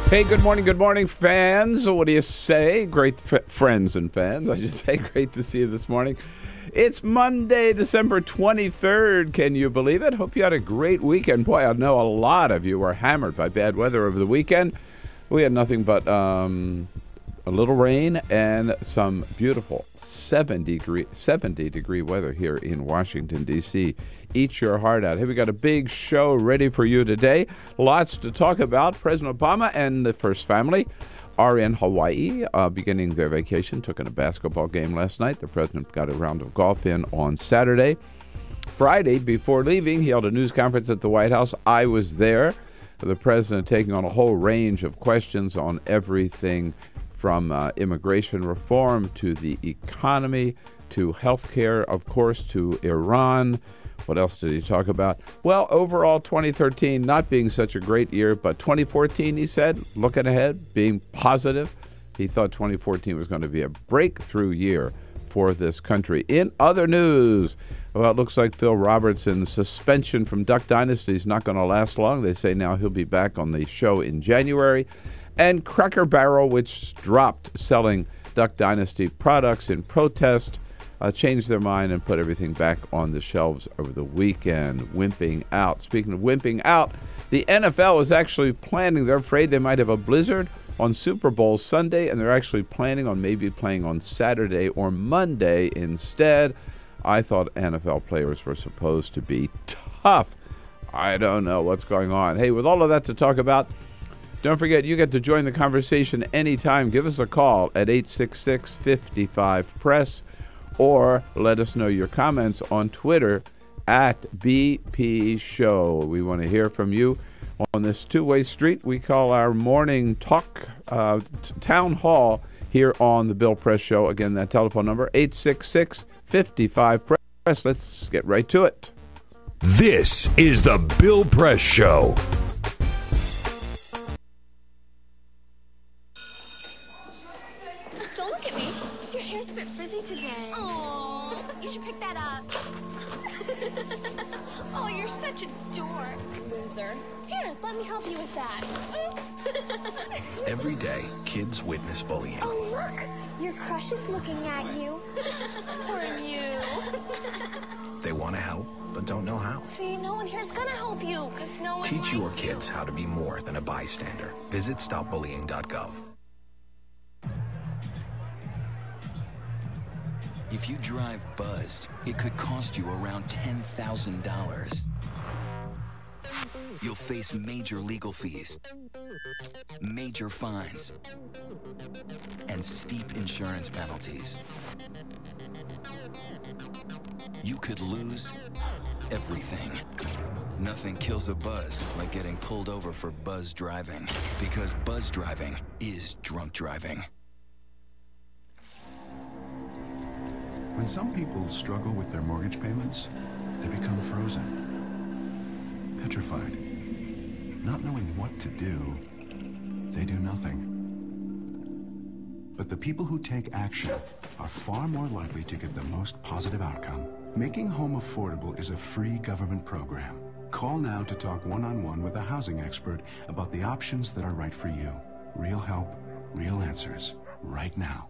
Hey, good morning, fans. What do you say? Great friends and fans, I should say. Great to see you this morning. It's Monday, December 23rd. Can you believe it? Hope you had a great weekend. Boy, I know a lot of you were hammered by bad weather over the weekend. We had nothing but a little rain and some beautiful 70-degree weather here in Washington, D.C. Eat your heart out. Hey, we got a big show ready for you today. Lots to talk about. President Obama and the First Family are in Hawaii, beginning their vacation. Took in a basketball game last night. The president got a round of golf in on Saturday. Friday, before leaving, he held a news conference at the White House. I was there. The president taking on a whole range of questions on everything from immigration reform to the economy to health care, of course, to Iran. What else did he talk about? Well, overall, 2013 not being such a great year, but 2014, he said, looking ahead, being positive. He thought 2014 was going to be a breakthrough year for this country. In other news, well, it looks like Phil Robertson's suspension from Duck Dynasty is not going to last long. They say now he'll be back on the show in January. And Cracker Barrel, which dropped selling Duck Dynasty products in protest changed their mind and put everything back on the shelves over the weekend. Wimping out. Speaking of wimping out, the NFL is actually planning. They're afraid they might have a blizzard on Super Bowl Sunday, and they're actually planning on maybe playing on Saturday or Monday instead. I thought NFL players were supposed to be tough. I don't know what's going on. Hey, with all of that to talk about, don't forget, you get to join the conversation anytime. Give us a call at 866-55-PRESS or let us know your comments on Twitter at BP Show. We want to hear from you on this two-way street we call our morning talk town hall here on the Bill Press Show. Again, that telephone number, 866-55-PRESS. Let's get right to it. This is the Bill Press Show. Don't look at me. Your hair's a bit frizzy today. Oh, you should pick that up. Oh, you're such a dork, loser. Here, let me help you with that. Oops. Every day, kids witness bullying. Oh, look. Your crush is looking at you. Poor you. They want to help, but don't know how. See, no one here's gonna help you, because no one Teach likes your you. kids how to be more than a bystander. Visit stopbullying.gov. If you drive buzzed, it could cost you around $10,000. You'll face major legal fees, major fines, and steep insurance penalties. You could lose everything. Nothing kills a buzz like getting pulled over for buzz driving, because buzz driving is drunk driving. When some people struggle with their mortgage payments, they become frozen, petrified. Not knowing what to do, they do nothing. But the people who take action are far more likely to get the most positive outcome. Making home affordable is a free government program. Call now to talk one-on-one with a housing expert about the options that are right for you. Real help, real answers, right now.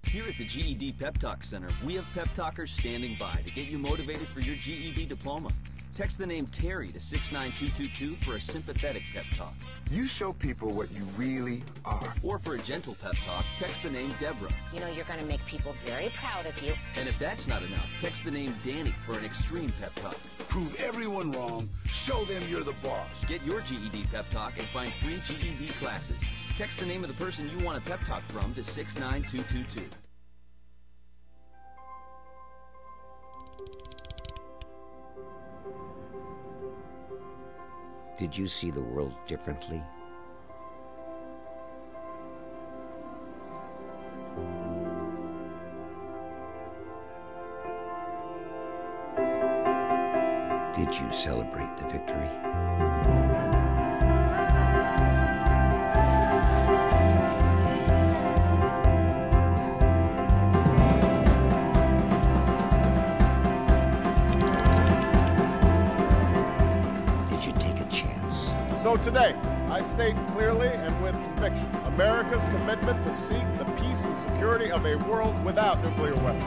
Here at the GED Pep Talk Center, we have pep talkers standing by to get you motivated for your GED diploma. Text the name Terry to 69222 for a sympathetic pep talk. You show people what you really are. Or for a gentle pep talk, text the name Deborah. You know you're going to make people very proud of you. And if that's not enough, text the name Danny for an extreme pep talk. Prove everyone wrong. Show them you're the boss. Get your GED pep talk and find free GED classes. Text the name of the person you want a pep talk from to 69222. Did you see the world differently? Did you celebrate the victory? So today, I state clearly and with conviction America's commitment to seek the peace and security of a world without nuclear weapons.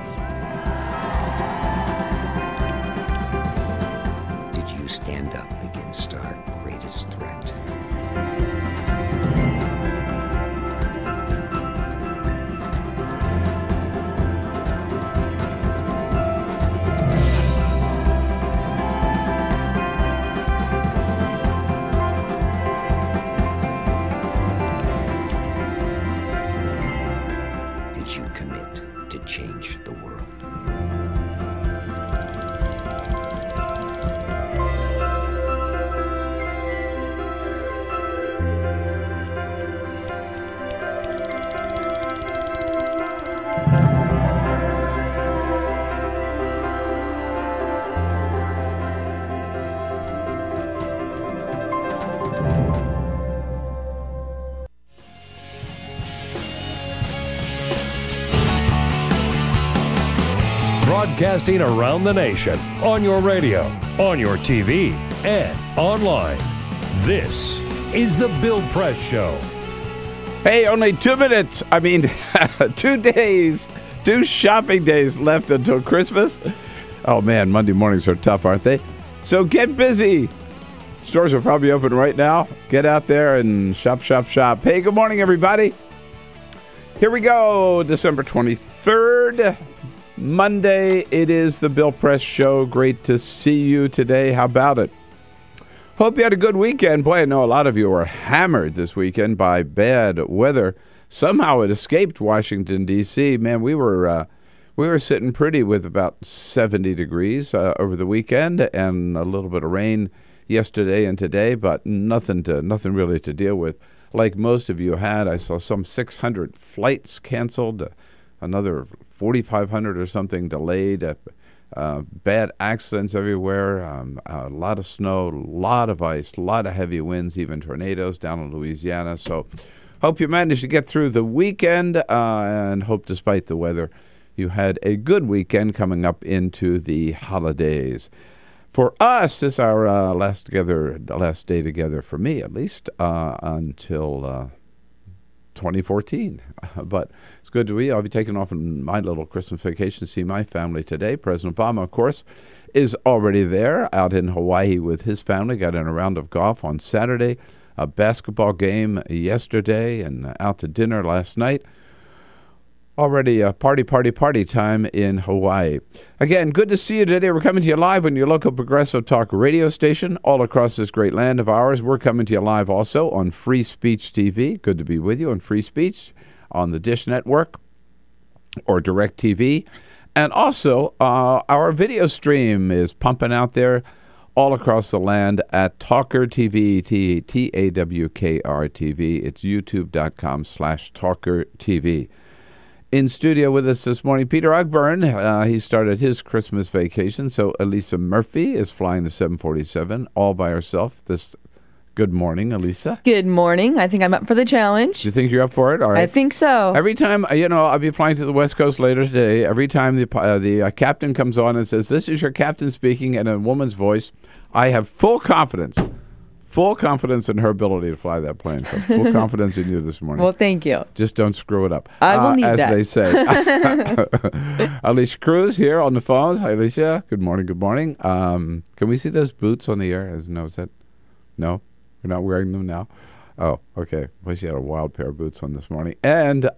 Did you stand up against our greatest threat? Change the world. Broadcasting around the nation, on your radio, on your TV, and online. This is the Bill Press Show. Hey, only 2 minutes. 2 days 2 shopping days left until Christmas. Oh, man, Monday mornings are tough, aren't they? So get busy. Stores are probably open right now. Get out there and shop, shop, shop. Hey, good morning, everybody. Here we go, December 23rd, Monday. It is the Bill Press Show. Great to see you today. How about it? Hope you had a good weekend. Boy, I know a lot of you were hammered this weekend by bad weather. Somehow it escaped Washington, D.C. Man, we were sitting pretty with about 70 degrees over the weekend and a little bit of rain yesterday and today, but nothing really to deal with. Like most of you had, I saw some 600 flights canceled, another 4,500 or something delayed. Bad accidents everywhere, a lot of snow, a lot of ice, a lot of heavy winds, even tornadoes down in Louisiana. So hope you managed to get through the weekend and hope despite the weather you had a good weekend coming up into the holidays. For us, this is our last day together, for me at least, until 2014. But it's good to be. I'll be taking off on my little Christmas vacation to see my family today. President Obama, of course, is already there out in Hawaii with his family. Got in a round of golf on Saturday, a basketball game yesterday, and out to dinner last night. Already a party time in Hawaii. Again, good to see you today. We're coming to you live on your local progressive talk radio station all across this great land of ours. We're coming to you live also on Free Speech TV. Good to be with you on Free Speech on the Dish Network or Direct TV. And also, our video stream is pumping out there all across the land at TawkrTV, TawkrTV. It's youtube.com/TawkrTV. In studio with us this morning, Peter Ogburn. He started his Christmas vacation, so Elisa Murphy is flying the 747 all by herself. Good morning, Elisa. Good morning. I think I'm up for the challenge. Do you think you're up for it? All right. I think so. Every time, I'll be flying to the West Coast later today. Every time the captain comes on and says, "This is your captain speaking," in a woman's voice, I have full confidence in her ability to fly that plane. So full confidence in you this morning. Well, thank you. Just don't screw it up. I will need as that. They say. Alicia Cruz here on the phones. Hi, Alicia. Good morning. Good morning. Can we see those boots on the air? No? We're not wearing them now? Oh, okay. Well, she had a wild pair of boots on this morning. And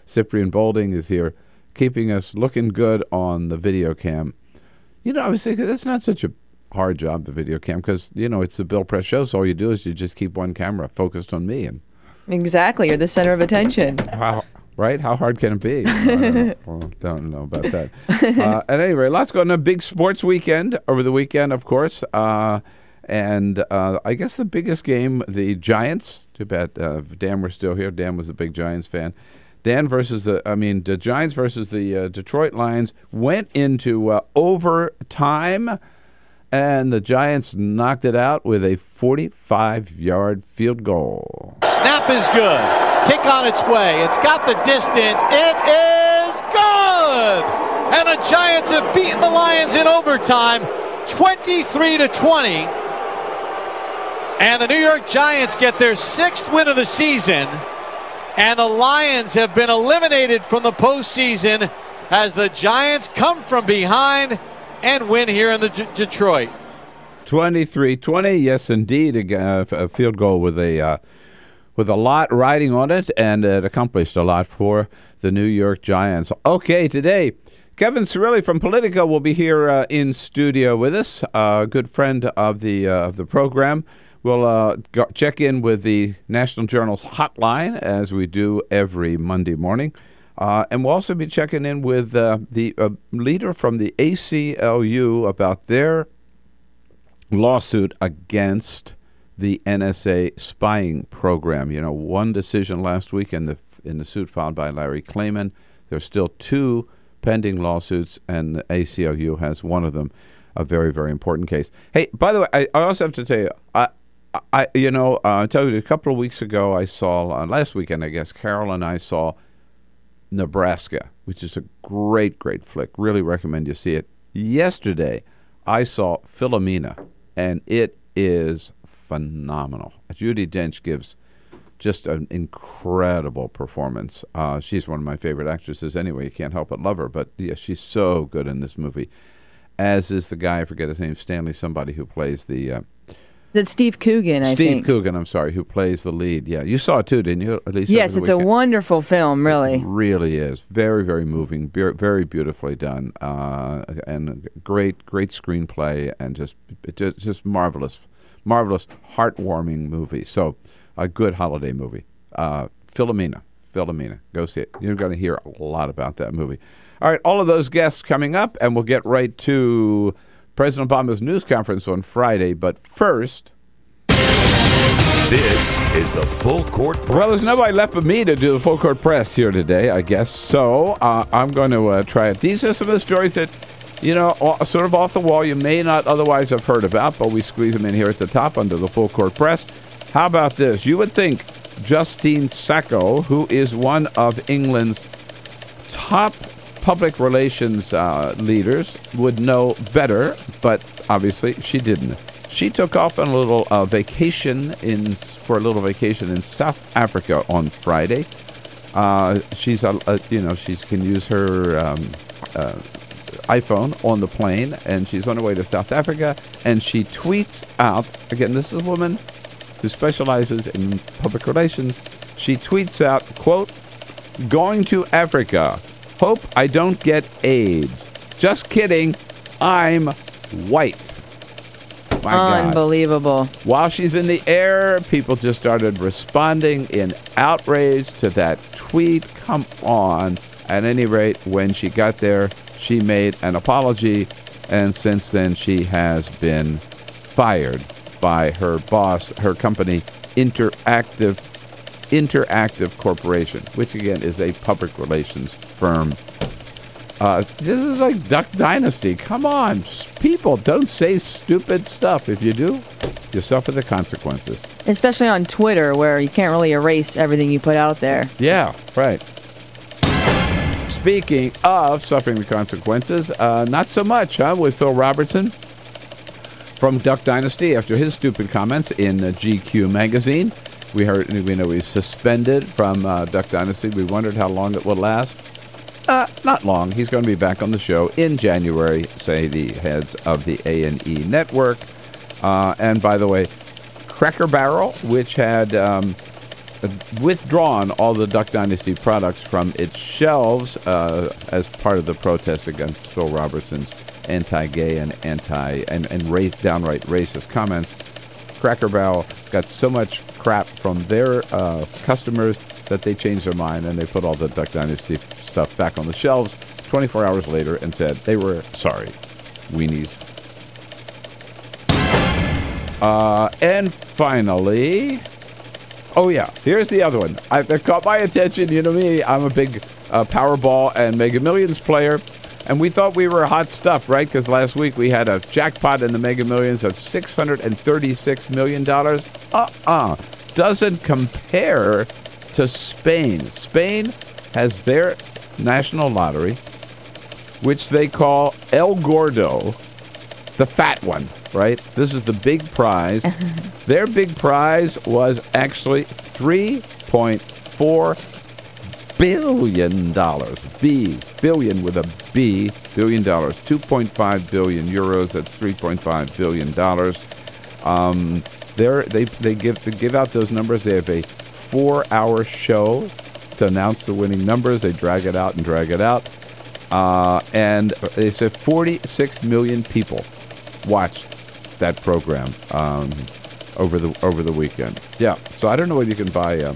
Cyprian Bolding is here, keeping us looking good on the video cam. I was thinking that's not such a hard job, the video cam, because it's the Bill Press Show, so all you do is you just keep one camera focused on me. And exactly, you're the center of attention. Right? How hard can it be? Don't know about that. At any rate, lots going on. A big sports weekend over the weekend, of course, and I guess the biggest game, the Giants. Too bad Dan were still here. Dan was a big Giants fan. The Giants versus the Detroit Lions went into overtime. And the Giants knocked it out with a 45-yard field goal. Snap is good. Kick on its way. It's got the distance. It is good! And the Giants have beaten the Lions in overtime, 23-20. And the New York Giants get their 6th win of the season. And the Lions have been eliminated from the postseason as the Giants come from behind and win here in Detroit. 23-20, yes, indeed. A field goal with a lot riding on it, and it accomplished a lot for the New York Giants. Okay, today, Kevin Cirilli from Politico will be here in studio with us, a good friend of the program. We'll check in with the National Journal's hotline, as we do every Monday morning. And we'll also be checking in with the leader from the ACLU about their lawsuit against the NSA spying program. One decision last week in the suit filed by Larry Klayman. There's still 2 pending lawsuits, and the ACLU has one of them, a very, very important case. Hey, by the way, I also have to tell you, I tell you, a couple of weeks ago, I saw, last weekend, I guess, Carol and I saw Nebraska, which is a great, great flick. Really recommend you see it. Yesterday, I saw Philomena, and it is phenomenal. Judi Dench gives Just an incredible performance. She's one of my favorite actresses anyway. You can't help but love her. But, yeah, she's so good in this movie. As is the guy, I forget his name, Stanley somebody, who plays the... That's Steve Coogan, I think. Steve Coogan, I'm sorry, who plays the lead. Yeah, you saw it too, didn't you? At least yes, it's a wonderful film, really. It really is. Very, very moving, very beautifully done, and great screenplay, and just marvelous, heartwarming movie. So, a good holiday movie. Philomena. Go see it. You're going to hear a lot about that movie. All right, all of those guests coming up, and we'll get right to President Obama's news conference on Friday. But first, this is the Full Court Press. Well, there's nobody left but me to do the Full Court Press here today, I guess. So I'm going to try it. These are some of the stories that, sort of off the wall, you may not otherwise have heard about, but we squeeze them in here at the top under the Full Court Press. How about this? You would think Justine Sacco, who is one of England's top public relations leaders, would know better, but obviously she didn't. She took off on a little vacation in South Africa on Friday. She can use her iPhone on the plane, and she's on her way to South Africa, and she tweets out, again, this is a woman who specializes in public relations. She tweets out, quote, "Going to Africa. Hope I don't get AIDS. Just kidding. I'm white." My God. Unbelievable. While she's in the air, people just started responding in outrage to that tweet. Come on. At any rate, when she got there, she made an apology, and since then she has been fired by her boss, her company, Interactive Corporation, which again is a public relations firm. This is like Duck Dynasty. Come on, people, don't say stupid stuff. If you do, you suffer the consequences. Especially on Twitter, where you can't really erase everything you put out there. Yeah, right. Speaking of suffering the consequences, not so much, with Phil Robertson from Duck Dynasty after his stupid comments in GQ magazine. We know he's suspended from Duck Dynasty. We wondered how long it would last. Not long. He's going to be back on the show in January, say the heads of the A&E network. And by the way, Cracker Barrel, which had withdrawn all the Duck Dynasty products from its shelves as part of the protest against Phil Robertson's anti-gay and downright racist comments. Cracker Barrel got so much crap from their customers that they changed their mind, and they put all the Duck Dynasty stuff back on the shelves 24 hours later and said they were sorry. Weenies. And finally, oh yeah, here's the other one. That caught my attention. You know me, I'm a big Powerball and Mega Millions player. And we thought we were hot stuff, right? Because last week we had a jackpot in the Mega Millions of $636 million. Doesn't compare to Spain. Spain has their national lottery, which they call El Gordo, the fat one, right? This is the big prize. Their big prize was actually $3.4 billion. Billion with a B. Billion dollars. 2.5 billion euros. That's $3.5 billion. They give out those numbers. They have a 4-hour show to announce the winning numbers. They drag it out and drag it out. And they said 46 million people watched that program over the weekend. Yeah. So I don't know whether you can buy.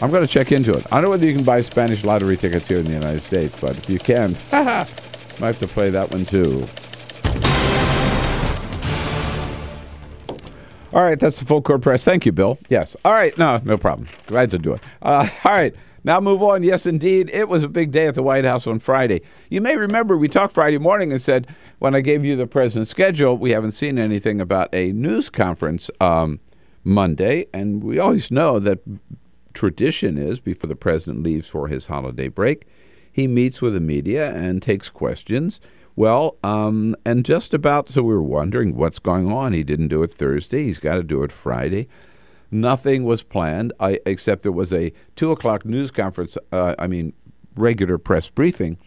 I'm going to check into it. I don't know whether you can buy Spanish lottery tickets here in the United States, but if you can, might have to play that one too. All right, that's the Full Court Press. Thank you, Bill. Yes. All right, no problem. Glad to do it. All right, now move on. Yes, indeed, it was a big day at the White House on Friday. You may remember we talked Friday morning and said when I gave you the president's schedule, we haven't seen anything about a news conference Monday, and we always know that tradition is before the president leaves for his holiday break, he meets with the media and takes questions. Well, and just about, so we were wondering what's going on. He didn't do it Thursday. He's got to do it Friday. Nothing was planned, except there was a 2 o'clock news conference, regular press briefing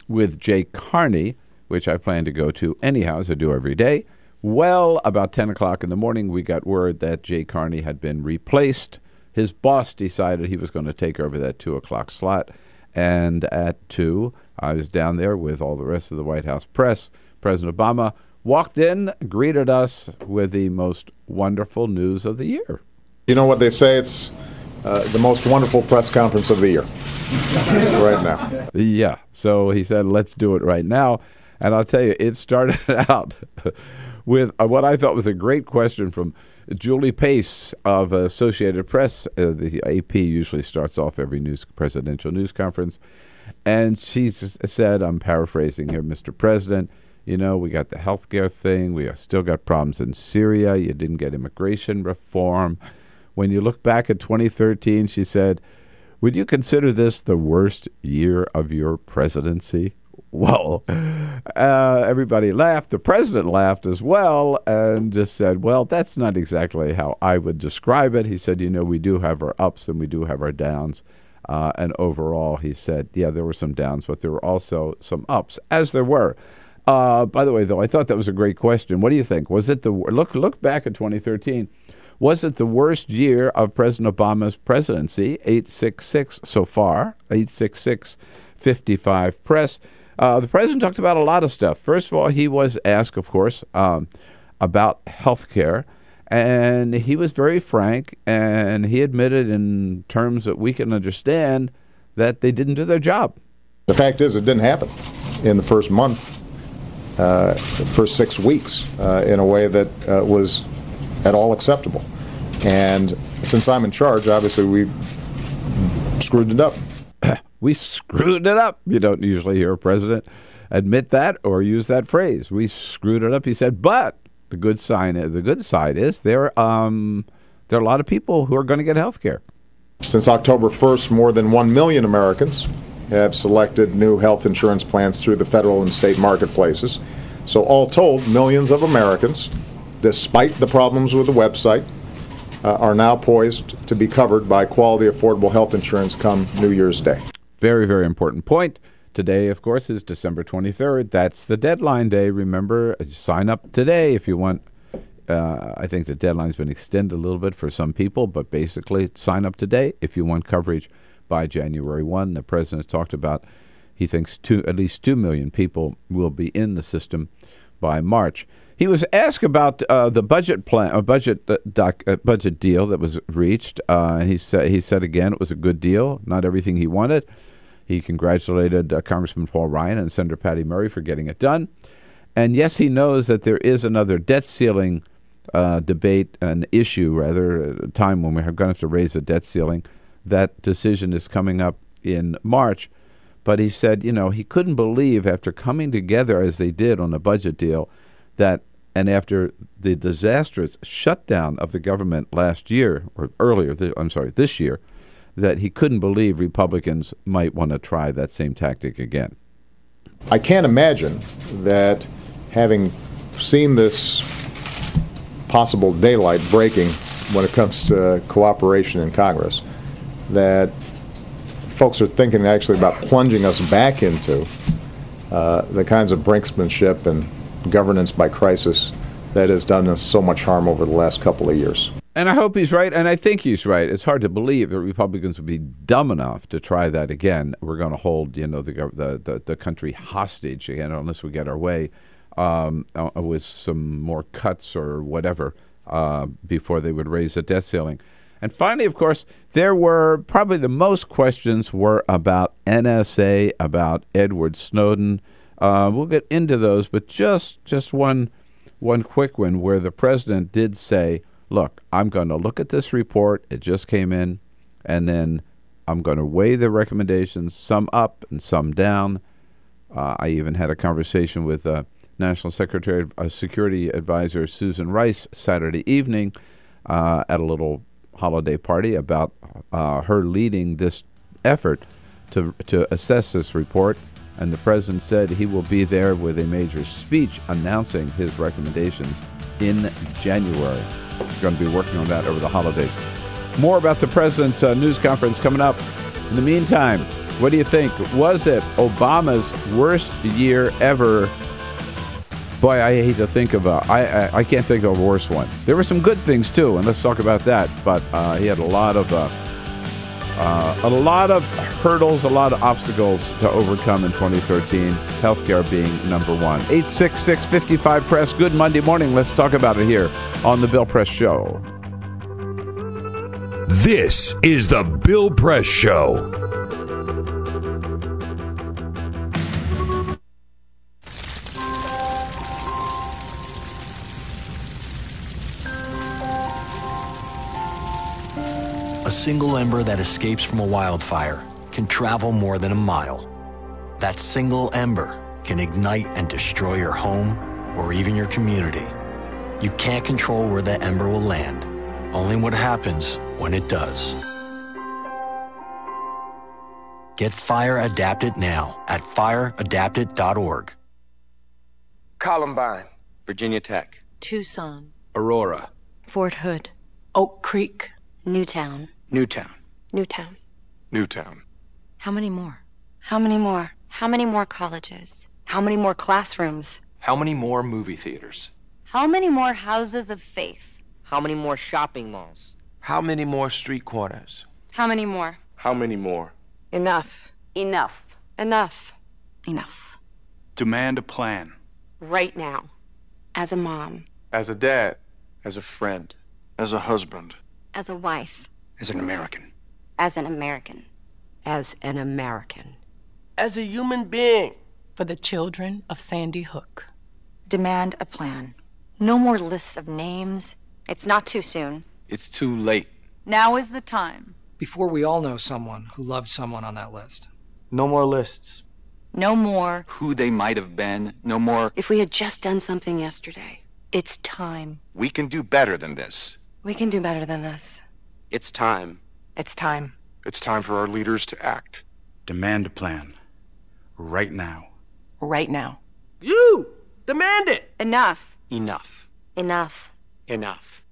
with Jay Carney, which I plan to go to anyhow, as I do every day. Well, about 10 o'clock in the morning, we got word that Jay Carney had been replaced. His boss decided he was going to take over that 2 o'clock slot. And at 2, I was down there with all the rest of the White House press. President Obama walked in, greeted us with the most wonderful news of the year. You know what they say, it's the most wonderful press conference of the year right now. Yeah, so he said, let's do it right now. And I'll tell you, it started out with what I thought was a great question from Julie Pace of Associated Press. The AP usually starts off every presidential news conference. And she said, I'm paraphrasing here, Mr. President, you know, we got the healthcare thing. We still got problems in Syria. You didn't get immigration reform. When you look back at 2013, she said, would you consider this the worst year of your presidency? Well, everybody laughed. The president laughed as well and just said, well, that's not exactly how I would describe it. He said, you know, we do have our ups and we do have our downs. And overall, he said, yeah, there were some downs, but there were also some ups, as there were. By the way, though, I thought that was a great question. What do you think? Was it look back at 2013. Was it the worst year of President Obama's presidency? 866 so far, 866-55 press. The president talked about a lot of stuff. First of all, he was asked, of course, about health care, and he was very frank, and he admitted in terms that we can understand that they didn't do their job. The fact is, it didn't happen in the first month, first 6 weeks, in a way that was at all acceptable. And since I'm in charge, obviously we screwed it up. We screwed it up. You don't usually hear a president admit that or use that phrase. We screwed it up, he said. But the good side is there are a lot of people who are going to get health care. Since October 1st, more than 1 million Americans have selected new health insurance plans through the federal and state marketplaces. So all told, millions of Americans, despite the problems with the website, are now poised to be covered by quality, affordable health insurance come New Year's Day. Very, very important point. Today, of course, is December 23rd. That's the deadline day. Remember, sign up today if you want. I think the deadline's been extended a little bit for some people, but basically sign up today if you want coverage by January 1. The president talked about he thinks at least 2 million people will be in the system by March. He was asked about the budget plan, budget deal that was reached. And he said again it was a good deal, not everything he wanted. He congratulated Congressman Paul Ryan and Senator Patty Murray for getting it done. And yes, he knows that there is another debt ceiling debate, an issue rather, a time when we're going to have to raise the debt ceiling. That decision is coming up in March. But he said, you know, he couldn't believe after coming together as they did on the budget deal that, and after the disastrous shutdown of the government last year, or earlier, this year, that he couldn't believe Republicans might want to try that same tactic again. I can't imagine that having seen this possible daylight breaking when it comes to cooperation in Congress, that folks are thinking actually about plunging us back into the kinds of brinksmanship and governance by crisis that has done us so much harm over the last couple of years. And I hope he's right, and I think he's right. It's hard to believe that Republicans would be dumb enough to try that again. We're going to hold, you know, the country hostage again, unless we get our way with some more cuts or whatever before they would raise the debt ceiling. And finally, of course, there were probably the most questions were about NSA, about Edward Snowden. We'll get into those, but just one quick one where the president did say, look, I'm going to look at this report. It just came in, and then I'm going to weigh the recommendations, some up and some down. I even had a conversation with National Security Advisor Susan Rice Saturday evening at a little holiday party about her leading this effort to assess this report. And the president said he will be there with a major speech announcing his recommendations in January. going to be working on that over the holidays. More about the president's news conference coming up. In the meantime, what do you think? Was it Obama's worst year ever? Boy, I hate to think of I can't think of a worse one. There were some good things too, and let's talk about that. But he had a lot of hurdles, a lot of obstacles to overcome in 2013. Healthcare being number one. 866-55-PRESS. Good Monday morning. Let's talk about it here on the Bill Press Show. This is the Bill Press Show. A single ember that escapes from a wildfire can travel more than a mile. That single ember can ignite and destroy your home or even your community. You can't control where that ember will land, only what happens when it does. Get Fire Adapted now at fireadapted.org. Columbine, Virginia Tech, Tucson, Aurora, Fort Hood, Oak Creek, Newtown. Newtown, Newtown. Newtown. How many more? How many more? How many more colleges? How many more classrooms? How many more movie theaters? How many more houses of faith? How many more shopping malls? How many more street corners? How many more? How many more? Enough. Enough. Enough. Enough. Demand a plan. Right now. As a mom. As a dad. As a friend. As a husband. As a wife. As an American. As an American. As an American. As a human being. For the children of Sandy Hook. Demand a plan. No more lists of names. It's not too soon. It's too late. Now is the time. Before we all know someone who loved someone on that list. No more lists. No more. Who they might have been. No more. If we had just done something yesterday. It's time. We can do better than this. We can do better than this. It's time. It's time. It's time for our leaders to act. Demand a plan. Right now. Right now. You! Demand it! Enough. Enough. Enough. Enough.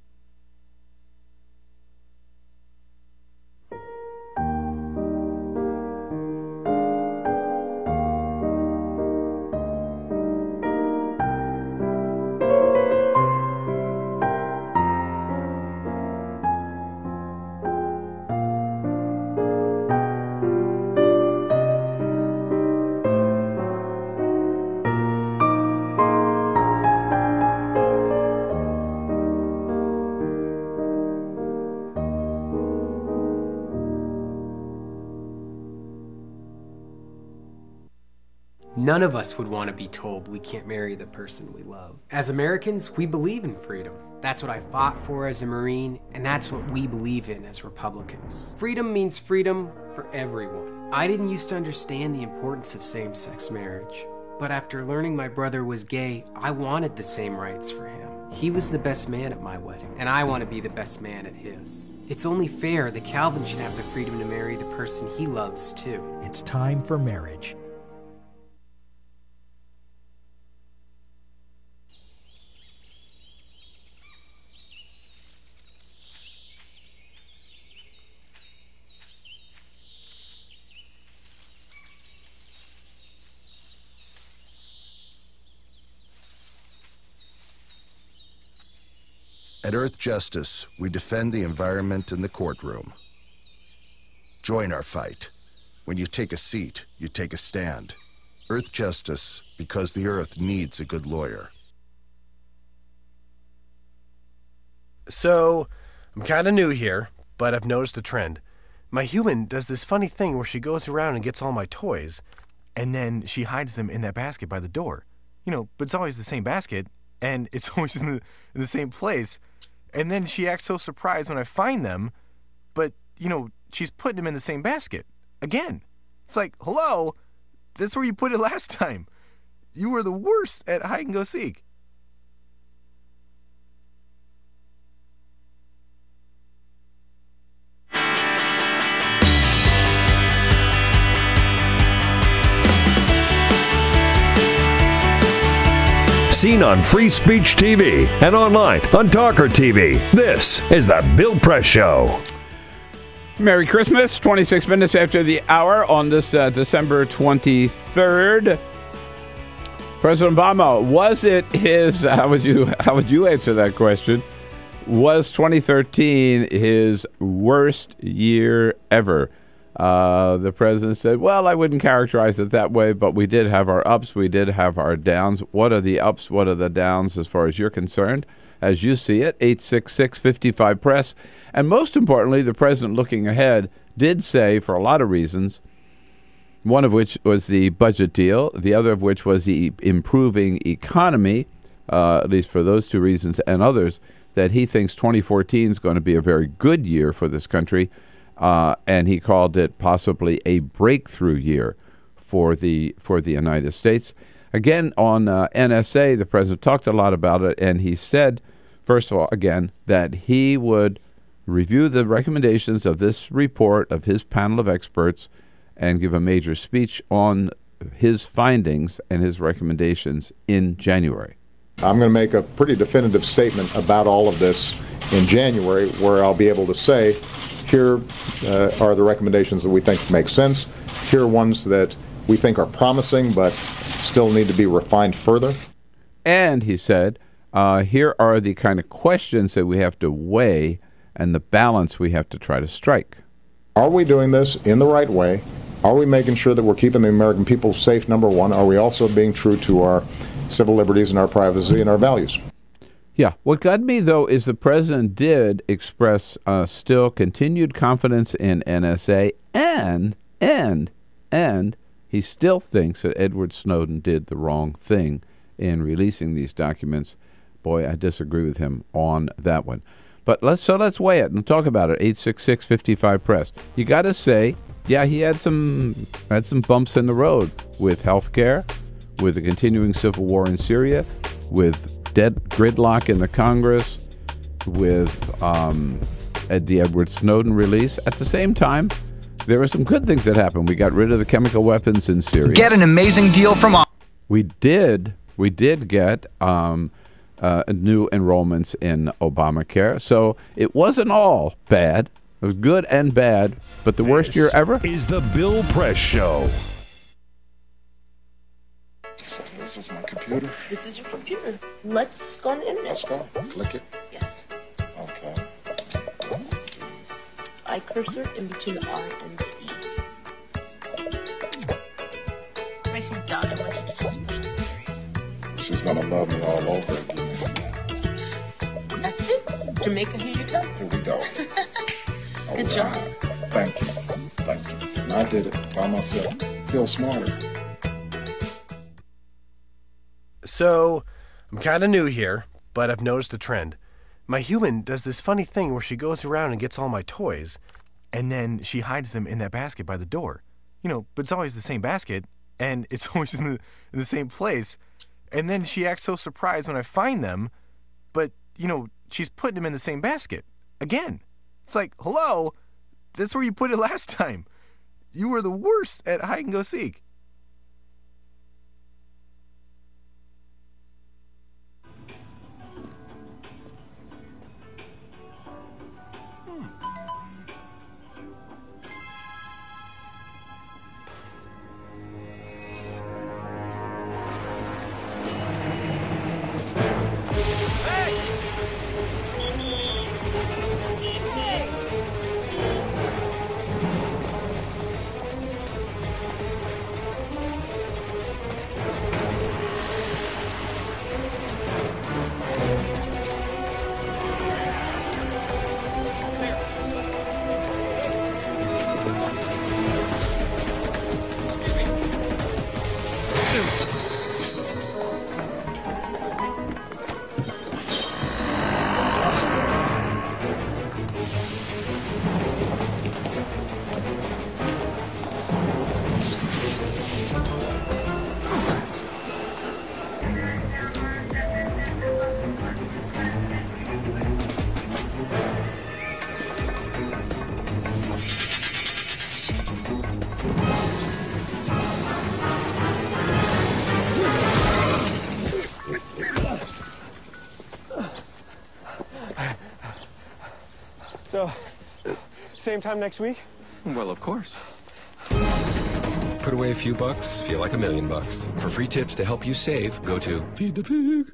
None of us would want to be told we can't marry the person we love. As Americans, we believe in freedom. That's what I fought for as a Marine, and that's what we believe in as Republicans. Freedom means freedom for everyone. I didn't used to understand the importance of same-sex marriage, but after learning my brother was gay, I wanted the same rights for him. He was the best man at my wedding, and I want to be the best man at his. It's only fair that Calvin should have the freedom to marry the person he loves, too. It's time for marriage. At Earth Justice, we defend the environment in the courtroom. Join our fight. When you take a seat, you take a stand. Earth Justice, because the Earth needs a good lawyer. So, I'm kind of new here, but I've noticed a trend. My human does this funny thing where she goes around and gets all my toys, and then she hides them in that basket by the door. You know, but it's always the same basket, and it's always in the same place. And then she acts so surprised when I find them, but, you know, she's putting them in the same basket. Again. It's like, hello? That's where you put it last time. You were the worst at hide and go seek. Seen on Free Speech TV and online on TawkrTV. This is The Bill Press Show. Merry Christmas, 26 minutes after the hour on this December 23rd. President Obama, was it his, how would you answer that question? Was 2013 his worst year ever? The president said, well, I wouldn't characterize it that way, but we did have our ups, we did have our downs. What are the ups, what are the downs as far as you're concerned? As you see it, 866-55-PRESS. And most importantly, the president looking ahead did say, for a lot of reasons, one of which was the budget deal, the other of which was the improving economy, at least for those two reasons and others, that he thinks 2014 is going to be a very good year for this country. And he called it possibly a breakthrough year for the United States. Again, on NSA, the president talked a lot about it, and he said, first of all, again, that he would review the recommendations of this report of his panel of experts and give a major speech on his findings and his recommendations in January. I'm going to make a pretty definitive statement about all of this in January, where I'll be able to say, here are the recommendations that we think make sense. Here are ones that we think are promising but still need to be refined further. And he said, here are the kind of questions that we have to weigh and the balance we have to try to strike. Are we doing this in the right way? Are we making sure that we're keeping the American people safe, number one? Are we also being true to our civil liberties and our privacy and our values? Yeah. What got me, though, is the president did express still continued confidence in NSA, and he still thinks that Edward Snowden did the wrong thing in releasing these documents. Boy, I disagree with him on that one. But let's weigh it and talk about it. 866-55-PRESS. You got to say, yeah, he had some bumps in the road with health care, with the continuing civil war in Syria, with dead gridlock in the Congress, with the Edward Snowden release. At the same time, there were some good things that happened. We got rid of the chemical weapons in Syria. Get an amazing deal from... We did get new enrollments in Obamacare. So it wasn't all bad. It was good and bad, but the worst year ever is the Bill Press Show. This is my computer. This is your computer. Let's go on the internet. Let's go. Click it. Yes. Okay. I cursor in between the R and the E. Pressing dot, I want you to just push the period. She's gonna love me all over again. That's it. Jamaica, here you go. Here we go. Good job. Thank you. Thank you. And I did it by myself. Feel smarter. So, I'm kind of new here, but I've noticed a trend. My human does this funny thing where she goes around and gets all my toys, and then she hides them in that basket by the door. You know, but it's always the same basket, and it's always in the same place. And then she acts so surprised when I find them, but, you know, she's putting them in the same basket. Again. It's like, hello, that's where you put it last time. You were the worst at hide and go seek. So, same time next week? Well, of course. Put away a few bucks, feel like $1 million. For free tips to help you save, go to Feed the Pig.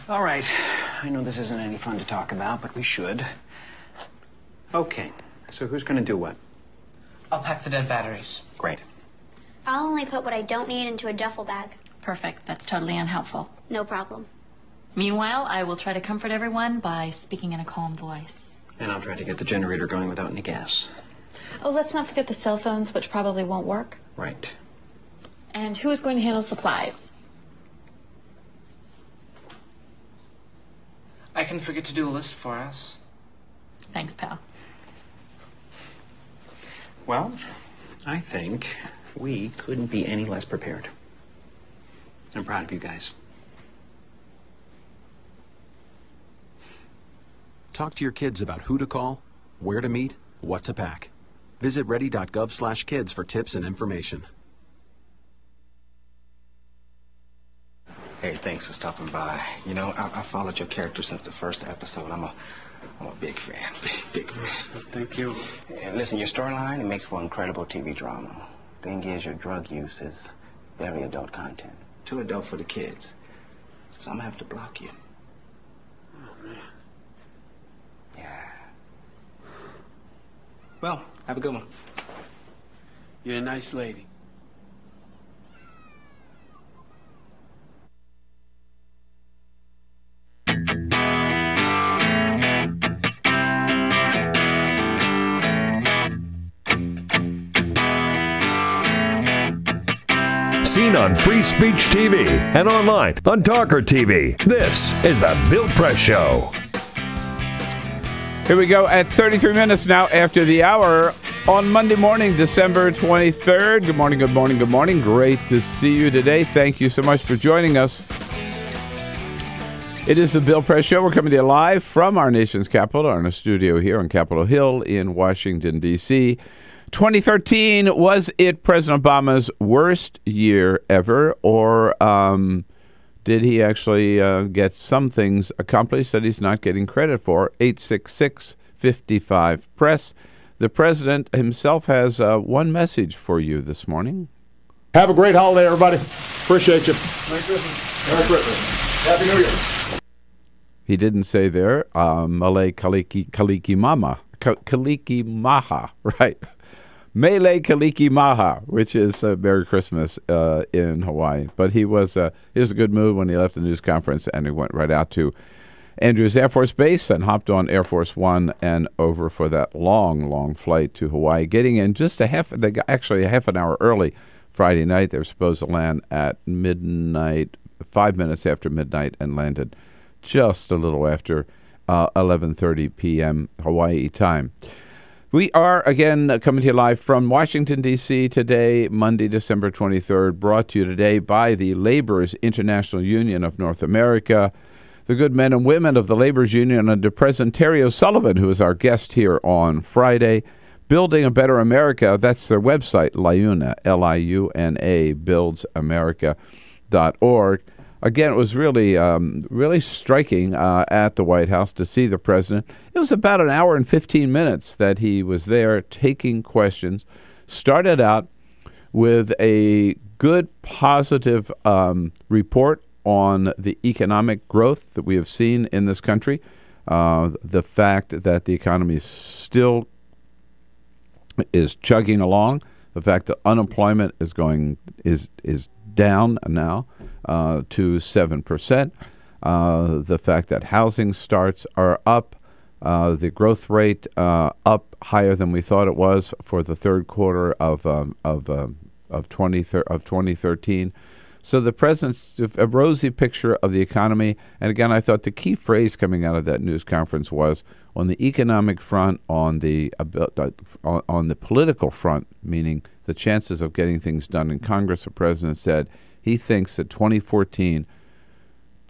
All right. I know this isn't any fun to talk about, but we should. Okay. So who's going to do what? I'll pack the dead batteries. Great. I'll only put what I don't need into a duffel bag. Perfect. That's totally unhelpful. No problem. Meanwhile, I will try to comfort everyone by speaking in a calm voice. And I'll try to get the generator going without any gas. Oh, let's not forget the cell phones, which probably won't work. Right. And who is going to handle supplies? I can forget to do a list for us. Thanks, pal. Well, I think we couldn't be any less prepared. I'm proud of you guys. Talk to your kids about who to call, where to meet, what to pack. Visit ready.gov/kids for tips and information. Hey, thanks for stopping by. You know, I followed your character since the first episode. I'm a big fan. Big fan. Thank you. And listen, your storyline, it makes for incredible TV drama. Thing is, your drug use is very adult content. Too adult for the kids. So I'm gonna have to block you. Oh, man. Yeah. Well, have a good one. You're a nice lady. Seen on Free Speech TV and online on TawkrTV. This is the Bill Press Show. Here we go at 33 minutes now after the hour on Monday morning, December 23rd. Good morning, good morning, good morning. Great to see you today. Thank you so much for joining us. It is the Bill Press Show. We're coming to you live from our nation's capital, in a studio here on Capitol Hill in Washington, D.C. 2013, was it President Obama's worst year ever, or did he actually get some things accomplished that he's not getting credit for? 866-55-PRESS. The president himself has one message for you this morning. Have a great holiday, everybody. Appreciate you. Merry Christmas. Merry Christmas. Happy New Year. He didn't say there, Mele Kaliki Mama. Kaliki Maha, right? Mele Kaliki Maha, which is Merry Christmas in Hawaii. But he was a good mood when he left the news conference, and he went right out to Andrews Air Force Base and hopped on Air Force One and over for that long, long flight to Hawaii, getting in just a half an hour early Friday night. They were supposed to land at midnight, 5 minutes after midnight, and landed just a little after 11:30 p.m. Hawaii time. We are, again, coming to you live from Washington, D.C. today, Monday, December 23rd, brought to you today by the Laborers International Union of North America, the good men and women of the Laborers Union under President Terry O'Sullivan, who is our guest here on Friday. Building a Better America, that's their website, LIUNA, L-I-U-N-A, buildsamerica.org. Again, it was really striking at the White House to see the president. It was about an hour and 15 minutes that he was there taking questions. Started out with a good, positive report on the economic growth that we have seen in this country. The fact that the economy still is chugging along. The fact that unemployment is down now to 7%. The fact that housing starts are up, the growth rate up higher than we thought it was for the third quarter of 2013. So the president's a rosy picture of the economy. And again, I thought the key phrase coming out of that news conference was on the economic front, on the political front, meaning the chances of getting things done in Congress. The president said he thinks that 2014,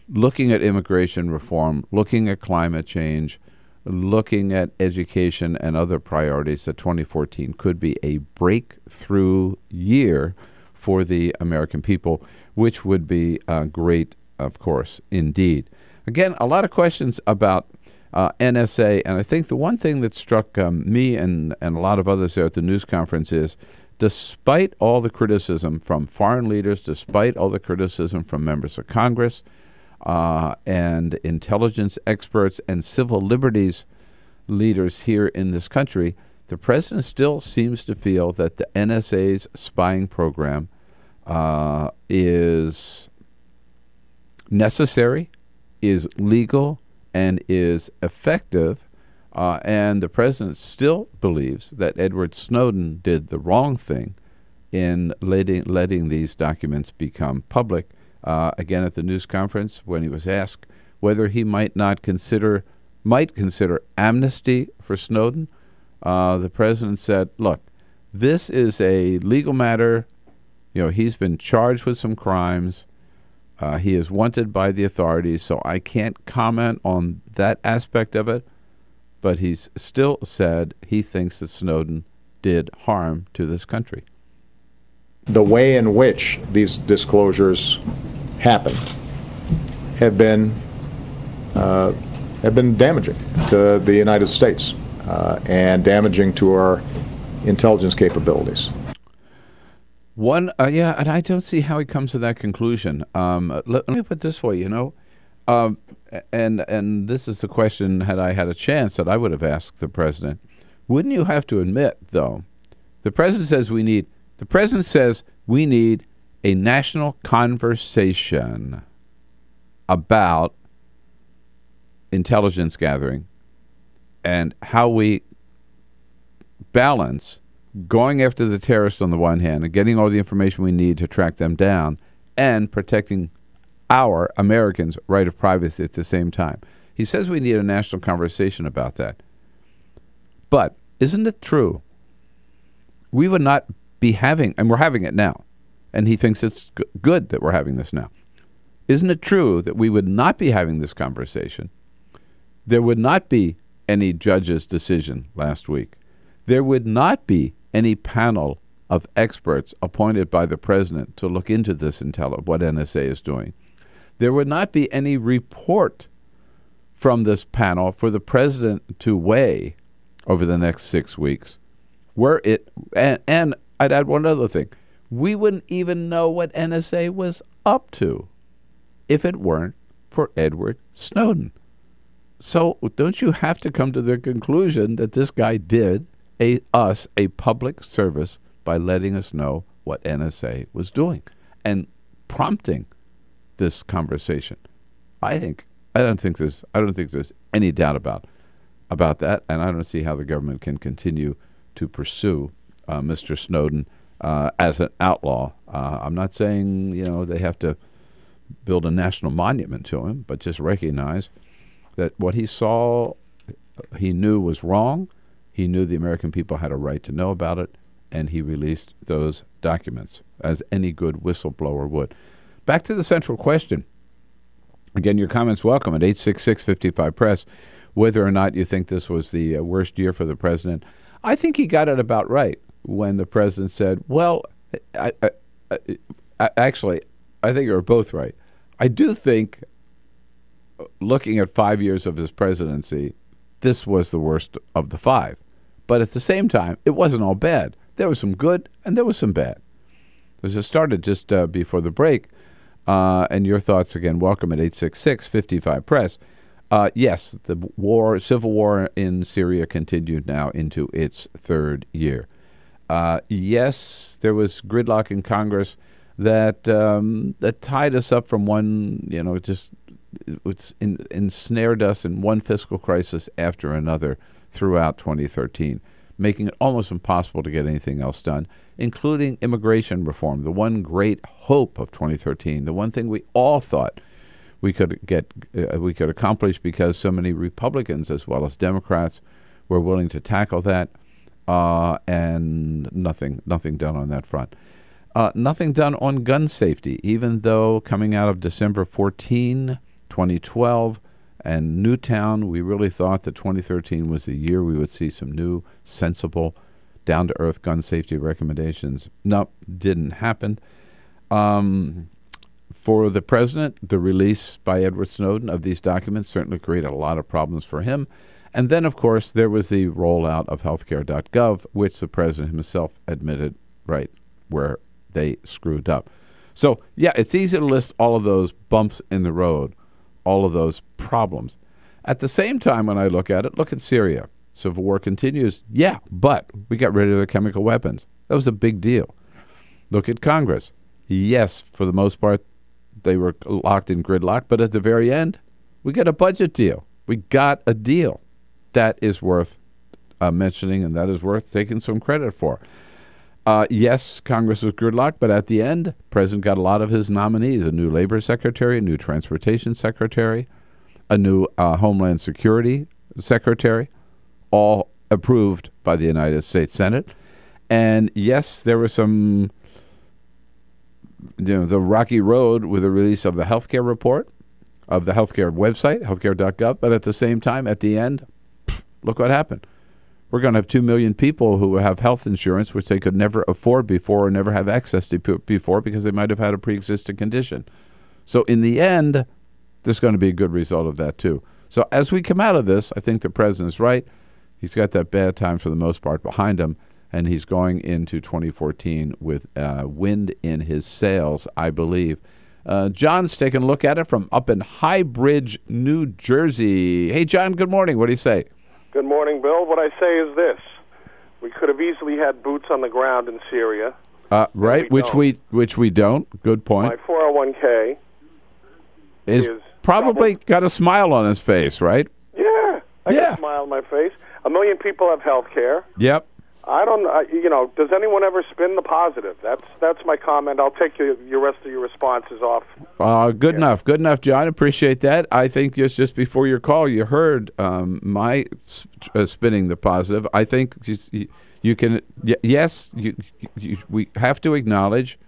looking at immigration reform, looking at climate change, looking at education and other priorities, that 2014 could be a breakthrough year for the American people, which would be great of course, indeed. Again, a lot of questions about NSA, and I think the one thing that struck me and a lot of others there at the news conference is, despite all the criticism from foreign leaders, despite all the criticism from members of Congress and intelligence experts and civil liberties leaders here in this country, the president still seems to feel that the NSA's spying program is necessary, is legal, and is effective. And the president still believes that Edward Snowden did the wrong thing in letting these documents become public. Again, at the news conference, when he was asked whether he might consider amnesty for Snowden, the president said, look, this is a legal matter. He's been charged with some crimes. He is wanted by the authorities, so I can't comment on that aspect of it. But he's still said he thinks that Snowden did harm to this country. The way in which these disclosures happened have been damaging to the United States and damaging to our intelligence capabilities. And I don't see how he comes to that conclusion. Let me put it this way, and this is the question, had I had a chance, that I would have asked the president. Wouldn't you have to admit, though, the president says we need a national conversation about intelligence gathering and how we balance going after the terrorists on the one hand and getting all the information we need to track them down and protecting our Americans' right of privacy at the same time. He says we need a national conversation about that. But isn't it true? We would not be having, and we're having it now, and he thinks it's good that we're having this now. Isn't it true that we would not be having this conversation? There would not be any judge's decision last week. There would not be any panel of experts appointed by the president to look into this what NSA is doing. There would not be any report from this panel for the president to weigh over the next 6 weeks. And I'd add one other thing. We wouldn't even know what NSA was up to if it weren't for Edward Snowden. So don't you have to come to the conclusion that this guy did us a public service by letting us know what NSA was doing and prompting this conversation? I don't think there's any doubt about that, and I don't see how the government can continue to pursue Mr. Snowden as an outlaw. I'm not saying they have to build a national monument to him, but just recognize that what he saw, he knew was wrong. He knew the American people had a right to know about it, and he released those documents, as any good whistleblower would. Back to the central question. Again, your comments welcome at 866-55-PRESS, whether or not you think this was the worst year for the president. I think he got it about right when the president said, well, actually, I think you were both right. I do think, looking at 5 years of his presidency, this was the worst of the 5. But at the same time, it wasn't all bad. There was some good and there was some bad. As it started just before the break, and your thoughts again, welcome at 866-55-PRESS. Yes, the civil war in Syria continued now into its 3rd year. Yes, there was gridlock in Congress that tied us up from one, it's ensnared us in one fiscal crisis after another throughout 2013, making it almost impossible to get anything else done, including immigration reform, the one great hope of 2013, the one thing we all thought we could accomplish because so many Republicans as well as Democrats were willing to tackle that, and nothing done on that front. Nothing done on gun safety, even though coming out of December 14, 2012, and Newtown, we really thought that 2013 was the year we would see some new, sensible, down-to-earth gun safety recommendations. No, didn't happen. for the president, the release by Edward Snowden of these documents certainly created a lot of problems for him. And then, of course, there was the rollout of healthcare.gov, which the president himself admitted, right, where they screwed up. So, yeah, it's easy to list all of those bumps in the road, all of those problems. At the same time, when I look at it, look at Syria. Civil war continues. Yeah, but we got rid of the chemical weapons. That was a big deal. Look at Congress. Yes, for the most part, they were locked in gridlock, but at the very end, we got a budget deal. We got a deal. That is worth mentioning, and that is worth taking some credit for. Yes, Congress was gridlocked, but at the end, the president got a lot of his nominees, a new labor secretary, a new transportation secretary, a new Homeland Security secretary, all approved by the United States Senate. And yes, there was some, the rocky road with the release of the healthcare report, of the healthcare website, healthcare.gov, but at the same time, at the end, look what happened. We're going to have 2 million people who have health insurance, which they could never afford before or never have access to before because they might have had a pre-existing condition. So in the end, there's going to be a good result of that too. So as we come out of this, I think the president's right. He's got that bad time for the most part behind him, and he's going into 2014 with wind in his sails, I believe. John's taking a look at it from up in High Bridge, New Jersey. Hey, John, good morning. What do you say? Good morning, Bill. What I say is this. We could have easily had boots on the ground in Syria. Right, which we don't. Good point. My 401k is probably got a smile on his face, right? Yeah. I got a smile on my face. 1 million people have health care. Yep. I don't, does anyone ever spin the positive? That's my comment. I'll take your rest of your responses off. Good enough, John. Appreciate that. I think just before your call, you heard my spinning the positive. I think you can, yes, we have to acknowledge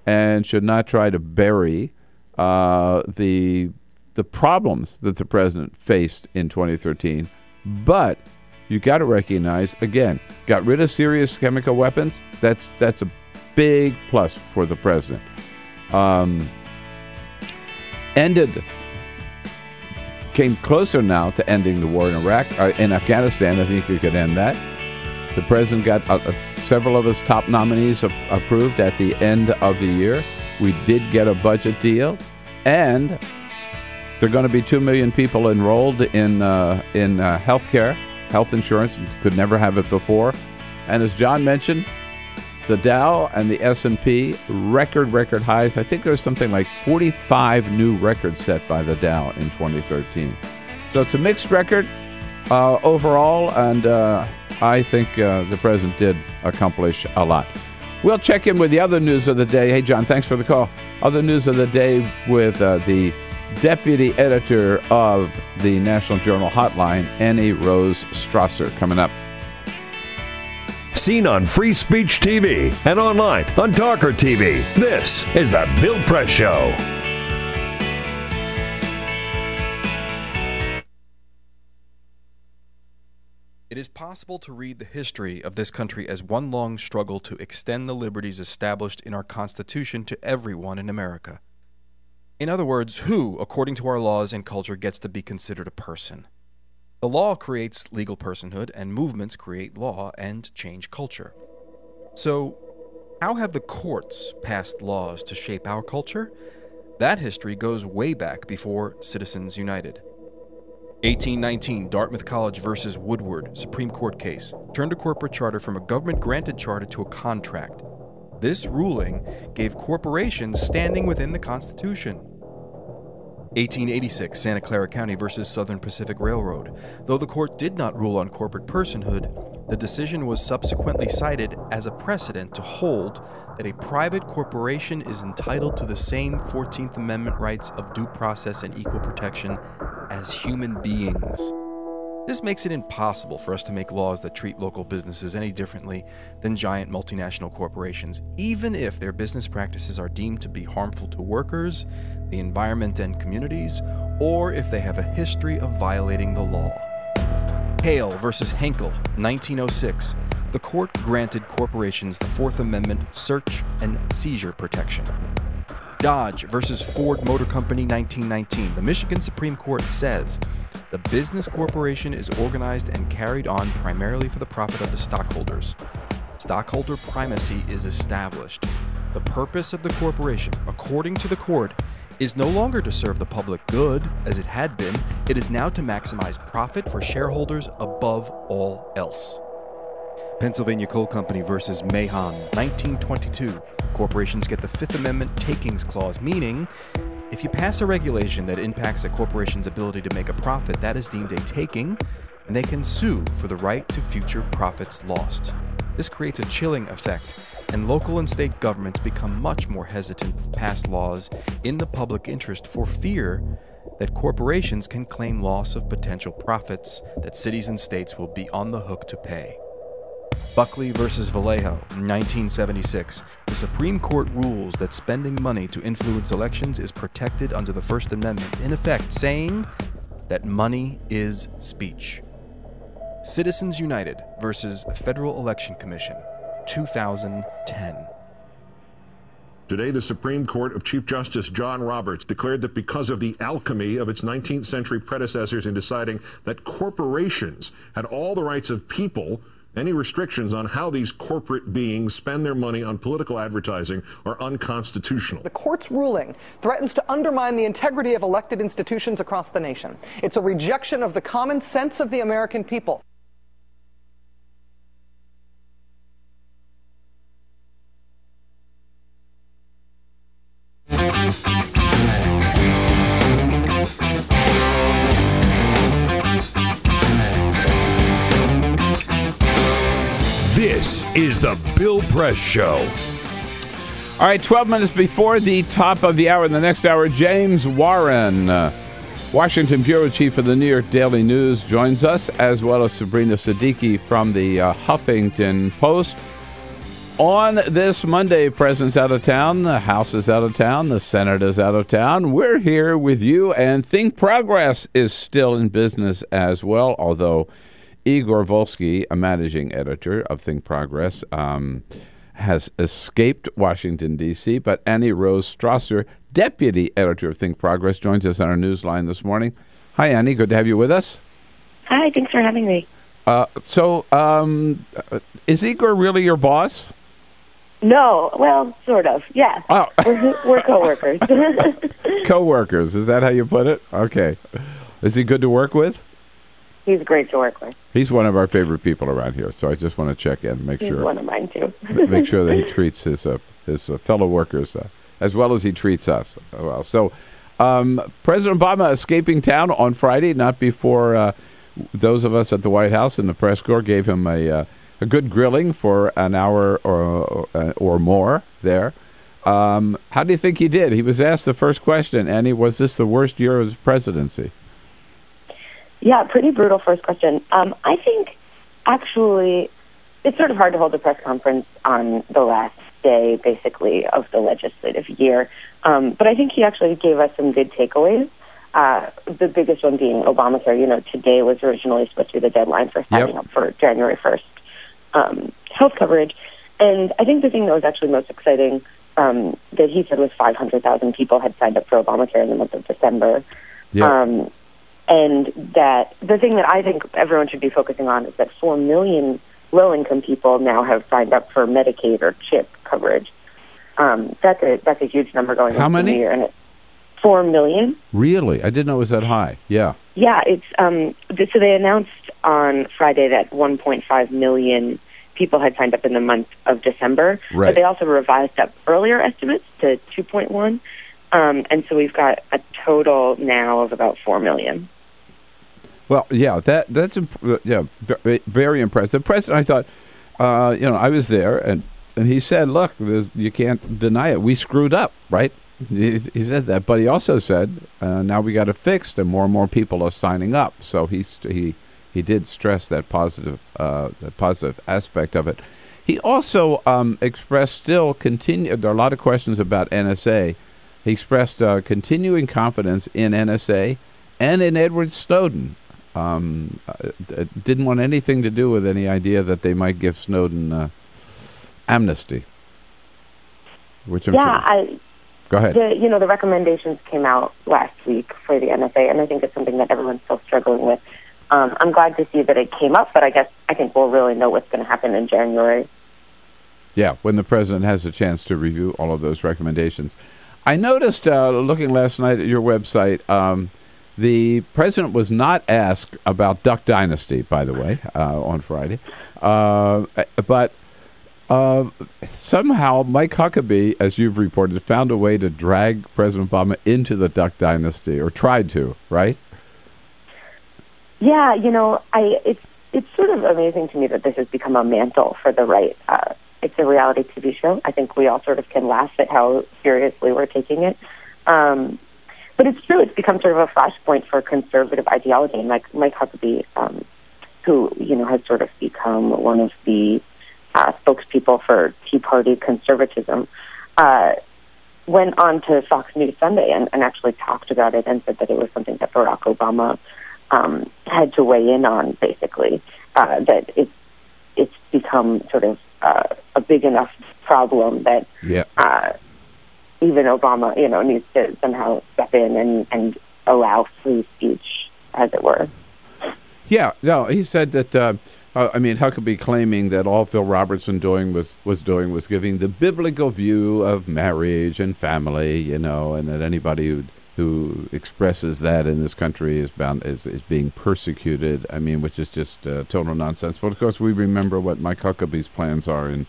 and should not try to bury the problems that the president faced in 2013, but you got to recognize, again, got rid of serious chemical weapons. That's a big plus for the president. Came closer now to ending the war in Iraq, in Afghanistan. I think we could end that. The president got several of his top nominees approved at the end of the year. We did get a budget deal, and there are going to be 2 million people enrolled in health care. Health insurance, could never have it before. And as John mentioned, the Dow and the S&P, record highs. I think there's something like 45 new records set by the Dow in 2013. So it's a mixed record overall, and I think the president did accomplish a lot. We'll check in with the other news of the day. Hey, John, thanks for the call. Other news of the day with the deputy editor of the National Journal Hotline, Annie Rose Strasser, coming up. Seen on Free Speech TV and online on TawkrTV, this is the Bill Press Show. It is possible to read the history of this country as one long struggle to extend the liberties established in our Constitution to everyone in America. In other words, who, according to our laws and culture, gets to be considered a person? The law creates legal personhood, and movements create law and change culture. So, how have the courts passed laws to shape our culture? That history goes way back before Citizens United. 1819, Dartmouth College versus Woodward, Supreme Court case, turned a corporate charter from a government-granted charter to a contract. This ruling gave corporations standing within the Constitution. 1886, Santa Clara County versus Southern Pacific Railroad. Though the court did not rule on corporate personhood, the decision was subsequently cited as a precedent to hold that a private corporation is entitled to the same 14th Amendment rights of due process and equal protection as human beings. This makes it impossible for us to make laws that treat local businesses any differently than giant multinational corporations, even if their business practices are deemed to be harmful to workers, the environment and communities, or if they have a history of violating the law. Hale versus Henkel, 1906. The court granted corporations the Fourth Amendment search and seizure protection. Dodge versus Ford Motor Company, 1919. The Michigan Supreme Court says the business corporation is organized and carried on primarily for the profit of the stockholders. Stockholder primacy is established. The purpose of the corporation, according to the court, is no longer to serve the public good, as it had been. It is now to maximize profit for shareholders above all else. Pennsylvania Coal Company versus Mahon, 1922. Corporations get the Fifth Amendment takings clause, meaning if you pass a regulation that impacts a corporation's ability to make a profit, that is deemed a taking, and they can sue for the right to future profits lost. This creates a chilling effect, and local and state governments become much more hesitant to pass laws in the public interest for fear that corporations can claim loss of potential profits that cities and states will be on the hook to pay. Buckley versus Vallejo, 1976. The Supreme Court rules that spending money to influence elections is protected under the First Amendment, in effect saying that money is speech. Citizens United versus Federal Election Commission, 2010. Today, the Supreme Court of Chief Justice John Roberts declared that because of the alchemy of its 19th century predecessors in deciding that corporations had all the rights of people, any restrictions on how these corporate beings spend their money on political advertising are unconstitutional. The court's ruling threatens to undermine the integrity of elected institutions across the nation. It's a rejection of the common sense of the American people. This is the Bill Press Show. All right, 12 minutes before the top of the hour. In the next hour, James Warren, Washington Bureau Chief of the New York Daily News, joins us, as well as Sabrina Siddiqui from the Huffington Post. On this Monday, President's out of town, the House is out of town, the Senate is out of town. We're here with you, and ThinkProgress is still in business as well, although Igor Volsky, a managing editor of ThinkProgress, has escaped Washington, D.C., but Rose Strasser, deputy editor of ThinkProgress, joins us on our newsline this morning. Hi, Annie. Good to have you with us. Hi. Thanks for having me. So, is Igor really your boss? No. Well, sort of. Yeah. Oh. We're co-workers. Co-workers. Is that how you put it? Okay. Is he good to work with? He's great to work with. He's one of our favorite people around here, so I just want to check in, make sure. He's one of mine too. Make sure that he treats his fellow workers as well as he treats us. Well, so President Obama escaping town on Friday, not before those of us at the White House and the press corps gave him a good grilling for an hour or more there. How do you think he did? He was asked the first question, Annie, was this the worst year of his presidency? Yeah, pretty brutal first question. I think, actually, it's sort of hard to hold a press conference on the last day, basically, of the legislative year. But I think he actually gave us some good takeaways. The biggest one being Obamacare. You know, today was originally supposed to be the deadline for signing up for January 1st health coverage. And I think the thing that was actually most exciting that he said was 500,000 people had signed up for Obamacare in the month of December. Yep. And that the thing that I think everyone should be focusing on is that 4 million low-income people now have signed up for Medicaid or CHIP coverage. That's a huge number going into the year. And it's 4 million. Really? I didn't know it was that high. Yeah. Yeah, it's so they announced on Friday that 1.5 million people had signed up in the month of December. Right. But they also revised up earlier estimates to 2.1. And so we've got a total now of about 4 million. Well, yeah, that's very, very impressive. The president, I thought, I was there, and he said, "Look, you can't deny it. We screwed up, right?" He said that, but he also said, "Now we got it fixed, and more people are signing up." So he did stress that positive aspect of it. He also expressed there are a lot of questions about NSA. He expressed continuing confidence in NSA and in Edward Snowden. Didn't want anything to do with any idea that they might give Snowden amnesty. Which I'm sure. Go ahead. The recommendations came out last week for the NSA, and I think it's something that everyone's still struggling with. I'm glad to see that it came up, but I think we'll really know what's going to happen in January. Yeah, when the president has a chance to review all of those recommendations. I noticed, looking last night at your website, the president was not asked about Duck Dynasty, by the way, on Friday. But somehow Mike Huckabee, as you've reported, found a way to drag President Obama into the Duck Dynasty, or tried to, right? Yeah, it's sort of amazing to me that this has become a mantle for the right. It's a reality TV show. I think we all sort of can laugh at how seriously we're taking it. But it's true, it's become sort of a flashpoint for conservative ideology. And Mike Huckabee, who, has sort of become one of the spokespeople for Tea Party conservatism, went on to Fox News Sunday and actually talked about it and said that it was something that Barack Obama had to weigh in on, basically, that it's become sort of a big enough problem that even Obama, needs to somehow step in and allow free speech, as it were. Yeah, no, he said that, Huckabee claiming that all Phil Robertson was giving the biblical view of marriage and family, and that anybody who expresses that in this country is being persecuted. Which is just total nonsense. But of course, we remember what Mike Huckabee's plans are in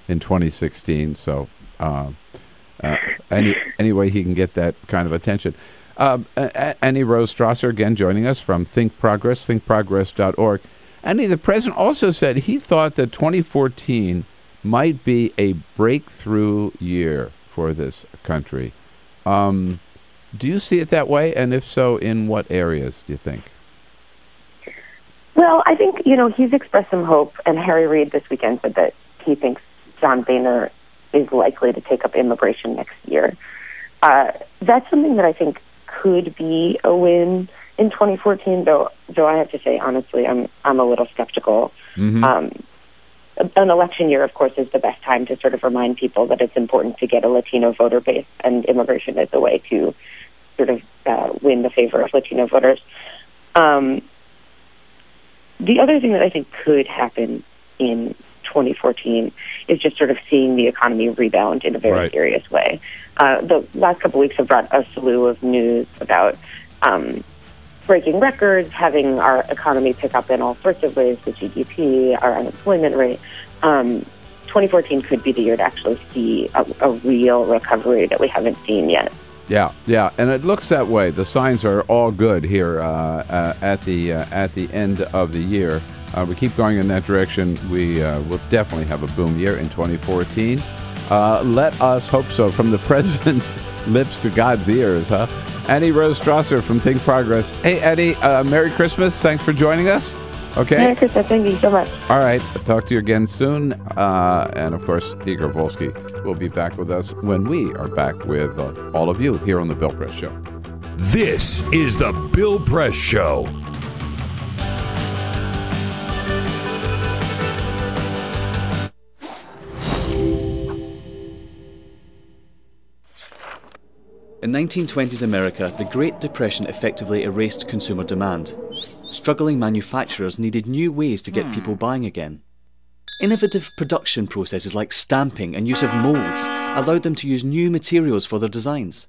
2016. So any way he can get that kind of attention. Annie Rose Strasser again joining us from ThinkProgress, thinkprogress.org. Annie, the president also said he thought that 2014 might be a breakthrough year for this country. Do you see it that way? And if so, in what areas do you think? Well, I think, he's expressed some hope, and Harry Reid this weekend said that he thinks John Boehner is likely to take up immigration next year. That's something that I think could be a win in 2014, though I have to say, honestly, I'm a little skeptical. Mm-hmm. An election year, of course, is the best time to sort of remind people that it's important to get a Latino voter base, and immigration is a way to sort of win the favor of Latino voters. The other thing that I think could happen in 2014 is just sort of seeing the economy rebound in a very serious way. The last couple of weeks have brought a slew of news about breaking records, having our economy pick up in all sorts of ways, the GDP, our unemployment rate. 2014 could be the year to actually see a real recovery that we haven't seen yet. Yeah, and it looks that way. The signs are all good here at the end of the year. We keep going in that direction. We will definitely have a boom year in 2014. Let us hope so. From the president's lips to God's ears, huh? Annie Rose Strasser from ThinkProgress. Hey, Eddie, Merry Christmas. Thanks for joining us. Okay. Merry Christmas. Thank you so much. All right. I'll talk to you again soon. And, of course, Igor Volsky will be back with us when we are back with all of you here on The Bill Press Show. This is The Bill Press Show. In 1920s America, the Great Depression effectively erased consumer demand. Struggling manufacturers needed new ways to get people buying again. Innovative production processes like stamping and use of molds allowed them to use new materials for their designs.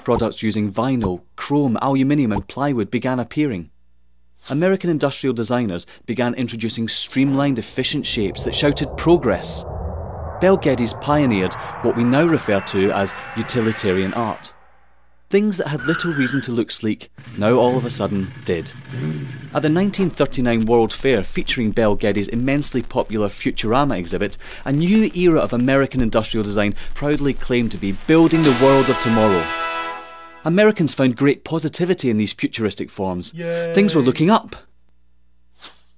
Products using vinyl, chrome, aluminium and plywood began appearing. American industrial designers began introducing streamlined, efficient shapes that shouted progress. Bel Geddes pioneered what we now refer to as utilitarian art. Things that had little reason to look sleek, now all of a sudden did. At the 1939 World Fair featuring Bel Geddes' immensely popular Futurama exhibit, a new era of American industrial design proudly claimed to be building the world of tomorrow. Americans found great positivity in these futuristic forms. Yay. Things were looking up.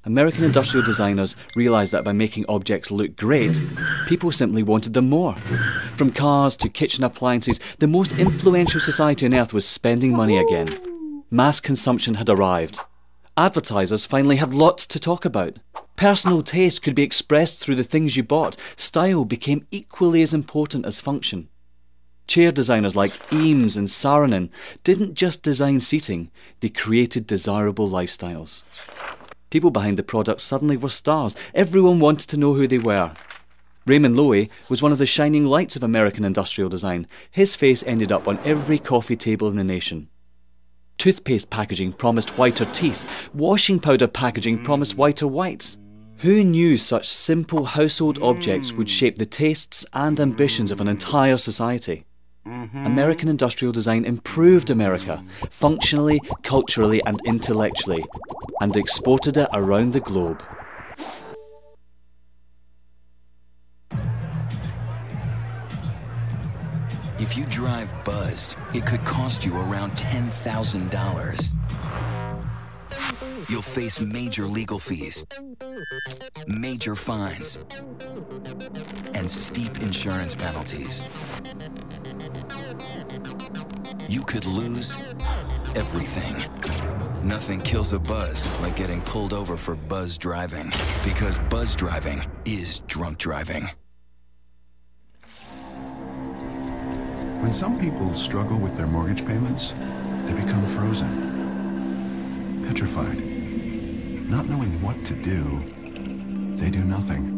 American industrial designers realised that by making objects look great, people simply wanted them more. From cars to kitchen appliances, the most influential society on earth was spending money again. Mass consumption had arrived. Advertisers finally had lots to talk about. Personal taste could be expressed through the things you bought. Style became equally as important as function. Chair designers like Eames and Saarinen didn't just design seating, they created desirable lifestyles. People behind the product suddenly were stars. Everyone wanted to know who they were. Raymond Loewy was one of the shining lights of American industrial design. His face ended up on every coffee table in the nation. Toothpaste packaging promised whiter teeth. Washing powder packaging promised whiter whites. Who knew such simple household objects would shape the tastes and ambitions of an entire society? American industrial design improved America, functionally, culturally and intellectually, and exported it around the globe. If you drive buzzed, it could cost you around $10,000. You'll face major legal fees, major fines, and steep insurance penalties. You could lose everything. Nothing kills a buzz like getting pulled over for buzz driving, because buzz driving is drunk driving. When some people struggle with their mortgage payments, they become frozen, petrified. Not knowing what to do, they do nothing.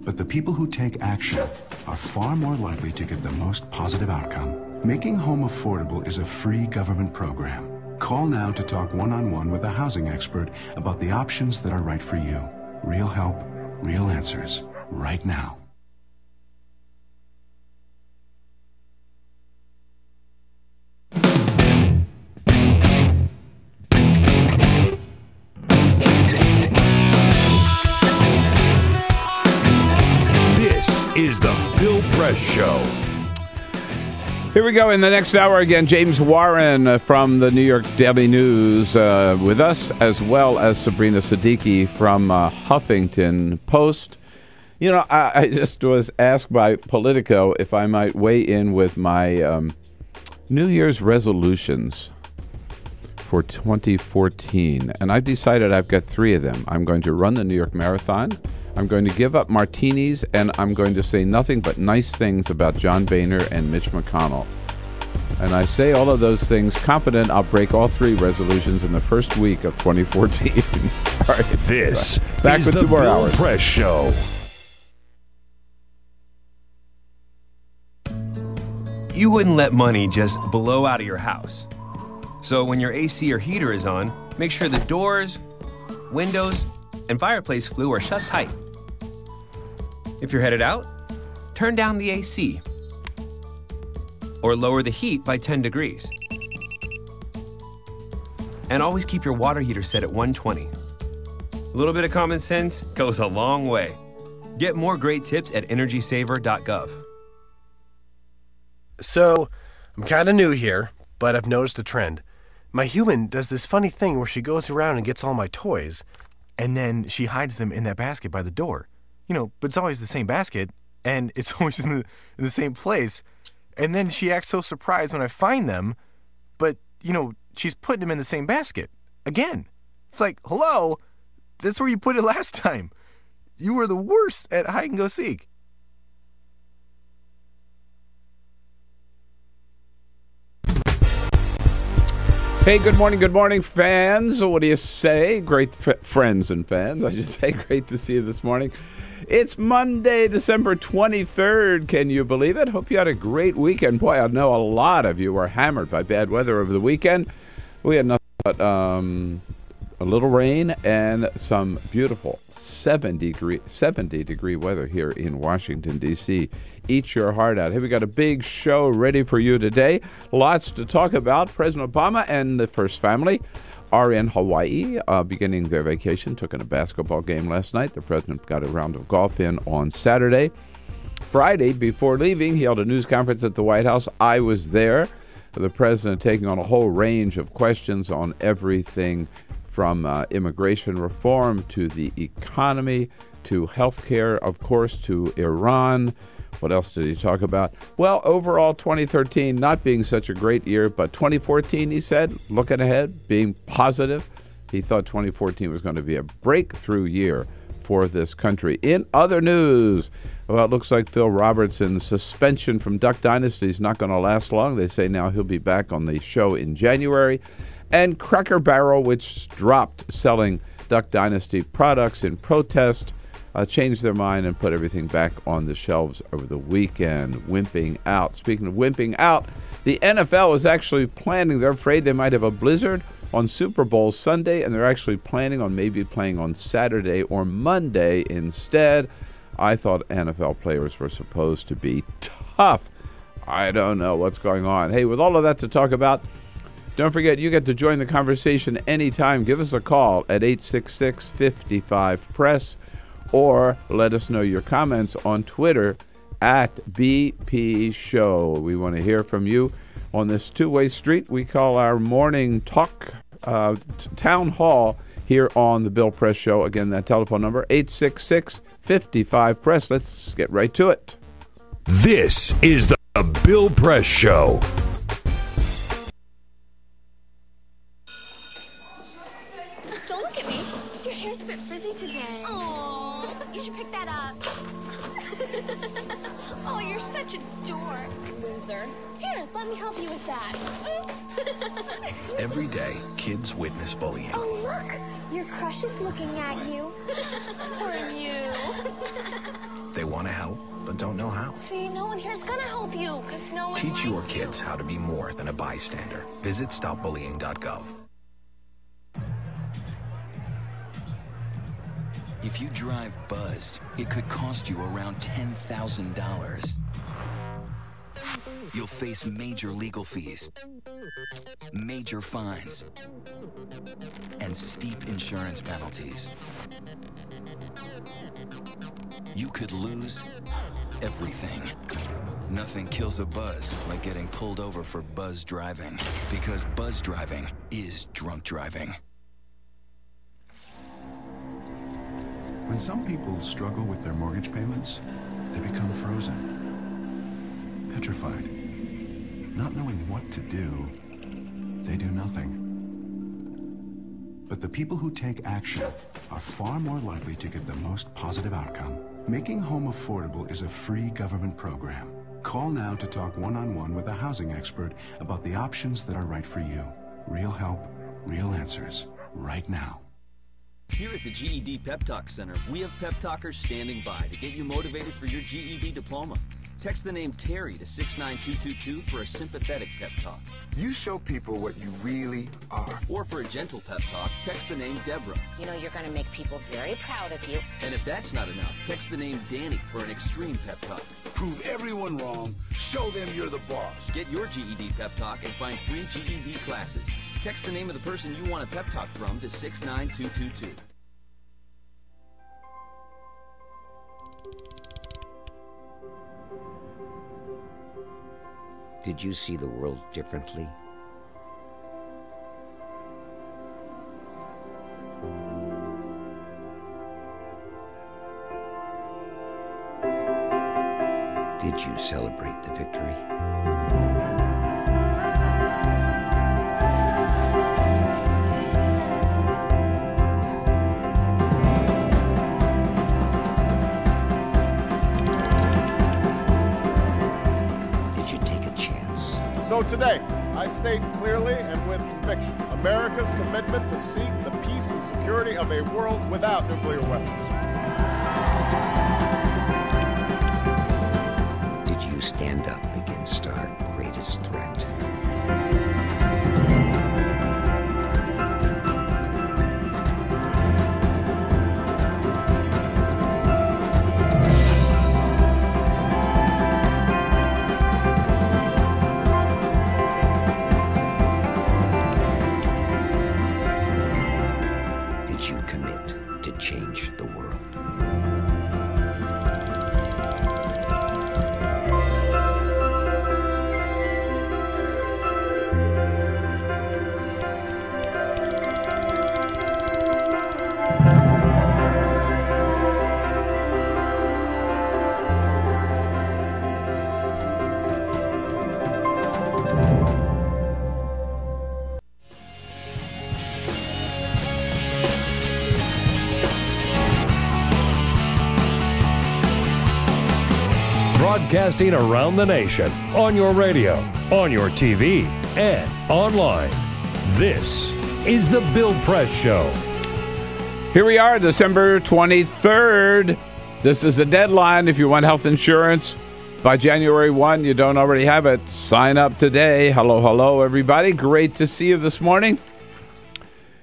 But the people who take action are far more likely to get the most positive outcome. Making home affordable is a free government program. Call now to talk one-on-one with a housing expert about the options that are right for you. Real help, real answers, right now. Is the Bill Press Show. Here we go in the next hour again. James Warren from the New York Daily News with us, as well as Sabrina Siddiqui from Huffington Post. You know, I just was asked by Politico if I might weigh in with my New Year's resolutions for 2014. And I decided I've got 3 of them. I'm going to run the New York Marathon. I'm going to give up martinis, and I'm going to say nothing but nice things about John Boehner and Mitch McConnell. And I say all of those things confident I'll break all 3 resolutions in the first week of 2014. All right. This back is with the 2 more Bill hours. Press Show. You wouldn't let money just blow out of your house. So when your AC or heater is on, make sure the doors, windows, and fireplace flue are shut tight. If you're headed out, turn down the AC or lower the heat by 10 degrees. And always keep your water heater set at 120. A little bit of common sense goes a long way. Get more great tips at energysaver.gov. So, I'm kind of new here, but I've noticed a trend. My human does this funny thing where she goes around and gets all my toys, and then she hides them in that basket by the door. You know, but it's always the same basket, and it's always in the same place. And then she acts so surprised when I find them, but, you know, she's putting them in the same basket. Again. It's like, hello, that's where you put it last time. You were the worst at hide and go seek. Hey, good morning, fans. What do you say? Great friends and fans, I should say. Great to see you this morning. It's Monday, December 23rd. Can you believe it? Hope you had a great weekend. Boy, I know a lot of you were hammered by bad weather over the weekend. We had nothing but a little rain and some beautiful 70 degree weather here in Washington, D.C. Eat your heart out. Hey, we got a big show ready for you today. Lots to talk about. President Obama and the first family are in Hawaii, beginning their vacation. Took in a basketball game last night. The president got a round of golf in on Saturday. Friday, before leaving, he held a news conference at the White House. I was there. The president taking on a whole range of questions on everything from immigration reform to the economy to health care, of course, to Iran. What else did he talk about? Well, overall, 2013 not being such a great year, but 2014, he said, looking ahead, being positive. He thought 2014 was going to be a breakthrough year for this country. In other news, well, it looks like Phil Robertson's suspension from Duck Dynasty is not going to last long. They say now he'll be back on the show in January. And Cracker Barrel, which dropped selling Duck Dynasty products in protest, changed their mind and put everything back on the shelves over the weekend, wimping out. Speaking of wimping out, the NFL is actually planning, they're afraid they might have a blizzard on Super Bowl Sunday, and they're actually planning on maybe playing on Saturday or Monday instead. I thought NFL players were supposed to be tough. I don't know what's going on. Hey, with all of that to talk about, don't forget, you get to join the conversation anytime. Give us a call at 866-55-PRESS or let us know your comments on Twitter at BP Show. We want to hear from you on this two-way street we call our morning talk town hall here on the Bill Press Show. Again, that telephone number, 866-55-PRESS. Let's get right to it. This is the Bill Press Show. Don't look at me. Your hair's a bit frizzy today. Oh, you should pick that up. Oh, you're such a dork, loser. Here, let me help you with that. Oops. Every day, kids witness bullying. Oh, look. Your crush is looking at you. Poor you. They want to help, but don't know how. See, no one here's gonna help you, because no one Teach your likes kids how to be more than a bystander. Visit stopbullying.gov. If you drive buzzed, it could cost you around $10,000. You'll face major legal fees, major fines, and steep insurance penalties. You could lose everything. Nothing kills a buzz like getting pulled over for buzz driving, because buzz driving is drunk driving. When some people struggle with their mortgage payments, they become frozen, petrified. Not knowing what to do, they do nothing. But the people who take action are far more likely to get the most positive outcome. Making home affordable is a free government program. Call now to talk one-on-one with a housing expert about the options that are right for you. Real help, real answers, right now. Here at the GED Pep Talk Center, we have pep talkers standing by to get you motivated for your GED diploma. Text the name Terry to 69222 for a sympathetic pep talk. You show people what you really are. Or for a gentle pep talk, text the name Deborah. You know you're going to make people very proud of you. And if that's not enough, text the name Danny for an extreme pep talk. Prove everyone wrong. Show them you're the boss. Get your GED pep talk and find free GED classes. Text the name of the person you want a pep talk from to 69222. Did you see the world differently? Did you celebrate the victory? So today, I state clearly and with conviction America's commitment to seek the peace and security of a world without nuclear weapons. Did you stand up against our greatest threat? broadcasting around the nation, on your radio, on your TV, and online. This is The Bill Press Show. Here we are, December 23rd. This is the deadline if you want health insurance. By January 1, you don't already have it. Sign up today. Hello, hello, everybody. Great to see you this morning.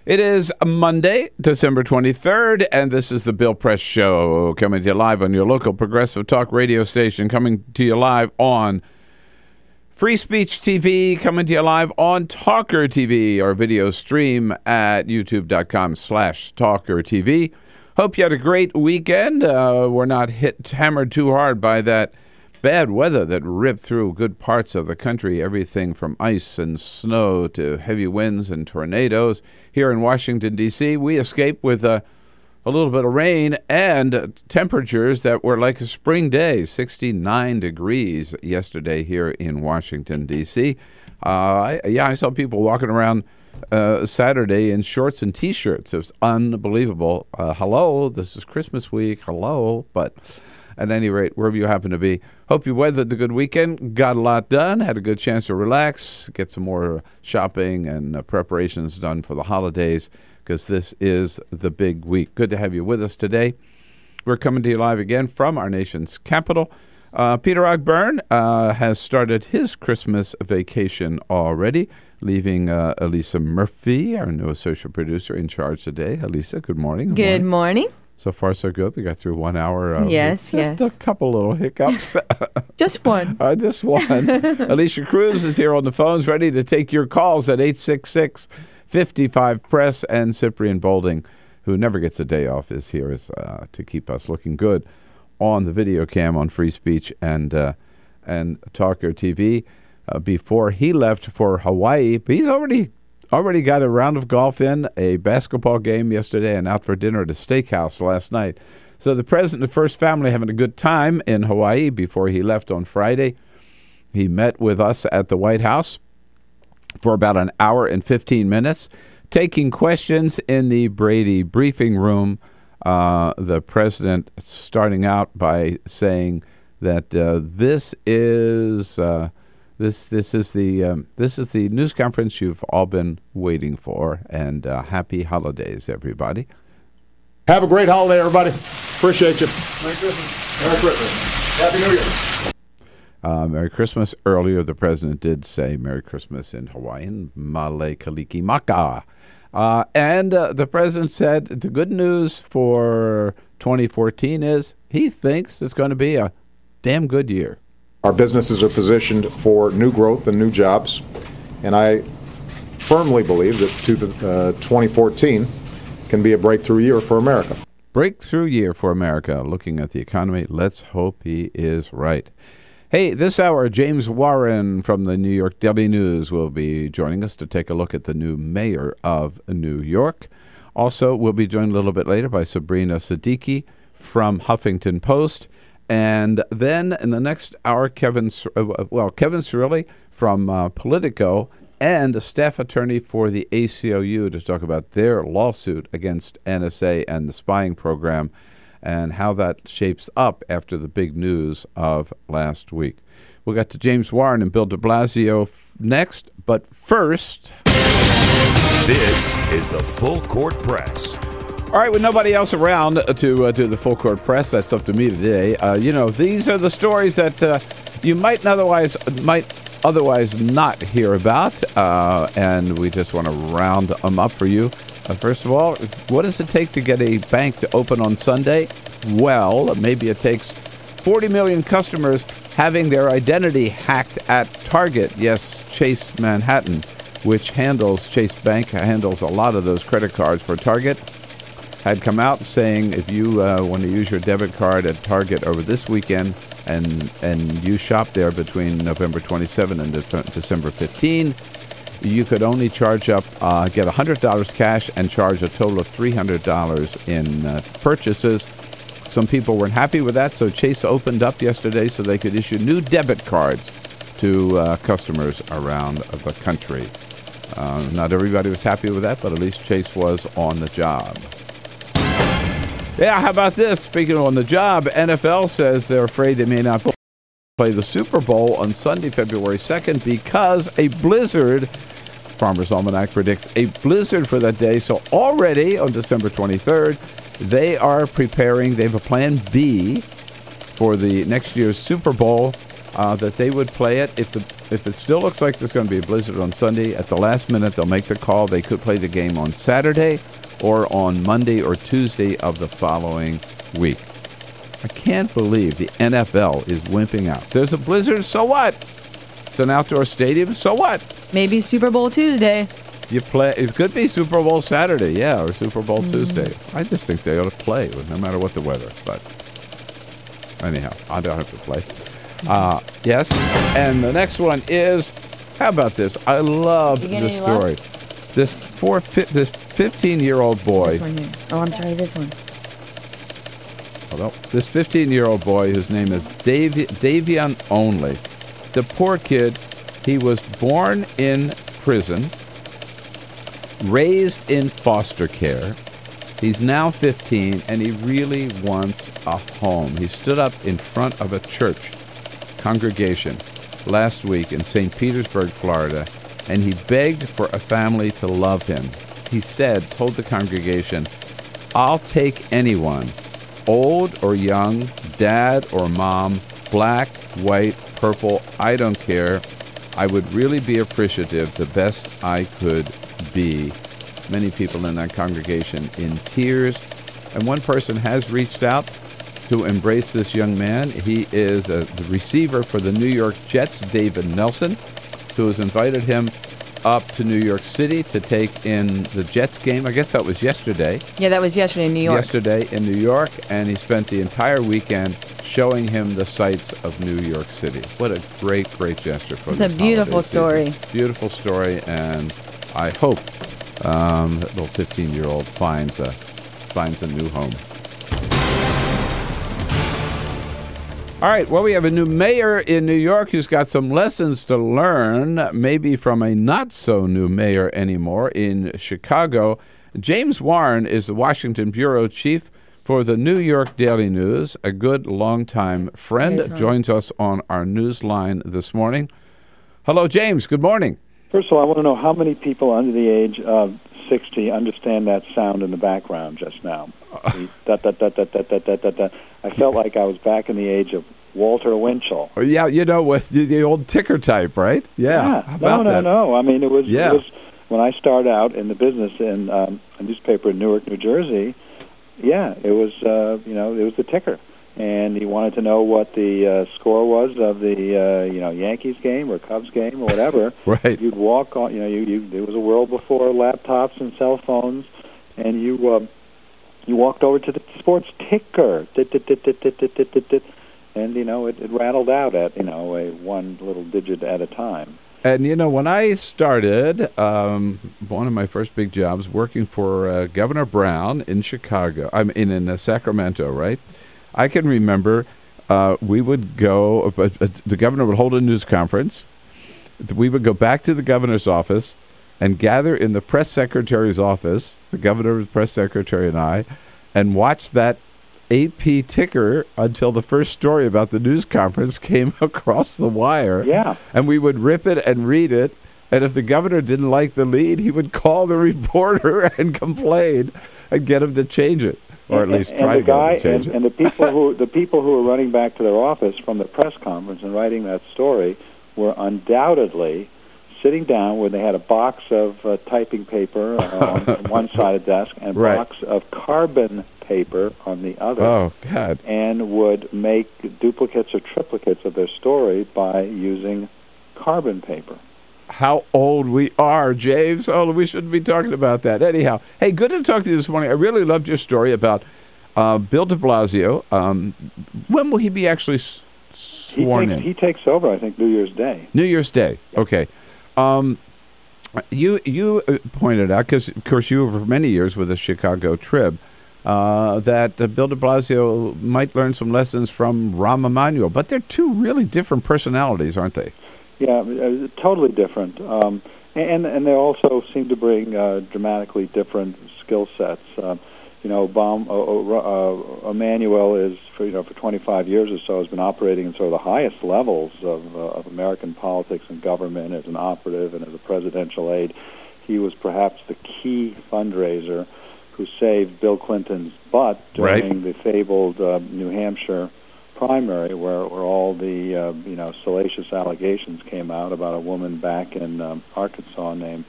It is Monday, December 23rd, and this is the Bill Press Show, coming to you live on your local progressive talk radio station, coming to you live on Free Speech TV, coming to you live on TawkrTV, our video stream at youtube.com/TawkrTV. Hope you had a great weekend. We're not hammered too hard by that bad weather that ripped through good parts of the country, everything from ice and snow to heavy winds and tornadoes. Here in Washington, D.C., we escaped with a little bit of rain and temperatures that were like a spring day, 69 degrees yesterday here in Washington, D.C. I saw people walking around Saturday in shorts and T-shirts. It was unbelievable. Hello, this is Christmas week. Hello, but at any rate, wherever you happen to be, hope you weathered the good weekend, got a lot done, had a good chance to relax, get some more shopping and preparations done for the holidays, because this is the big week. Good to have you with us today. We're coming to you live again from our nation's capital. Peter Ogburn has started his Christmas vacation already, leaving Elisa Murphy, our new associate producer, in charge today. Elisa, good morning. Good morning. So far, so good. We got through 1 hour. Yes. Just a couple little hiccups. Just one. Just one. Alicia Cruz is here on the phones, ready to take your calls at 866-55-PRESS. And Cyprian Bolding, who never gets a day off, is here to keep us looking good on the video cam on Free Speech and TawkrTV. Before he left for Hawaii, but he's already got a round of golf in, a basketball game yesterday, and out for dinner at a steakhouse last night. So the president and the first family having a good time in Hawaii before he left on Friday. He met with us at the White House for about an hour and 15 minutes, taking questions in the Brady briefing room. The president starting out by saying that this is the news conference you've all been waiting for, and happy holidays, everybody. Have a great holiday, everybody. Appreciate you. Merry Christmas. Merry Christmas. Happy New Year. Merry Christmas. Earlier, the president did say Merry Christmas in Hawaiian, Male Kaliki Maka. And the president said the good news for 2014 is he thinks it's going to be a damn good year. Our businesses are positioned for new growth and new jobs, and I firmly believe that 2014 can be a breakthrough year for America. Breakthrough year for America. Looking at the economy, let's hope he is right. Hey, this hour, James Warren from the New York Daily News will be joining us to take a look at the new mayor of New York. Also, we'll be joined a little bit later by Sabrina Siddiqui from Huffington Post. And then in the next hour, Kevin Cirilli from Politico and a staff attorney for the ACLU to talk about their lawsuit against NSA and the spying program and how that shapes up after the big news of last week. We'll get to James Warren and Bill de Blasio next, but first... This is the Full Court Press. All right, with nobody else around to do the Full Court Press, that's up to me today. These are the stories that you might otherwise not hear about, and we just want to round them up for you. First of all, what does it take to get a bank to open on Sunday? Well, maybe it takes 40 million customers having their identity hacked at Target. Yes, Chase Manhattan, which Chase Bank handles a lot of those credit cards for Target, had come out saying if you want to use your debit card at Target over this weekend and you shop there between November 27 and December 15, you could only charge up, get $100 cash and charge a total of $300 in purchases. Some people weren't happy with that, so Chase opened up yesterday so they could issue new debit cards to customers around the country. Not everybody was happy with that, but at least Chase was on the job. Yeah, how about this? Speaking of on the job, NFL says they're afraid they may not play the Super Bowl on Sunday, February 2nd, because a blizzard, Farmer's Almanac predicts a blizzard for that day. So already on December 23rd, they are preparing, they have a plan B for the next year's Super Bowl, that they would play it. If it still looks like there's going to be a blizzard on Sunday, at the last minute they'll make the call. They could play the game on Saturday or on Monday or Tuesday of the following week. I can't believe the NFL is wimping out. There's a blizzard, so what? It's an outdoor stadium, so what? Maybe Super Bowl Tuesday. You play. It could be Super Bowl Saturday, yeah, or Super Bowl Tuesday. I just think they ought to play, no matter what the weather. But anyhow, I don't have to play. Yes, and the next one is, how about this? I love this story. This 15-year-old boy. This one here. Oh, I'm sorry, this one. This 15-year-old boy, whose name is Davion Only. The poor kid, he was born in prison, raised in foster care. He's now 15, and he really wants a home. He stood up in front of a church congregation last week in St. Petersburg, Florida, and he begged for a family to love him. He told the congregation, "I'll take anyone, old or young, dad or mom, black, white, purple, I don't care. I would really be appreciative, the best I could be." Many people in that congregation in tears. And one person has reached out to embrace this young man. He is the receiver for the New York Jets, David Nelson, who has invited him up to New York City to take in the Jets game. I guess that was yesterday. Yeah, that was yesterday in New York. Yesterday in New York, and he spent the entire weekend showing him the sights of New York City. What a great, great gesture for this holiday season. It's a beautiful story. Beautiful story, and I hope that little 15-year-old finds a new home. All right, well, we have a new mayor in New York who's got some lessons to learn, maybe from a not-so-new mayor anymore in Chicago. James Warren is the Washington bureau chief for the New York Daily News. A good, long-time friend joins us on our news line this morning. Hello, James. Good morning. First of all, I want to know how many people under the age of 60 understand that sound in the background just now. I felt like I was back in the age of Walter Winchell. Yeah, with the old ticker type, right? Yeah. How about that? No. I mean, it was when I started out in the business in a newspaper in Newark, New Jersey. Yeah, it was it was the ticker, and he wanted to know what the score was of the Yankees game or Cubs game or whatever. Right. You'd walk on. There was a world before laptops and cell phones, and you walked over to the sports ticker, and it rattled out at a one little digit at a time. And when I started, one of my first big jobs working for Governor Brown in Chicago, in Sacramento, right? I can remember we would go, the governor would hold a news conference. We would go back to the governor's office and gather in the press secretary's office, the governor's press secretary and I, and watch that AP ticker until the first story about the news conference came across the wire. Yeah. And we would rip it and read it. And if the governor didn't like the lead, he would call the reporter and complain and get him to change it. Or at least try to get him to change it. And the people who were running back to their office from the press conference and writing that story were undoubtedly sitting down where they had a box of typing paper on one side of the desk and a box of carbon paper on the other. Oh, God. And would make duplicates or triplicates of their story by using carbon paper. How old we are, James. Oh, we shouldn't be talking about that. Anyhow, hey, good to talk to you this morning. I really loved your story about Bill de Blasio. When will he be actually sworn in? He takes over, I think, New Year's Day. New Year's Day. Yeah. Okay. You pointed out, because, of course, you were for many years with the Chicago Trib, that Bill de Blasio might learn some lessons from Rahm Emanuel. But they're two really different personalities, aren't they? Yeah, totally different. And they also seem to bring dramatically different skill sets. Emmanuel is for 25 years or so has been operating in sort of the highest levels of American politics and government as an operative and as a presidential aide. He was perhaps the key fundraiser who saved Bill Clinton's butt during the fabled New Hampshire primary, where all the salacious allegations came out about a woman back in Arkansas named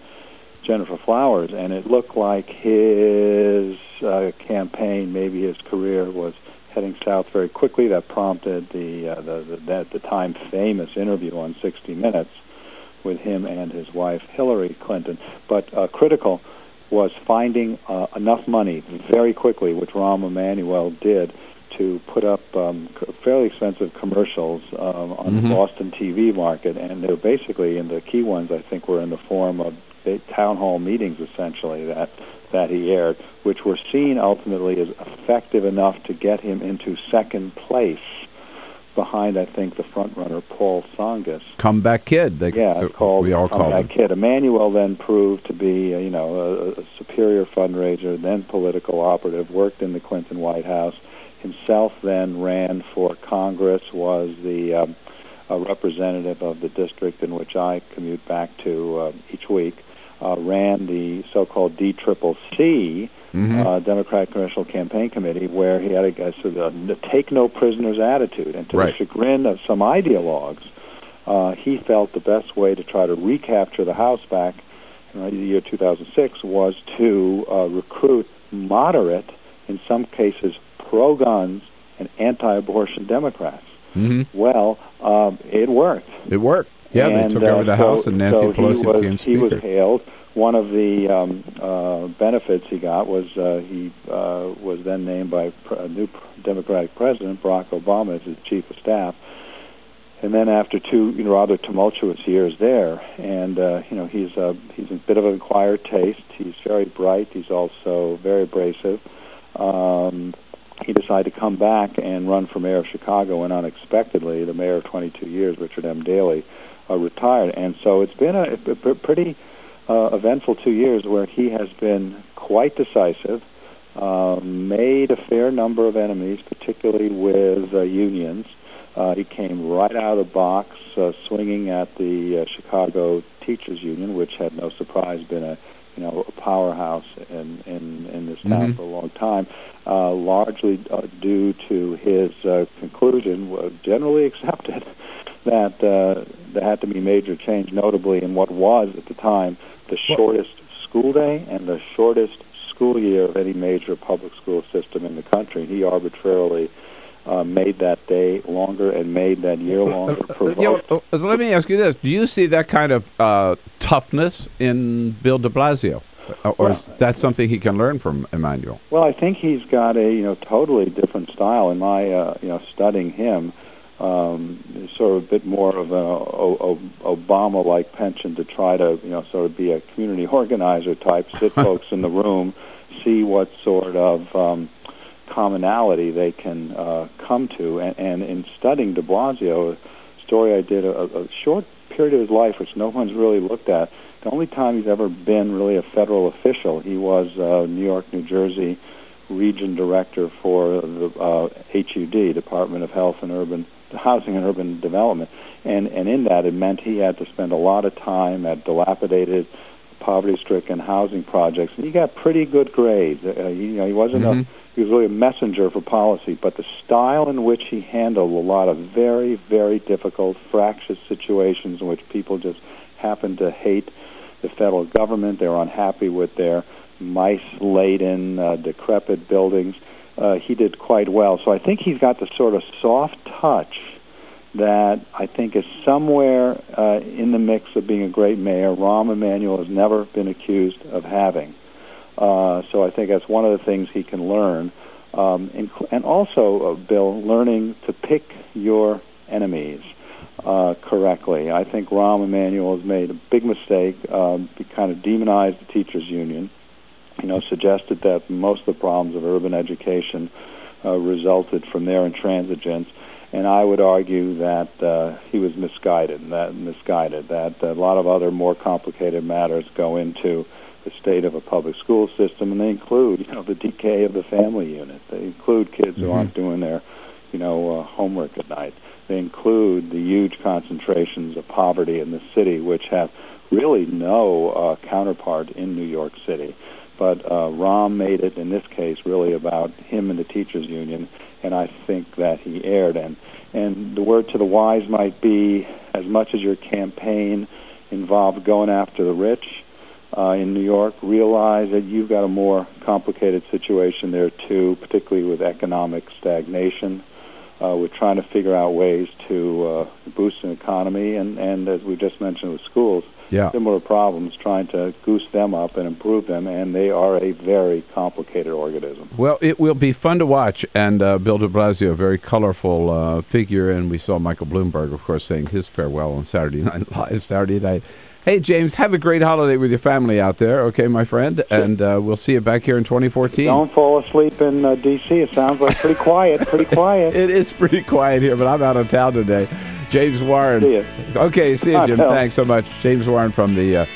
Jennifer Flowers, and it looked like his campaign, maybe his career, was heading south very quickly. That prompted the at the time famous interview on 60 Minutes with him and his wife Hillary Clinton. But critical was finding enough money very quickly, which Rahm Emanuel did, to put up fairly expensive commercials on the Boston TV market, and they were basically, and the key ones I think were in the form of town hall meetings essentially that he aired, which were seen ultimately as effective enough to get him into second place behind, I think, the front-runner Paul Tsongas. Comeback Kid. We all called Comeback Kid. Emmanuel then proved to be, a superior fundraiser, then political operative, worked in the Clinton White House, himself then ran for Congress, was the a representative of the district in which I commute back to each week, ran the so-called DCCC, Democratic Congressional Campaign Committee, where he had a sort of a take-no-prisoners attitude. And to the chagrin of some ideologues, he felt the best way to try to recapture the House back in the year 2006 was to recruit moderate, in some cases pro-guns, and anti-abortion Democrats. Well, it worked. It worked. Yeah, they took over the House, and Nancy Pelosi became Speaker. He was hailed. One of the benefits he got was he was then named by a new Democratic president, Barack Obama, as his chief of staff. And then after two rather tumultuous years there, and he's a bit of an acquired taste. He's very bright. He's also very abrasive. He decided to come back and run for mayor of Chicago, and unexpectedly, the mayor of 22 years, Richard M. Daley, retired. And so it's been a pretty eventful 2 years where he has been quite decisive, made a fair number of enemies, particularly with unions. He came right out of the box swinging at the Chicago Teachers Union, which had no surprise been a powerhouse in this town for a long time, largely due to his conclusion, generally accepted, that there had to be major change, notably in what was, at the time, the shortest school day and the shortest school year of any major public school system in the country. He arbitrarily made that day longer and made that year longer. Let me ask you this. Do you see that kind of toughness in Bill de Blasio? Or is that something he can learn from Emmanuel? Well, I think he's got a totally different style. In my studying him, sort of a bit more of an Obama-like penchant to try to sort of be a community organizer type, sit folks in the room, see what sort of commonality they can come to. And in studying de Blasio, a story I did, a short period of his life which no one's really looked at. The only time he's ever been really a federal official, he was New York, New Jersey region director for the HUD, Department of Housing and Urban Development. And in that, it meant he had to spend a lot of time at dilapidated, poverty-stricken housing projects. And he got pretty good grades. He wasn't he was really a messenger for policy, but the style in which he handled a lot of very, very difficult, fractious situations in which people just happened to hate the federal government, they were unhappy with their mice-laden, decrepit buildings, he did quite well. So I think he's got the sort of soft touch that I think is somewhere in the mix of being a great mayor. Rahm Emanuel has never been accused of having. So I think that's one of the things he can learn. And also, Bill, learning to pick your enemies correctly. I think Rahm Emanuel has made a big mistake. He kind of demonized the teachers union, suggested that most of the problems of urban education resulted from their intransigence. And I would argue that he was misguided, that a lot of other more complicated matters go into the state of a public school system, and they include, the decay of the family unit. They include kids who aren't doing their, homework at night. They include the huge concentrations of poverty in the city, which have really no counterpart in New York City. But Rahm made it, in this case, really about him and the teachers' union, and I think that he erred. And the word to the wise might be, as much as your campaign involved going after the rich in New York, realize that you've got a more complicated situation there, too, particularly with economic stagnation. We're trying to figure out ways to boost an economy, and as we just mentioned with schools, similar problems, trying to goose them up and improve them, and they are a very complicated organism. Well, it will be fun to watch, and Bill de Blasio, a very colorful figure, and we saw Michael Bloomberg, of course, saying his farewell on Saturday Night Live Saturday night. Hey, James, have a great holiday with your family out there, okay, my friend? And we'll see you back here in 2014. Don't fall asleep in D.C. It sounds like pretty quiet, It is pretty quiet here, but I'm out of town today. James Warren. See you. Okay, see you, Jim. Thanks so much. James Warren from the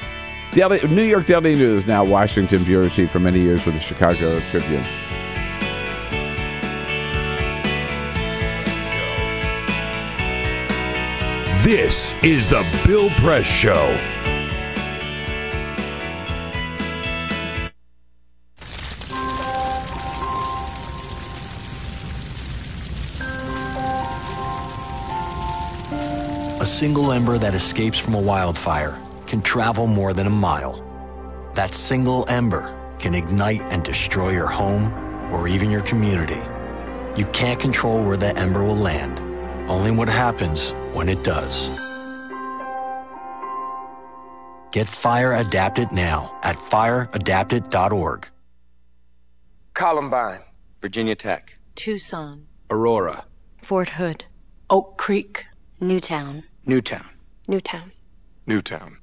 New York Daily News, now Washington bureau chief for many years with the Chicago Tribune. This is the Bill Press Show. A single ember that escapes from a wildfire can travel more than a mile. That single ember can ignite and destroy your home or even your community. You can't control where that ember will land, only what happens when it does. Get Fire Adapted now at fireadapted.org. Columbine, Virginia Tech, Tucson, Aurora, Fort Hood, Oak Creek, Newtown. Newtown, Newtown. Newtown.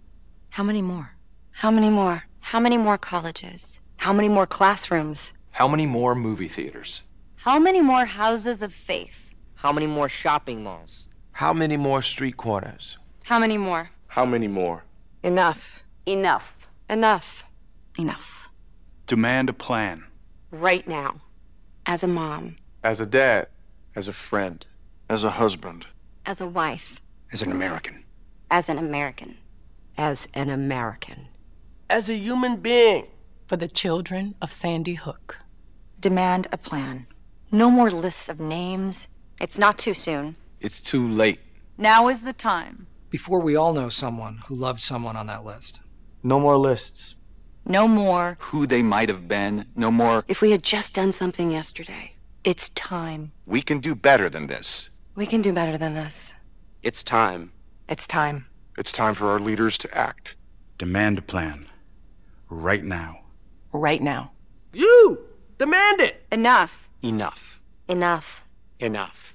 How many more? How many more? How many more colleges? How many more classrooms? How many more movie theaters? How many more houses of faith? How many more shopping malls? How many more street corners? How many more? How many more? Enough. Enough. Enough. Enough. Demand a plan. Right now. As a mom. As a dad. As a friend. As a husband. As a wife. As an American. As an American. As an American. As a human being. For the children of Sandy Hook. Demand a plan. No more lists of names. It's not too soon. It's too late. Now is the time. Before we all know someone who loved someone on that list. No more lists. No more. Who they might have been. No more. If we had just done something yesterday. It's time. We can do better than this. We can do better than this. It's time. It's time. It's time for our leaders to act. Demand a plan. Right now. Right now. You! Demand it! Enough. Enough. Enough. Enough.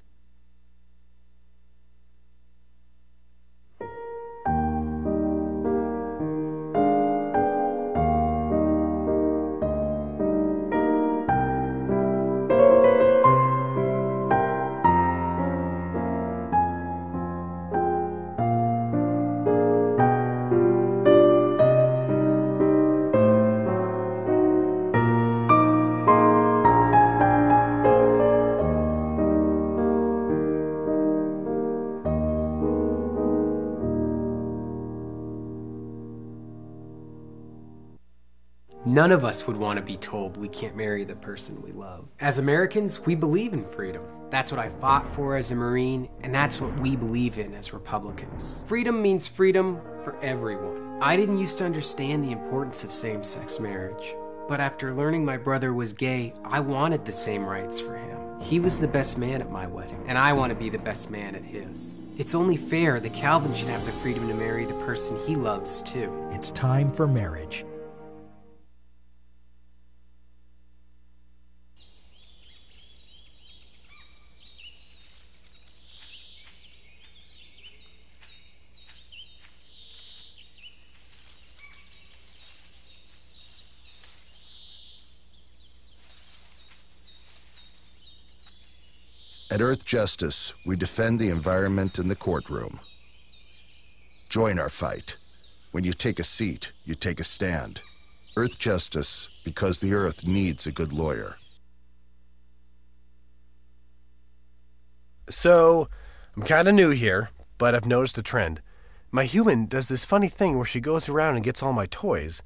None of us would want to be told we can't marry the person we love. As Americans, we believe in freedom. That's what I fought for as a Marine, and that's what we believe in as Republicans. Freedom means freedom for everyone. I didn't used to understand the importance of same-sex marriage, but after learning my brother was gay, I wanted the same rights for him. He was the best man at my wedding, and I want to be the best man at his. It's only fair that Calvin should have the freedom to marry the person he loves, too. It's time for marriage. At Earth Justice, we defend the environment in the courtroom. Join our fight. When you take a seat, you take a stand. Earth Justice, because the Earth needs a good lawyer. So, I'm kind of new here, but I've noticed a trend. My human does this funny thing where she goes around and gets all my toys,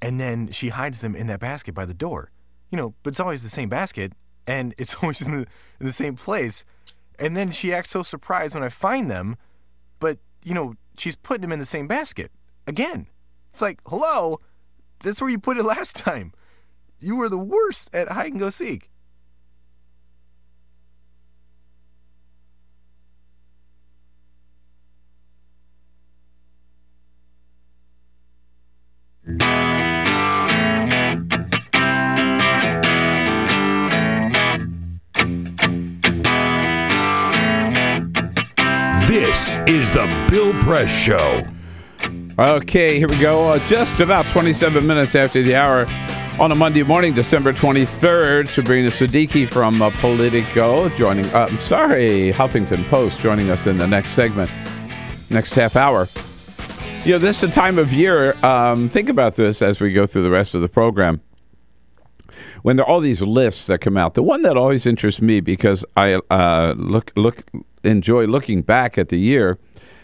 and then she hides them in that basket by the door. You know, but it's always the same basket, and it's always in the same place. And then she acts so surprised when I find them, but, you know, she's putting them in the same basket. Again. It's like, hello, that's where you put it last time. You were the worst at hide and go seek. This is the Bill Press Show. Okay, here we go. Just about 27 minutes after the hour on a Monday morning, December 23rd. Sabrina Siddiqui from Politico joining, Huffington Post joining us in the next segment, next half hour. You know, this is the time of year, think about this as we go through the rest of the program. When there are all these lists that come out, the one that always interests me because I enjoy looking back at the year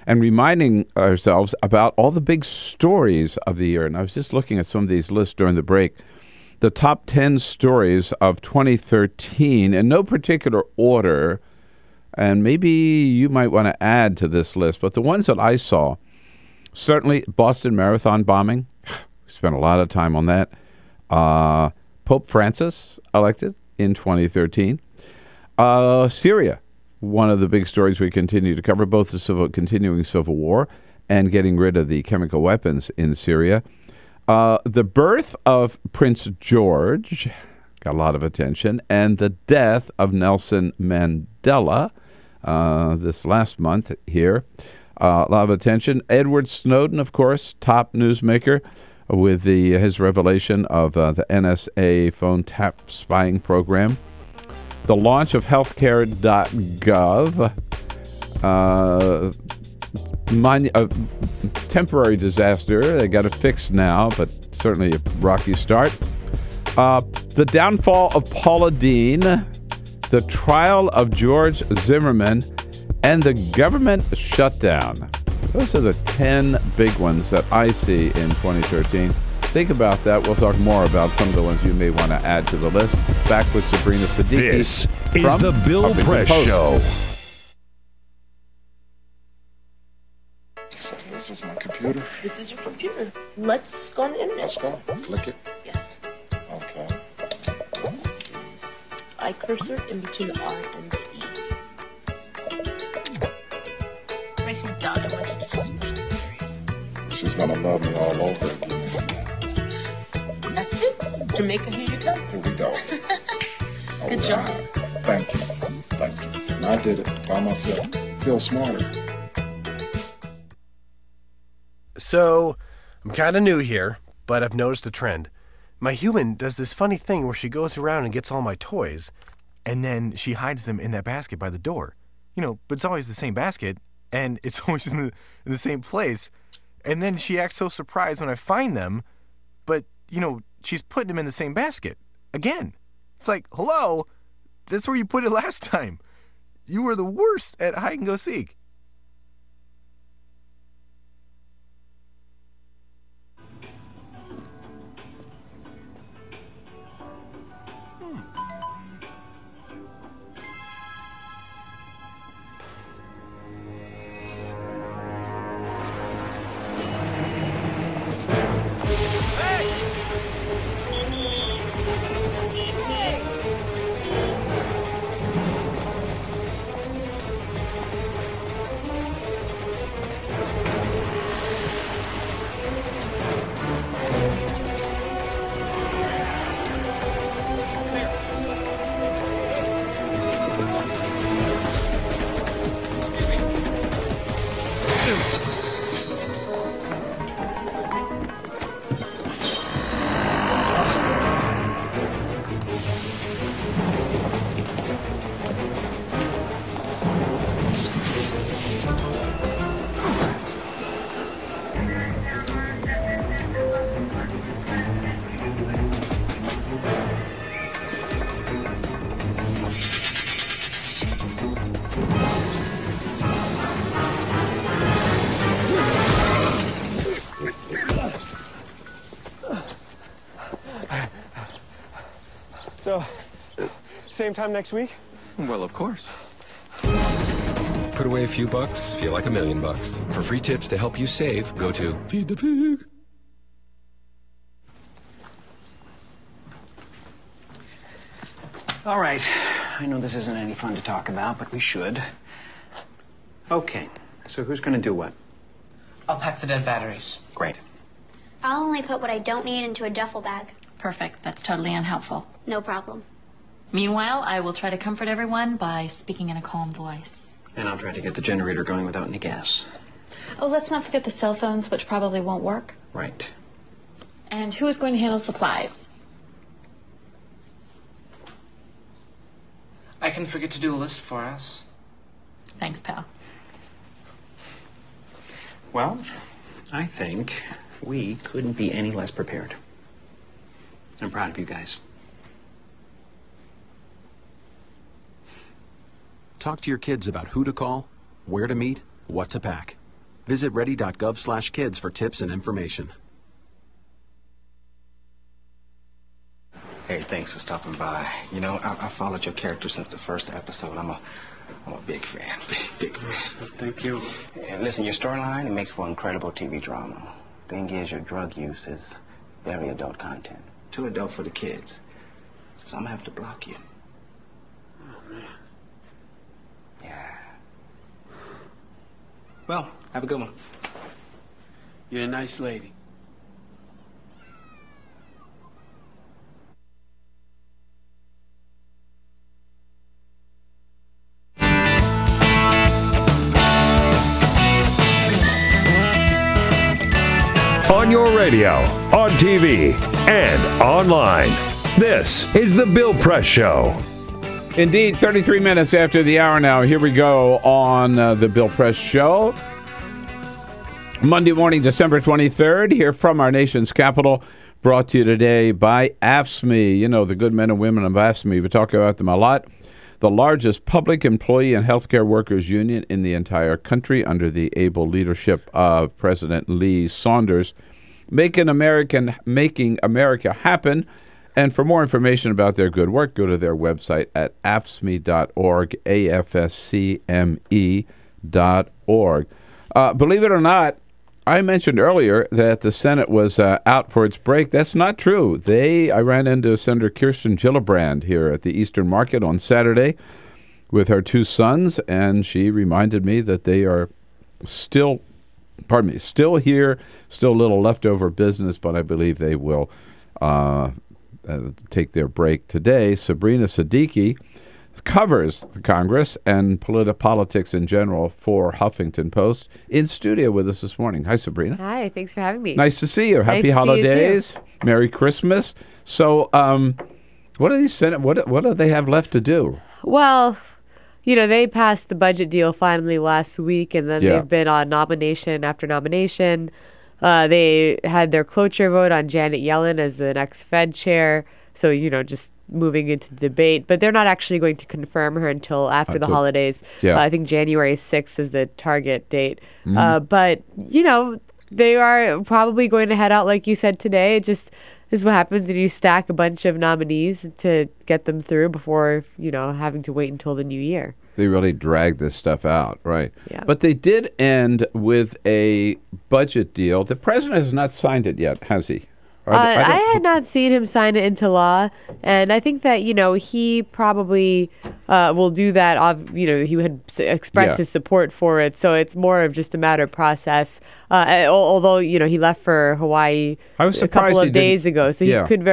and reminding ourselves about all the big stories of the year. And I was just looking at some of these lists during the break. The top 10 stories of 2013 in no particular order, and maybe you might want to add to this list, but the ones that I saw, certainly Boston Marathon bombing. We spent a lot of time on that. Pope Francis elected in 2013. Syria, one of the big stories we continue to cover, both the continuing civil war and getting rid of the chemical weapons in Syria. The birth of Prince George got a lot of attention, and the death of Nelson Mandela this last month here. A lot of attention. Edward Snowden, of course, top newsmaker with his revelation of the NSA phone tap spying program. The launch of healthcare.gov. Temporary disaster. They got it fixed now, but certainly a rocky start. The downfall of Paula Dean. The trial of George Zimmerman. And the government shutdown. Those are the 10 big ones that I see in 2013. Think about that. We'll talk more about some of the ones you may want to add to the list. Back with Sabrina Siddiqui. This is the Bill Press Show. So this is my computer. This is your computer. Let's go on the internet. Let's go. Click it. Yes. Okay. I cursor in between the R and the E. Pressing down, I want you to just push the period. She's gonna love me all over again. That's it. Jamaica, here you go. Here we go. Good job. Thank you. Thank you. And I did it by myself. Feel smarter. So, I'm kind of new here, but I've noticed a trend. My human does this funny thing where she goes around and gets all my toys, and then she hides them in that basket by the door. You know, but it's always the same basket, and it's always in the same place. And then she acts so surprised when I find them, but, you know, she's putting them in the same basket. Again. It's like, hello, that's where you put it last time. You were the worst at hide and go seek. So, same time next week? Well, of course. Put away a few bucks, feel like $1 million. For free tips to help you save, go to Feed the Pig. All right. I know this isn't any fun to talk about, but we should. Okay. So who's going to do what? I'll pack the dead batteries. Great. I'll only put what I don't need into a duffel bag. Perfect. That's totally unhelpful. No problem. Meanwhile, I will try to comfort everyone by speaking in a calm voice. And I'll try to get the generator going without any gas. Oh, let's not forget the cell phones, which probably won't work. Right. And who is going to handle supplies? I can forget to do a list for us. Thanks, pal. Well, I think we couldn't be any less prepared. I'm proud of you guys. Talk to your kids about who to call, where to meet, what to pack. Visit ready.gov/kids for tips and information. Hey, thanks for stopping by. You know, I followed your character since the first episode. I'm a big fan. Big fan. Thank you. And listen, your storyline, it makes for incredible TV drama. Thing is, your drug use is very adult content. Too adult for the kids. So I'm gonna have to block you. Oh, man. Yeah. Well, have a good one. You're a nice lady. On your radio, on TV, and online. This is The Bill Press Show. Indeed, 33 minutes after the hour now. Here we go on The Bill Press Show. Monday morning, December 23rd, here from our nation's capital, brought to you today by AFSCME. You know, the good men and women of AFSCME. We talk about them a lot. The largest public employee and healthcare workers union in the entire country under the able leadership of President Lee Saunders, making America happen. And for more information about their good work, go to their website at afscme.org, AFSCME.org. Believe it or not, I mentioned earlier that the Senate was out for its break. That's not true. I ran into Senator Kirsten Gillibrand here at the Eastern Market on Saturday with her two sons, and she reminded me that they are still here, still a little leftover business, but I believe they will take their break today. Sabrina Siddiqui covers the Congress and politics in general for Huffington Post, in studio with us this morning. Hi, Sabrina. Hi, thanks for having me. Nice to see you. Nice Happy to holidays. See you too. Merry Christmas. So, what do these Senate? What do they have left to do? Well, you know, they passed the budget deal finally last week, and then they've been on nomination after nomination. They had their cloture vote on Janet Yellen as the next Fed chair. So, you know, just moving into debate. But they're not actually going to confirm her until after the holidays. I think January 6th is the target date. But, you know, they are probably going to head out, like you said today. It just is what happens when you stack a bunch of nominees to get them through before, you know, having to wait until the new year. They really dragged this stuff out, right? Yeah. But they did end with a budget deal. The president has not signed it yet, has he? I had not seen him sign it into law, and I think that, you know, he probably will do that. You know, he had expressed his support for it, so it's more of just a matter of process. Although, you know, he left for Hawaii a couple of days ago, so he could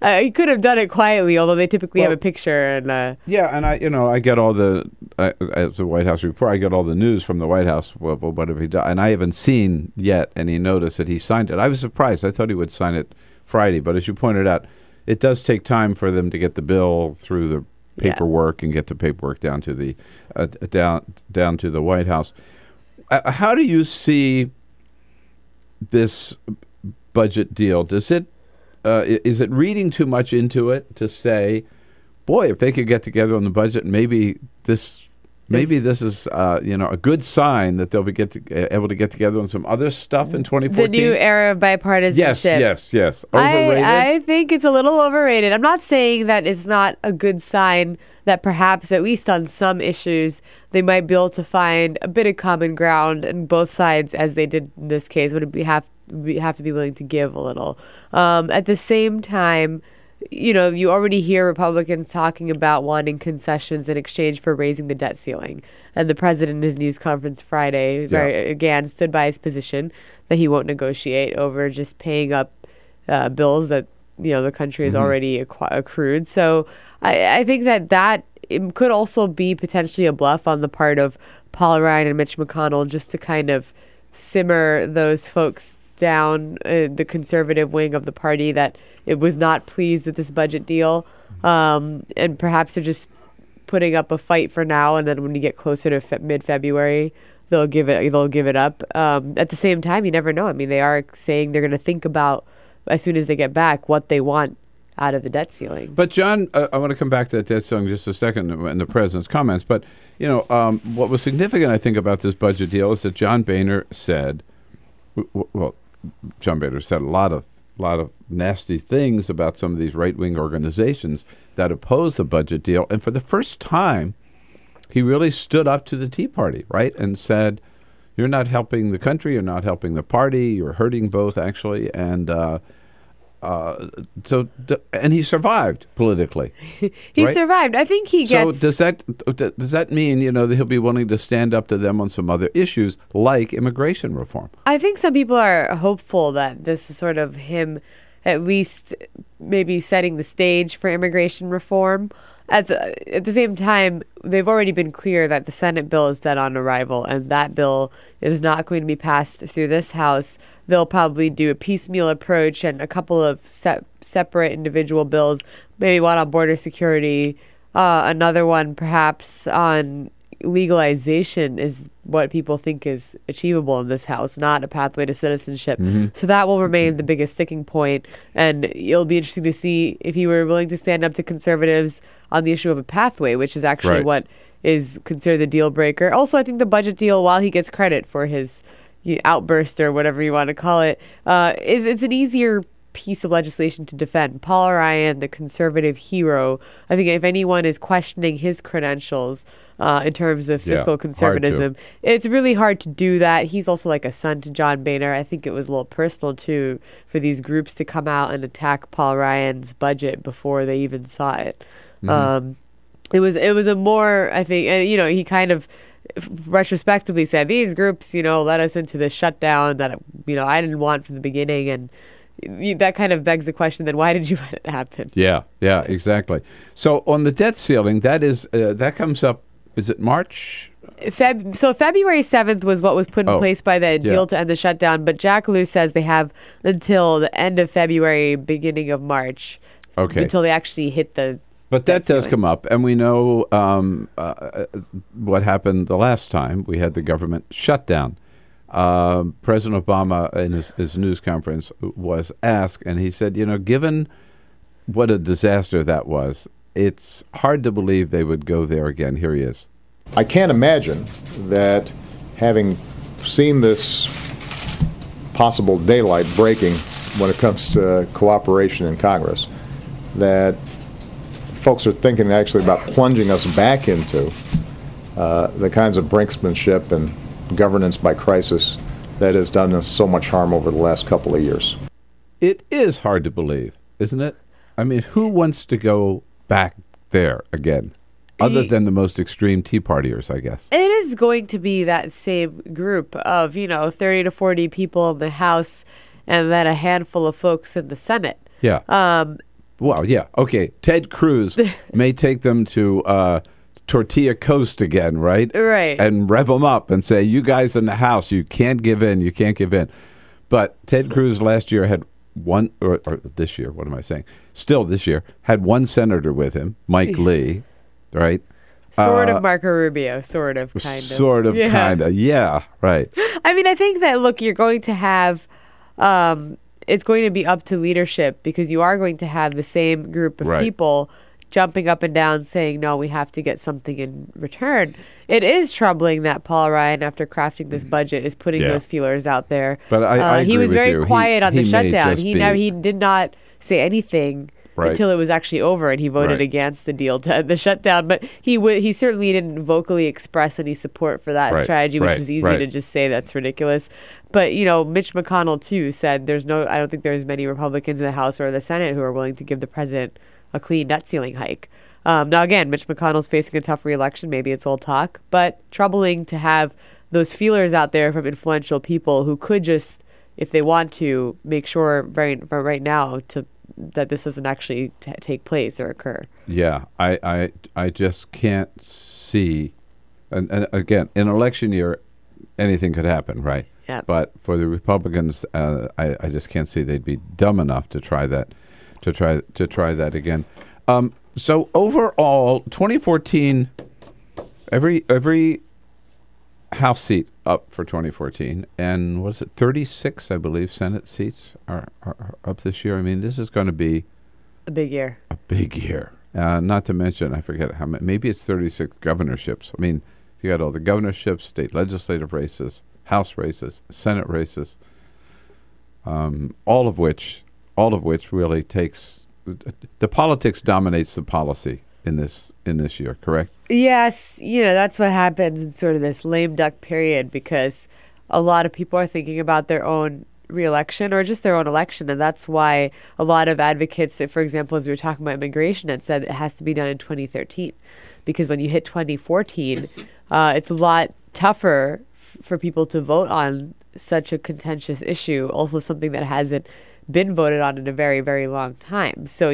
he could have done it quietly. Although they typically have a picture and and I get all the as the White House report, I get all the news from the White House. What have he done? And I haven't seen yet any notice that he signed it. I was surprised. I thought he would sign it Friday, but as you pointed out, it does take time for them to get the bill through the paperwork and get the paperwork down to the down to the White House. How do you see this budget deal? Does it is it reading too much into it to say, boy, if they could get together on the budget, maybe maybe this is a good sign that they'll be able to get together on some other stuff in 2014. The new era of bipartisanship. Yes. Overrated? I think it's a little overrated. I'm not saying that it's not a good sign that perhaps, at least on some issues, they might be able to find a bit of common ground, and both sides, as they did in this case, would have to be willing to give a little. At the same time, you already hear Republicans talking about wanting concessions in exchange for raising the debt ceiling. And the president in his news conference Friday, again, stood by his position that he won't negotiate over just paying up bills that, the country has already accrued. So I think that it could also be potentially a bluff on the part of Paul Ryan and Mitch McConnell just to kind of simmer those folks down, the conservative wing of the party that it was not pleased with this budget deal, and perhaps they're just putting up a fight for now, and then when you get closer to mid-February, they'll give it up. At the same time, you never know. I mean, they are saying they're going to think about, as soon as they get back, what they want out of the debt ceiling. But John, I want to come back to that debt ceiling just a second in the president's comments. But what was significant, I think, about this budget deal is that John Boehner said, John Boehner said a lot of nasty things about some of these right-wing organizations that oppose the budget deal, and for the first time, he really stood up to the Tea Party, right, and said, "You're not helping the country. You're not helping the party. You're hurting both, actually." And and he survived politically. He right? survived. I think he gets. So does that mean that he'll be willing to stand up to them on some other issues like immigration reform? I think some people are hopeful that this is sort of him, at least maybe setting the stage for immigration reform. At the same time, they've already been clear that the Senate bill is dead on arrival, and that bill is not going to be passed through this House. They'll probably do a piecemeal approach and a couple of separate individual bills, maybe one on border security, another one perhaps on legalization is what people think is achievable in this House, not a pathway to citizenship. So that will remain the biggest sticking point, and it'll be interesting to see if he were willing to stand up to conservatives on the issue of a pathway, which is actually what is considered the deal breaker. Also, I think the budget deal, while he gets credit for his outburst or whatever you want to call it, it's an easier piece of legislation to defend. Paul Ryan, the conservative hero, I think if anyone is questioning his credentials in terms of fiscal conservatism, it's really hard to do that. He's also like a son to John Boehner. I think it was a little personal too for these groups to come out and attack Paul Ryan's budget before they even saw it. It was a more, I think, and he kind of retrospectively said these groups led us into this shutdown that I didn't want from the beginning, and that kind of begs the question, then why did you let it happen? Yeah, exactly. So on the debt ceiling, that comes up, is it March? So February 7th was what was put in place by the deal to end the shutdown, but Jack Lew says they have until the end of February, beginning of March, until they actually hit the But that does come up, and we know what happened the last time we had the government shutdown. President Obama in his news conference was asked, and he said, given what a disaster that was, it's hard to believe they would go there again. Here he is. I can't imagine that, having seen this possible daylight breaking when it comes to cooperation in Congress, that folks are thinking actually about plunging us back into the kinds of brinksmanship and governance by crisis that has done us so much harm over the last couple of years. It is hard to believe, isn't it? I mean, who wants to go back there again, other than the most extreme Tea Partiers, I guess? It is going to be that same group of, 30 to 40 people in the House and then a handful of folks in the Senate. Yeah. Well, yeah. Okay. Ted Cruz may take them to Tortilla Coast again, right? Right. And rev them up and say, you guys in the House, you can't give in, you can't give in. But Ted Cruz last year had one, or this year, what am I saying? Still this year, had one senator with him, Mike Lee, right? Sort of Marco Rubio, sort of, kind of. Sort of, kind of, yeah, right. I mean, I think that, look, you're going to have, it's going to be up to leadership because you are going to have the same group of people jumping up and down saying, no, we have to get something in return. It is troubling that Paul Ryan, after crafting this budget, is putting those feelers out there. But I agree he was with very you. quiet on the He shutdown. may He did not say anything until it was actually over, and he voted against the deal to end the shutdown. But he certainly didn't vocally express any support for that strategy, which was easy to just say that's ridiculous. But Mitch McConnell too said I don't think there's many Republicans in the House or the Senate who are willing to give the president a clean debt ceiling hike. Now again, Mitch McConnell's facing a tough re-election. Maybe it's old talk, but troubling to have those feelers out there from influential people who could just, if they want to, make sure right now that this doesn't actually take place or occur. Yeah, I just can't see, and again, in an election year, anything could happen, right? Yeah. But for the Republicans, I just can't see they'd be dumb enough to try that, to try that again. So overall, 2014, every House seat up for 2014, and what is it, 36, I believe, Senate seats are up this year. I mean, this is going to be a big year. A big year. Not to mention, I forget how many, maybe it's 36 governorships. I mean, you got all the governorships, state legislative races, House races, Senate races, all of which really takes, the politics dominates the policy in this year, correct? Yes, that's what happens in sort of this lame duck period, because a lot of people are thinking about their own re-election or just their own election, and that's why a lot of advocates, for example, as we were talking about immigration, had said it has to be done in 2013, because when you hit 2014, it's a lot tougher for people to vote on such a contentious issue, also something that hasn't been voted on in a very, very long time. So,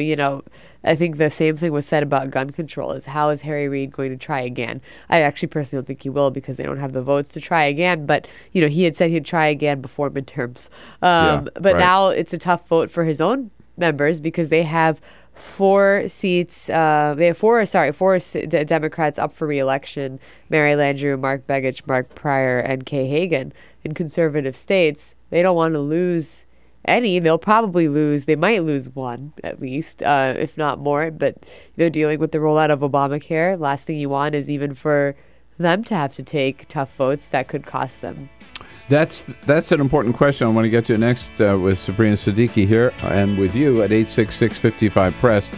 I think the same thing was said about gun control, is how is Harry Reid going to try again? I actually personally don't think he will, because they don't have the votes to try again. But, he had said he'd try again before midterms. Now it's a tough vote for his own members, because they have four Democrats up for re-election: Mary Landrieu, Mark Begich, Mark Pryor, and Kay Hagan. In conservative states, they don't want to lose any. They'll probably lose. They might lose one at least, if not more. But they're dealing with the rollout of Obamacare. Last thing you want is even for them to have to take tough votes that could cost them. That's an important question I want to get to next with Sabrina Siddiqui here and with you at 866-55-PRESS.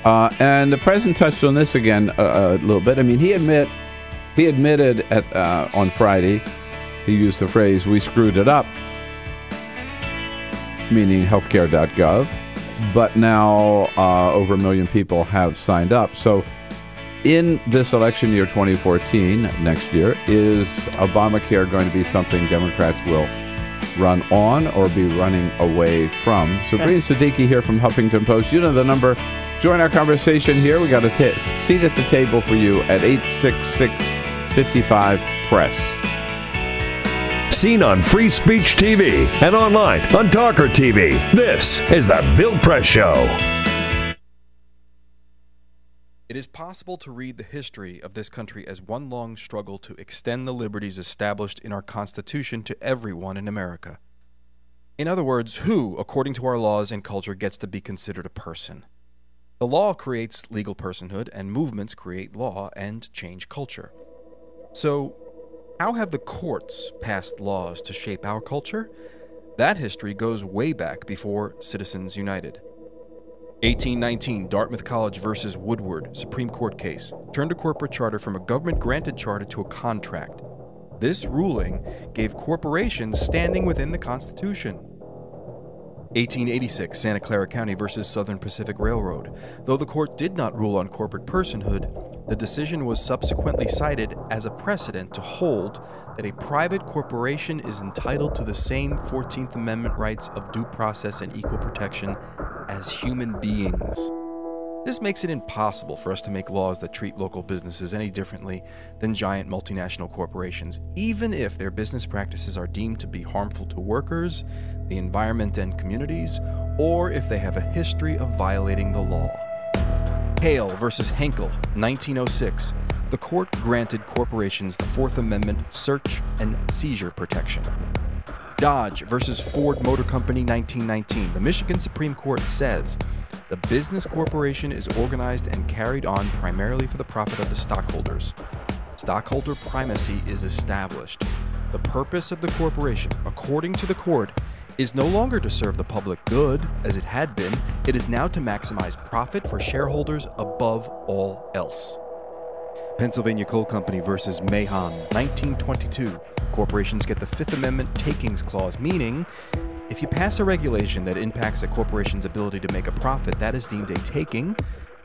And the president touched on this again a little bit. I mean, he admitted on Friday, he used the phrase, "we screwed it up," meaning healthcare.gov, but now over 1 million people have signed up. So in this election year 2014, next year, is Obamacare going to be something Democrats will run on or be running away from? Sabrina Siddiqui here from Huffington Post. You know the number. Join our conversation here. We got a seat at the table for you at 866-55-PRESS. Seen on Free Speech TV and online on TawkrTV. This is the Bill Press Show. It is possible to read the history of this country as one long struggle to extend the liberties established in our Constitution to everyone in America. In other words, who, according to our laws and culture, gets to be considered a person? The law creates legal personhood, and movements create law and change culture. So, how have the courts passed laws to shape our culture? That history goes way back before Citizens United. 1819, Dartmouth College versus Woodward, Supreme Court case, turned a corporate charter from a government-granted charter to a contract. This ruling gave corporations standing within the Constitution. 1886, Santa Clara County versus Southern Pacific Railroad. Though the court did not rule on corporate personhood, the decision was subsequently cited as a precedent to hold that a private corporation is entitled to the same 14th Amendment rights of due process and equal protection as human beings. This makes it impossible for us to make laws that treat local businesses any differently than giant multinational corporations, even if their business practices are deemed to be harmful to workers, the environment and communities, or if they have a history of violating the law. Hale versus Henkel, 1906. The court granted corporations the Fourth Amendment search and seizure protection. Dodge versus Ford Motor Company, 1919. The Michigan Supreme Court says The business corporation is organized and carried on primarily for the profit of the stockholders. Stockholder primacy is established. The purpose of the corporation, according to the court, is no longer to serve the public good, as it had been. It is now to maximize profit for shareholders above all else. Pennsylvania Coal Company versus Mahon, 1922. Corporations get the Fifth Amendment takings clause, meaning if you pass a regulation that impacts a corporation's ability to make a profit, that is deemed a taking,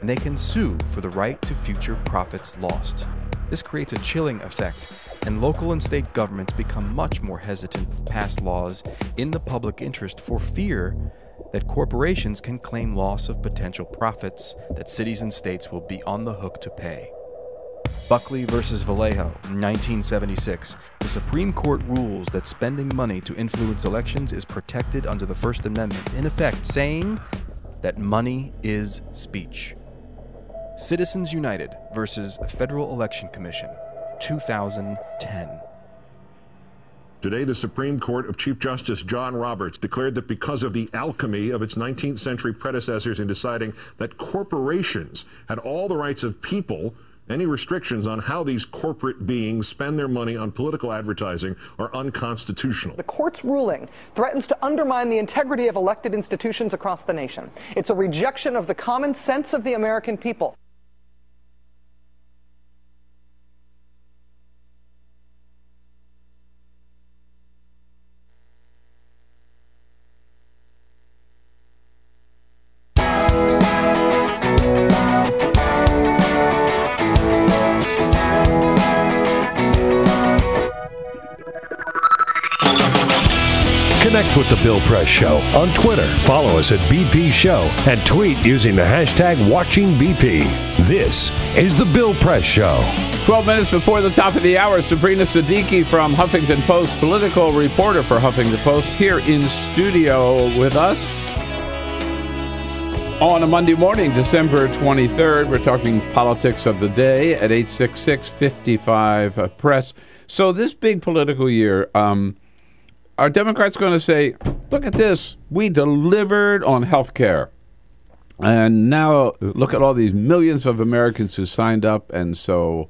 and they can sue for the right to future profits lost. This creates a chilling effect, and local and state governments become much more hesitant to pass laws in the public interest for fear that corporations can claim loss of potential profits that cities and states will be on the hook to pay. Buckley versus Vallejo, 1976. The Supreme Court rules that spending money to influence elections is protected under the First Amendment, in effect saying that money is speech. Citizens United versus Federal Election Commission, 2010. Today, the Supreme Court of Chief Justice John Roberts declared that because of the alchemy of its 19th century predecessors in deciding that corporations had all the rights of people, any restrictions on how these corporate beings spend their money on political advertising are unconstitutional. The court's ruling threatens to undermine the integrity of elected institutions across the nation. It's a rejection of the common sense of the American people. Connect with The Bill Press Show on Twitter. Follow us at BP Show and tweet using the hashtag WatchingBP. This is The Bill Press Show. 12 minutes before the top of the hour, Sabrina Siddiqui from Huffington Post, political reporter for Huffington Post, here in studio with us. On a Monday morning, December 23rd, we're talking politics of the day at 866-55-PRESS. So this big political year, are Democrats going to say, look at this, we delivered on health care. And now look at all these millions of Americans who signed up, and so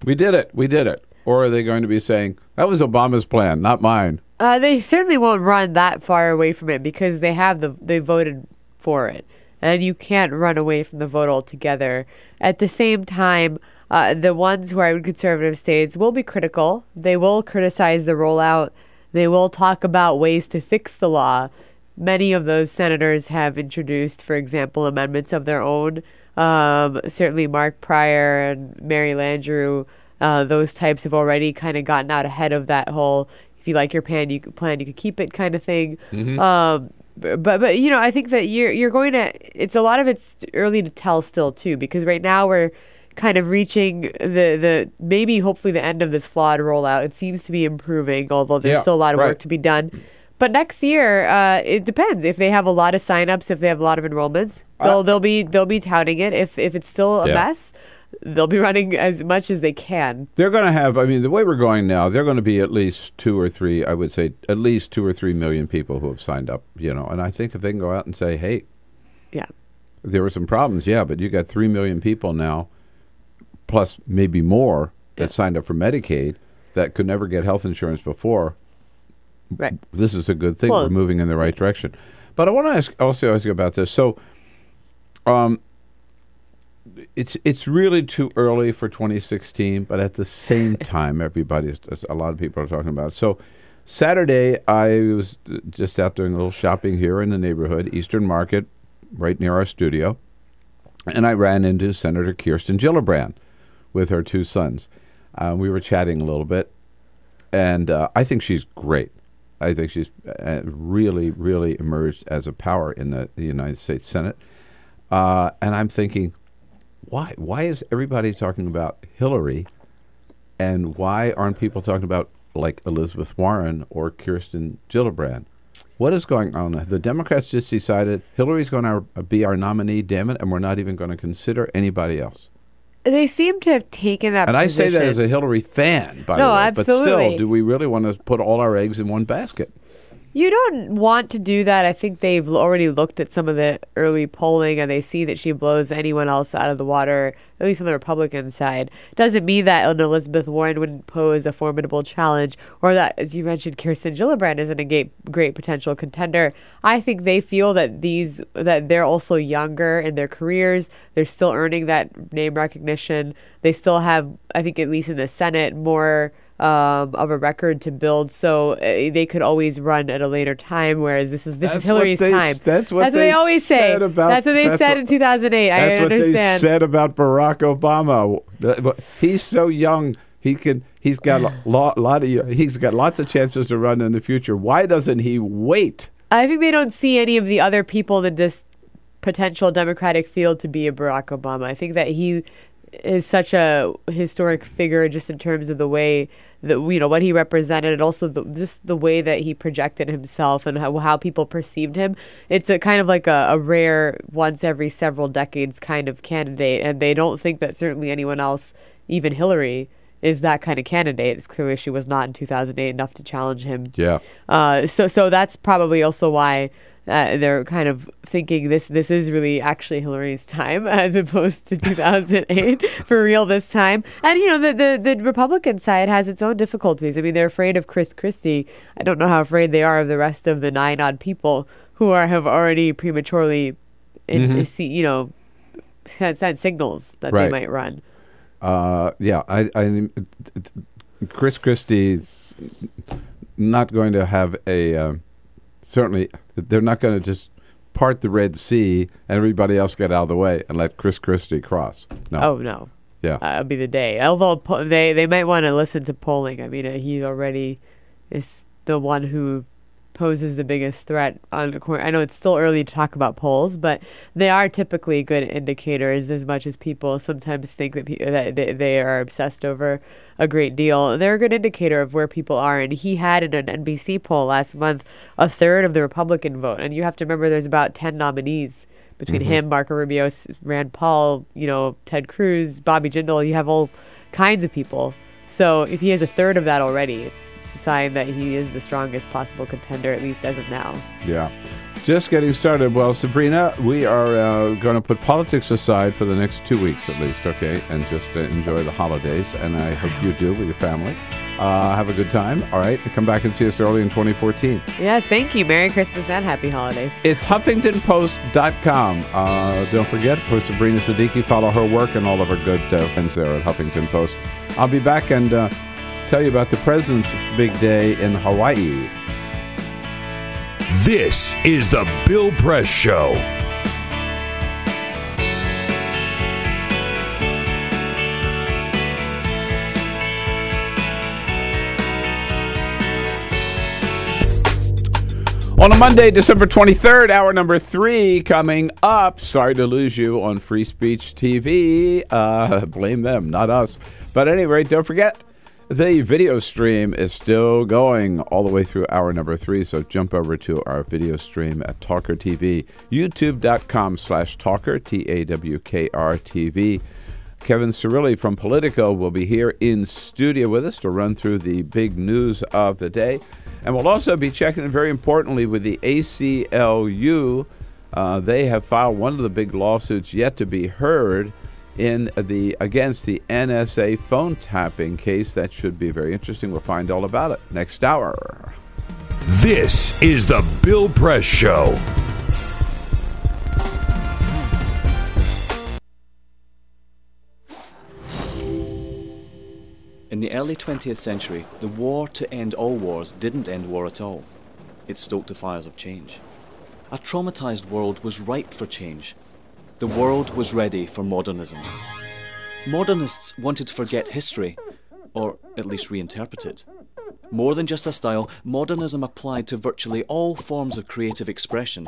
we did it. Or are they going to be saying, that was Obama's plan, not mine? They certainly won't run that far away from it because they voted for it. And you can't run away from the vote altogether. At the same time, the ones who are in conservative states will be critical. They will criticize the rollout. They will talk about ways to fix the law. Many of those senators have introduced, for example, amendments of their own. Certainly Mark Pryor and Mary Landrieu, those types have already kind of gotten out ahead of that whole, if you like your plan, you could keep it kind of thing. Mm-hmm. But you know, I think that you're going to, it's a lot of it's early to tell still too, because right now we're kind of reaching the maybe hopefully the end of this flawed rollout. It seems to be improving, although there's still a lot of work to be done. But next year, it depends. If they have a lot of signups, if they have a lot of enrollments, they'll be touting it. If it's still a mess, they'll be running as much as they can. They're going to have, I mean, the way we're going now, they're going to be at least 2 or 3, I would say at least 2 or 3 million people who have signed up, you know. And I think if they can go out and say, hey, there were some problems, but you got 3 million people now, plus maybe more, that signed up for Medicaid that could never get health insurance before. Right. This is a good thing. We're moving in the right direction. But I want to ask you about this. So it's really too early for 2016, but at the same time, a lot of people are talking about it. So Saturday, I was just out doing a little shopping here in the neighborhood, Eastern Market, right near our studio, and I ran into Senator Kirsten Gillibrand with her 2 sons. We were chatting a little bit, and I think she's great. I think she's really, really emerged as a power in the United States Senate. And I'm thinking, why? Why is everybody talking about Hillary, and why aren't people talking about, like, Elizabeth Warren or Kirsten Gillibrand? What is going on? The Democrats just decided Hillary's going to be our nominee, damn it, and we're not even going to consider anybody else. They seem to have taken that position. And I say that as a Hillary fan, by the way. Absolutely. But still, do we really want to put all our eggs in one basket? You don't want to do that. I think they've already looked at some of the early polling and they see that she blows anyone else out of the water, at least on the Republican side. Doesn't mean that an Elizabeth Warren wouldn't pose a formidable challenge, or that, as you mentioned, Kirsten Gillibrand isn't a great potential contender. I think they feel that they're also younger in their careers. They're still earning that name recognition. They still have, I think, at least in the Senate, more of a record to build, so they could always run at a later time, whereas this is Hillary's time. That's what they always say. That's what they said in 2008. I understand. That's what they said about Barack Obama. He's so young. He's got lots of chances to run in the future. Why doesn't he wait? I think they don't see any of the other people in this potential Democratic field to be a Barack Obama. I think that he is such a historic figure just in terms of the way that, what he represented, and also just the way that he projected himself and how people perceived him. It's a kind of like a rare once every several decades kind of candidate, and they don't think that certainly anyone else, even Hillary, is that kind of candidate. It's clear she was not in 2008 enough to challenge him. Yeah. So that's probably also why they're kind of thinking this is really actually Hillary's time as opposed to 2008 for real this time. And the Republican side has its own difficulties. I mean, they're afraid of Chris Christie. I don't know how afraid they are of the rest of the 9 odd people who have already prematurely sent signals that they might run. Chris Christie's not going to have a certainly, they're not going to just part the Red Sea and everybody else get out of the way and let Chris Christie cross. No. Oh, no. Yeah. That'll be the day. Although they might want to listen to polling. I mean, he already is the one who poses the biggest threat on the court. I know it's still early to talk about polls, but they are typically good indicators, as much as people sometimes think that they are obsessed over a great deal. They're a good indicator of where people are. And he had in an NBC poll last month a third of the Republican vote. And you have to remember there's about 10 nominees between him, Marco Rubio, Rand Paul, Ted Cruz, Bobby Jindal. You have all kinds of people. So if he has a third of that already, it's a sign that he is the strongest possible contender, at least as of now. Yeah. Just getting started. Well, Sabrina, we are going to put politics aside for the next 2 weeks at least, okay? And just enjoy the holidays. And I hope you do with your family. Have a good time. All right. Come back and see us early in 2014. Yes, thank you. Merry Christmas and Happy Holidays. It's HuffingtonPost.com. Don't forget, for Sabrina Siddiqui, follow her work and all of her good friends there at Huffington Post. I'll be back and tell you about the president's big day in Hawaii. This is the Bill Press Show. On a Monday, December 23rd, hour number 3 coming up. Sorry to lose you on Free Speech TV. Blame them, not us. But at any rate, don't forget, the video stream is still going all the way through hour number 3. So jump over to our video stream at TawkrTV, youtube.com/Tawker, TAWKR-TV. Kevin Cirilli from Politico will be here in studio with us to run through the big news of the day. And we'll also be checking, very importantly, with the ACLU. They have filed one of the big lawsuits yet to be heard against the NSA phone tapping case. That should be very interesting. We'll find all about it next hour. This is the Bill Press Show. In the early 20th century, the war to end all wars didn't end war at all. It stoked the fires of change. A traumatized world was ripe for change. The world was ready for modernism. Modernists wanted to forget history, or at least reinterpret it. More than just a style, modernism applied to virtually all forms of creative expression.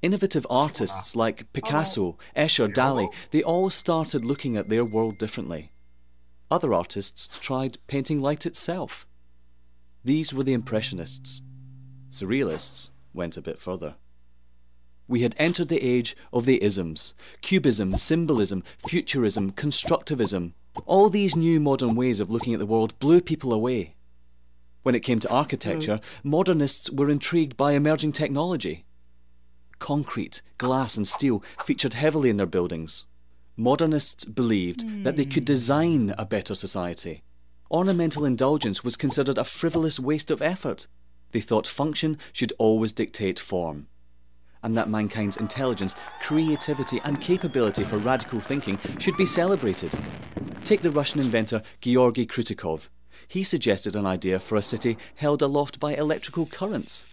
Innovative artists like Picasso, Escher, Dali, they all started looking at their world differently. Other artists tried painting light itself. These were the Impressionists. Surrealists went a bit further. We had entered the age of the isms. Cubism, symbolism, futurism, constructivism. All these new modern ways of looking at the world blew people away. When it came to architecture, modernists were intrigued by emerging technology. Concrete, glass and steel featured heavily in their buildings. Modernists believed that they could design a better society. Ornamental indulgence was considered a frivolous waste of effort. They thought function should always dictate form, and that mankind's intelligence, creativity and capability for radical thinking should be celebrated. Take the Russian inventor Georgy Krutikov. He suggested an idea for a city held aloft by electrical currents.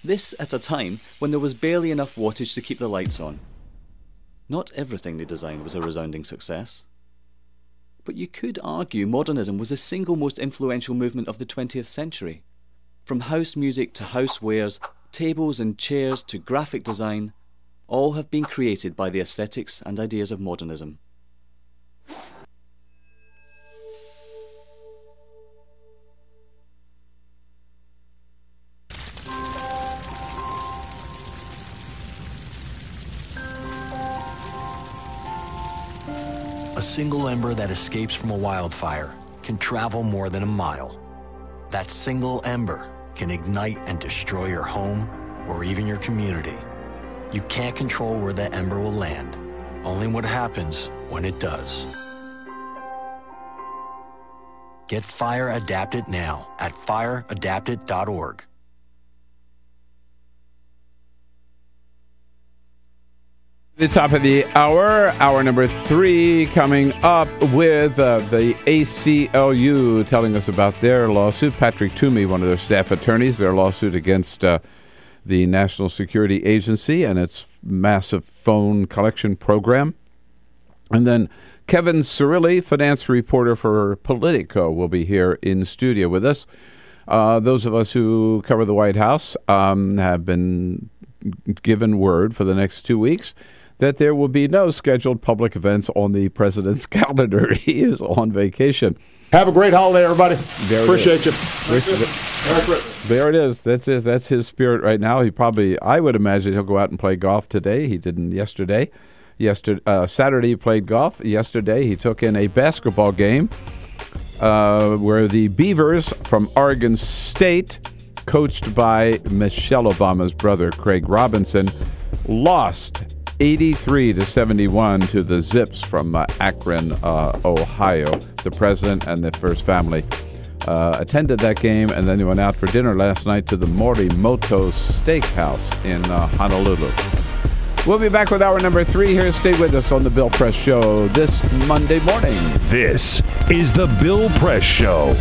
This at a time when there was barely enough wattage to keep the lights on. Not everything they designed was a resounding success. But you could argue modernism was the single most influential movement of the 20th century. From house music to housewares, tables and chairs to graphic design, all have been created by the aesthetics and ideas of modernism. A single ember that escapes from a wildfire can travel more than a mile. That single ember can ignite and destroy your home or even your community. You can't control where that ember will land, only what happens when it does. Get Fire Adapted now at fireadapted.org. The top of the hour number 3, coming up with the ACLU telling us about their lawsuit. Patrick Tumi, one of their staff attorneys, their lawsuit against the National Security Agency and its massive phone collection program. And then Kevin Cirilli, finance reporter for Politico, will be here in studio with us. Those of us who cover the White House have been given word for the next 2 weeks that there will be no scheduled public events on the president's calendar. He is on vacation. Have a great holiday, everybody. Appreciate you. There it is. That's it. That's his spirit right now. He probably, I would imagine, he'll go out and play golf today. He didn't yesterday. Saturday he played golf. Yesterday he took in a basketball game where the Beavers from Oregon State, coached by Michelle Obama's brother, Craig Robinson, lost 83-71 to the Zips from Akron, Ohio. The president and the first family attended that game, and then he went out for dinner last night to the Morimoto Steakhouse in Honolulu. We'll be back with hour number 3 here. Stay with us on the Bill Press Show this Monday morning. This is the Bill Press Show.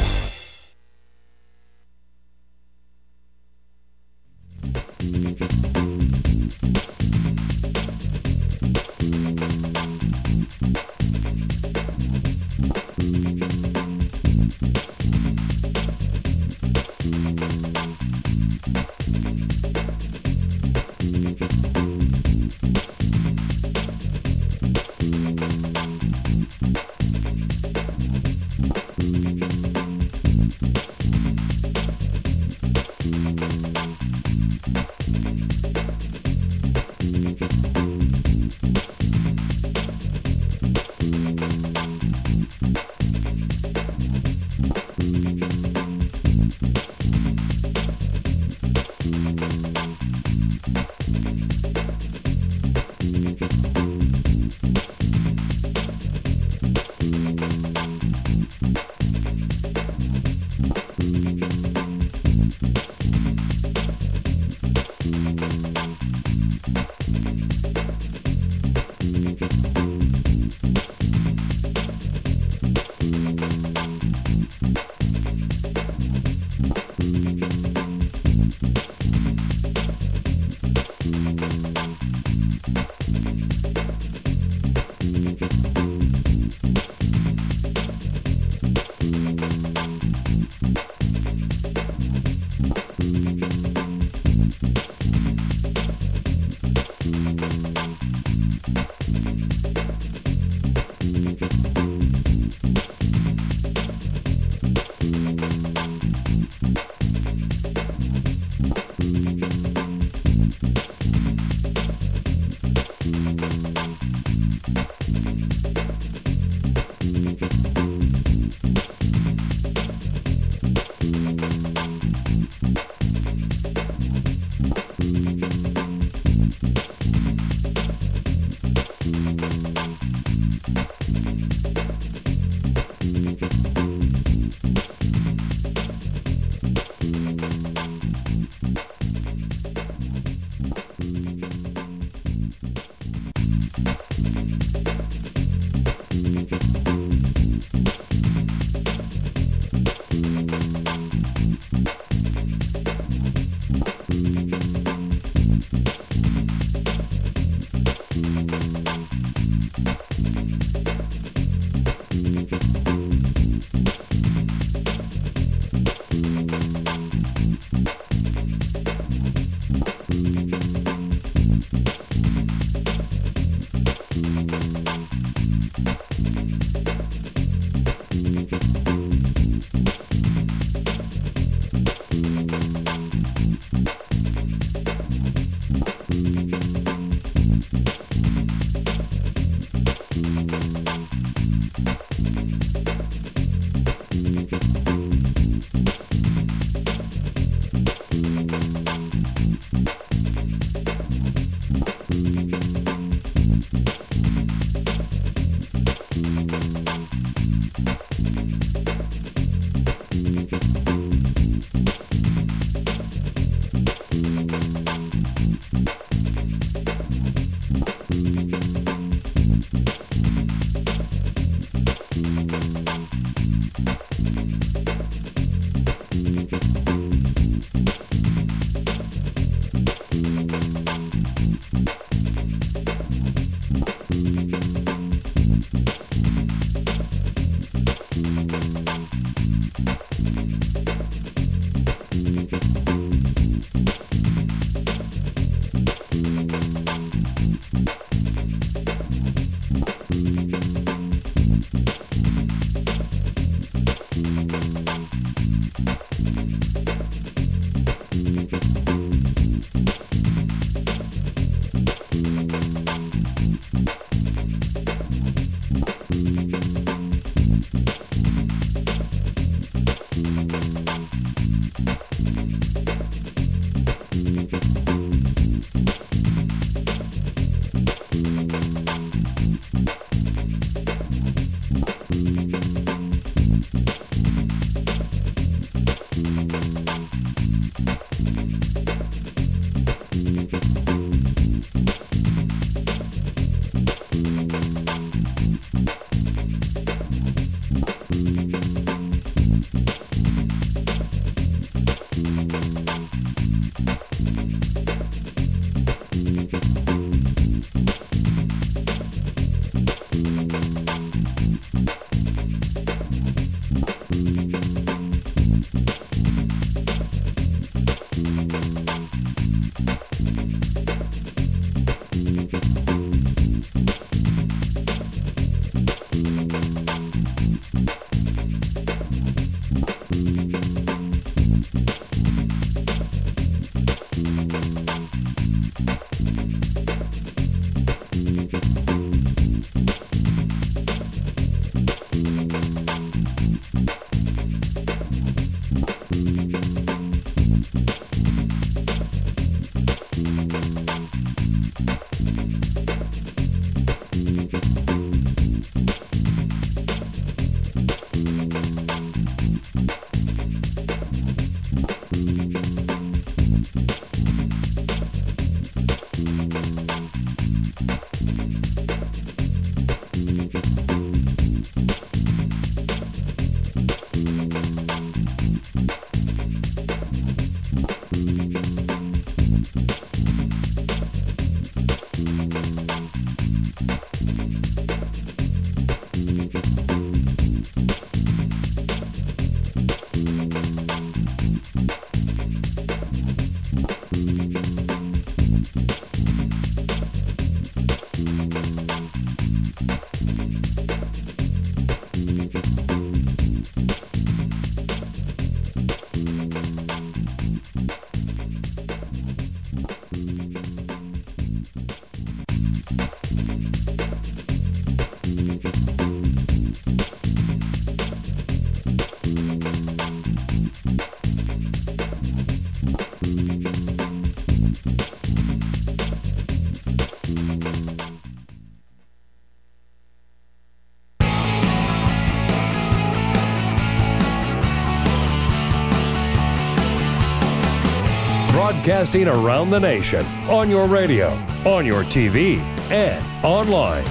broadcasting around the nation, on your radio, on your TV, and online.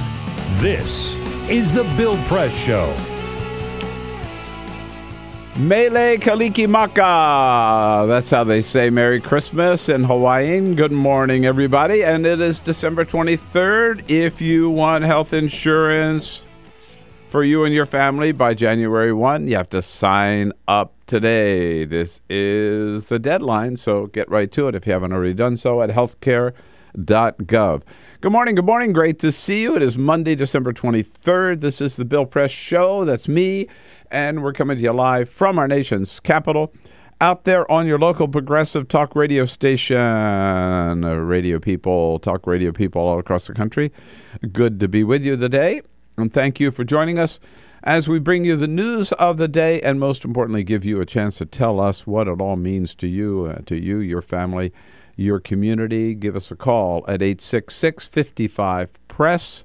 This is The Bill Press Show. Mele Kalikimaka. That's how they say Merry Christmas in Hawaiian. Good morning, everybody. And it is December 23rd. If you want health insurance for you and your family by January 1, you have to sign up today. This is the deadline, so get right to it if you haven't already done so at healthcare.gov. Good morning, good morning. Great to see you. It is Monday, December 23rd. This is the Bill Press Show. That's me. And we're coming to you live from our nation's capital, out there on your local progressive talk radio station. Radio people, talk radio people all across the country. Good to be with you today. And thank you for joining us as we bring you the news of the day and, most importantly, give you a chance to tell us what it all means to you, your family, your community. Give us a call at 866-55-PRESS.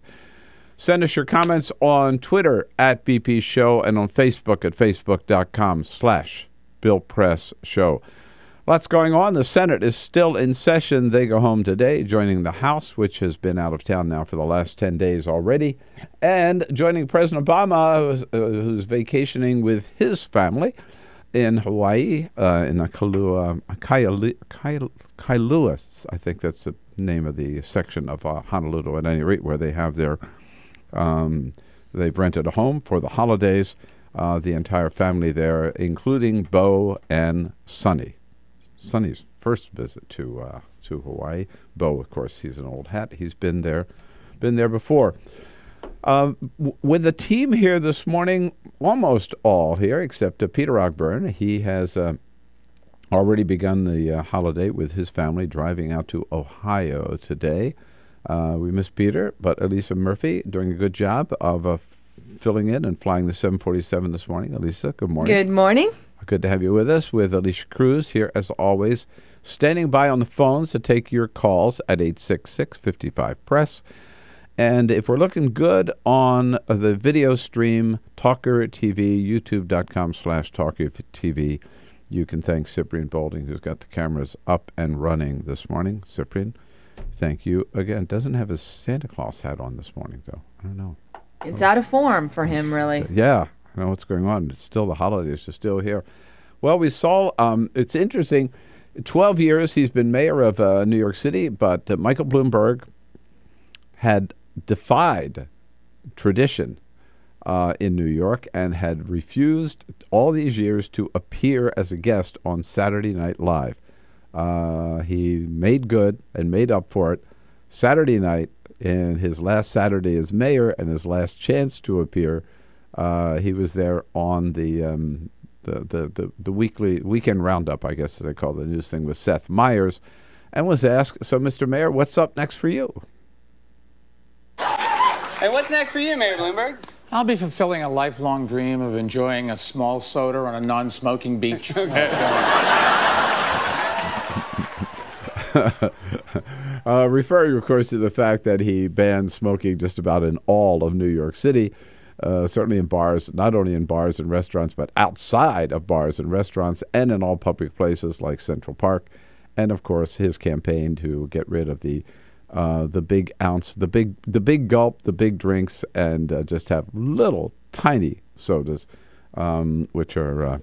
Send us your comments on Twitter at BP Show and on Facebook at facebook.com/Bill Press Show. Lots going on. The Senate is still in session. They go home today, joining the House, which has been out of town now for the last 10 days already, and joining President Obama, who's vacationing with his family in Hawaii, in Kailua, I think that's the name of the section of Honolulu, at any rate, where they have their they've rented a home for the holidays, the entire family there, including Bo and Sonny. Sonny's first visit to Hawaii. Bo, of course, he's an old hat. He's been there before. With the team here this morning, almost all here, except Peter Ogburn. He has already begun the holiday with his family, driving out to Ohio today. We miss Peter, but Elisa Murphy doing a good job of filling in and flying the 747 this morning. Elisa, good morning. Good morning. Good to have you with us, with Alicia Cruz here, as always, standing by on the phones to take your calls at 866-55-PRESS. And if we're looking good on the video stream, TawkrTV, youtube.com/TawkrTV, you can thank Cyprian Bolding, who's got the cameras up and running this morning. Cyprian, thank you again. Doesn't have his Santa Claus hat on this morning, though. I don't know. It's out of form for him, really. Yeah, I know what's going on. It's still the holidays are still here. Well, we saw, it's interesting, 12 years he's been mayor of New York City, but Michael Bloomberg had defied tradition in New York and had refused all these years to appear as a guest on Saturday Night Live. He made good and made up for it Saturday night in his last Saturday as mayor and his last chance to appear. He was there on the weekend roundup, I guess they call the news thing, with Seth Meyers, and was asked, "So, Mr. Mayor, what's up next for you?" Hey, what's next for you, Mayor Bloomberg? I'll be fulfilling a lifelong dream of enjoying a small soda on a non-smoking beach. Referring, of course, to the fact that he banned smoking just about in all of New York City, certainly in bars, not only in bars and restaurants, but outside of bars and restaurants and in all public places like Central Park. And, of course, his campaign to get rid of the big ounce, the big gulp, the big drinks, and just have little tiny sodas, which are,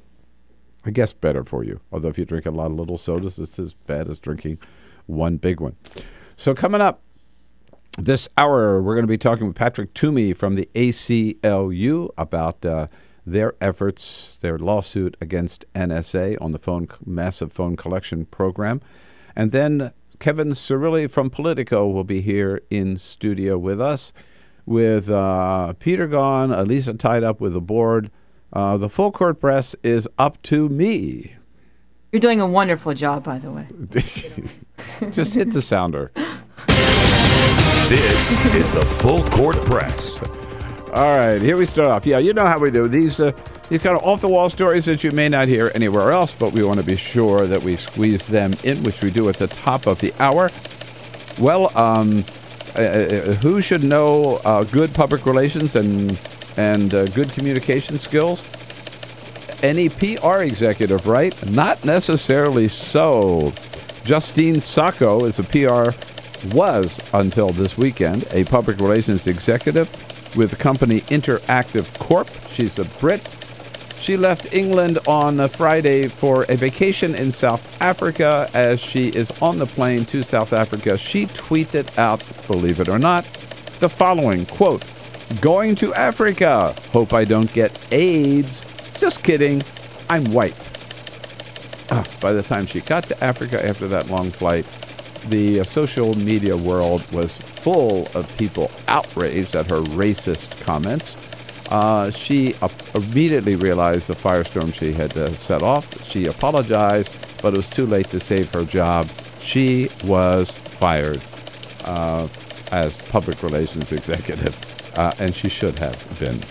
I guess, better for you. Although if you drink a lot of little sodas, it's as bad as drinking one big one. So coming up this hour, we're going to be talking with Patrick Tumi from the ACLU about their efforts, their lawsuit against NSA on the massive phone collection program. And then Kevin Cirilli from Politico will be here in studio with us, with Peter gone, Elisa tied up with the board. The full court press is up to me. You're doing a wonderful job, by the way. Just hit the sounder. This is the Full Court Press. All right, here we start off. Yeah, you know how we do. These kind of off-the-wall stories that you may not hear anywhere else, but we want to be sure that we squeeze them in, which we do at the top of the hour. Well, who should know good public relations and good communication skills? Any PR executive, right? Not necessarily so. Justine Sacco was until this weekend a public relations executive with the company Interactive Corp. She's a Brit. She left England on Friday for a vacation in South Africa. As she is on the plane to South Africa, she tweeted out, believe it or not, the following, quote, "Going to Africa. Hope I don't get AIDS. Just kidding. I'm white." By the time she got to Africa after that long flight, the social media world was full of people outraged at her racist comments. She immediately realized the firestorm she had set off. She apologized, but it was too late to save her job. She was fired as public relations executive, and she should have been.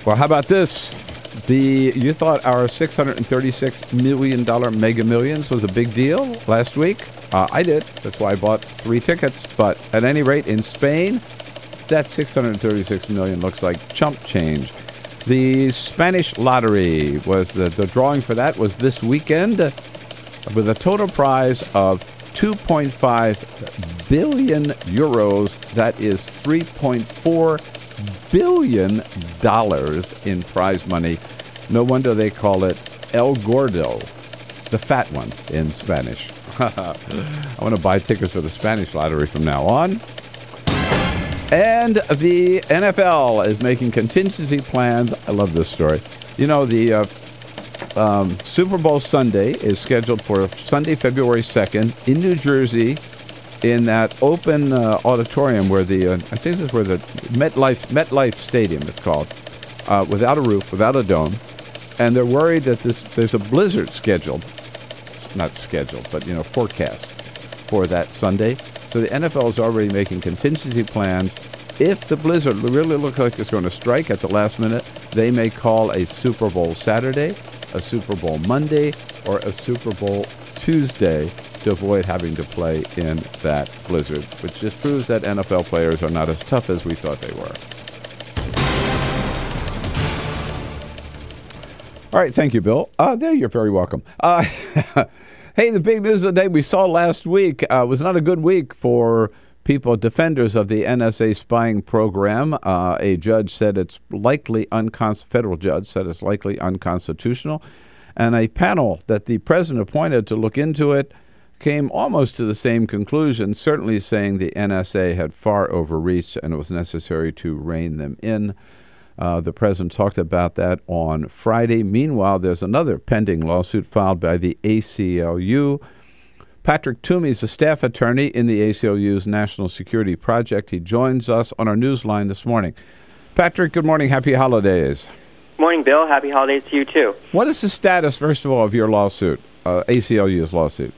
Well, how about this? You thought our $636 million Mega Millions was a big deal last week? I did. That's why I bought 3 tickets. But at any rate, in Spain, that $636 million looks like chump change. The Spanish lottery was the drawing for that was this weekend with a total prize of 2.5 billion euros. That is $3.4 billion in prize money. No wonder they call it El Gordo, the fat one in Spanish. I want to buy tickets for the Spanish lottery from now on. And the NFL is making contingency plans. I love this story. You know, the Super Bowl Sunday is scheduled for Sunday, February 2nd in New Jersey, in that open auditorium where I think this is where the MetLife Stadium, it's called, without a roof, without a dome. And they're worried that there's a blizzard scheduled, not scheduled, but, forecast for that Sunday. So the NFL is already making contingency plans. If the blizzard really looks like it's going to strike at the last minute, they may call a Super Bowl Saturday, a Super Bowl Monday, or a Super Bowl Tuesday to avoid having to play in that blizzard, which just proves that NFL players are not as tough as we thought they were. All right, thank you, Bill. There, you're very welcome. Hey, the big news of the day we saw last week was not a good week for people, defenders of the NSA spying program. A judge said it's likely federal judge said it's likely unconstitutional, and a panel that the president appointed to look into it came almost to the same conclusion, certainly saying the NSA had far overreached and it was necessary to rein them in. The president talked about that on Friday. Meanwhile, there's another pending lawsuit filed by the ACLU. Patrick Tumi is a staff attorney in the ACLU's National Security Project. He joins us on our newsline this morning. Patrick, good morning. Happy holidays. Morning, Bill. Happy holidays to you, too. What is the status, first of all, of your lawsuit, ACLU's lawsuit?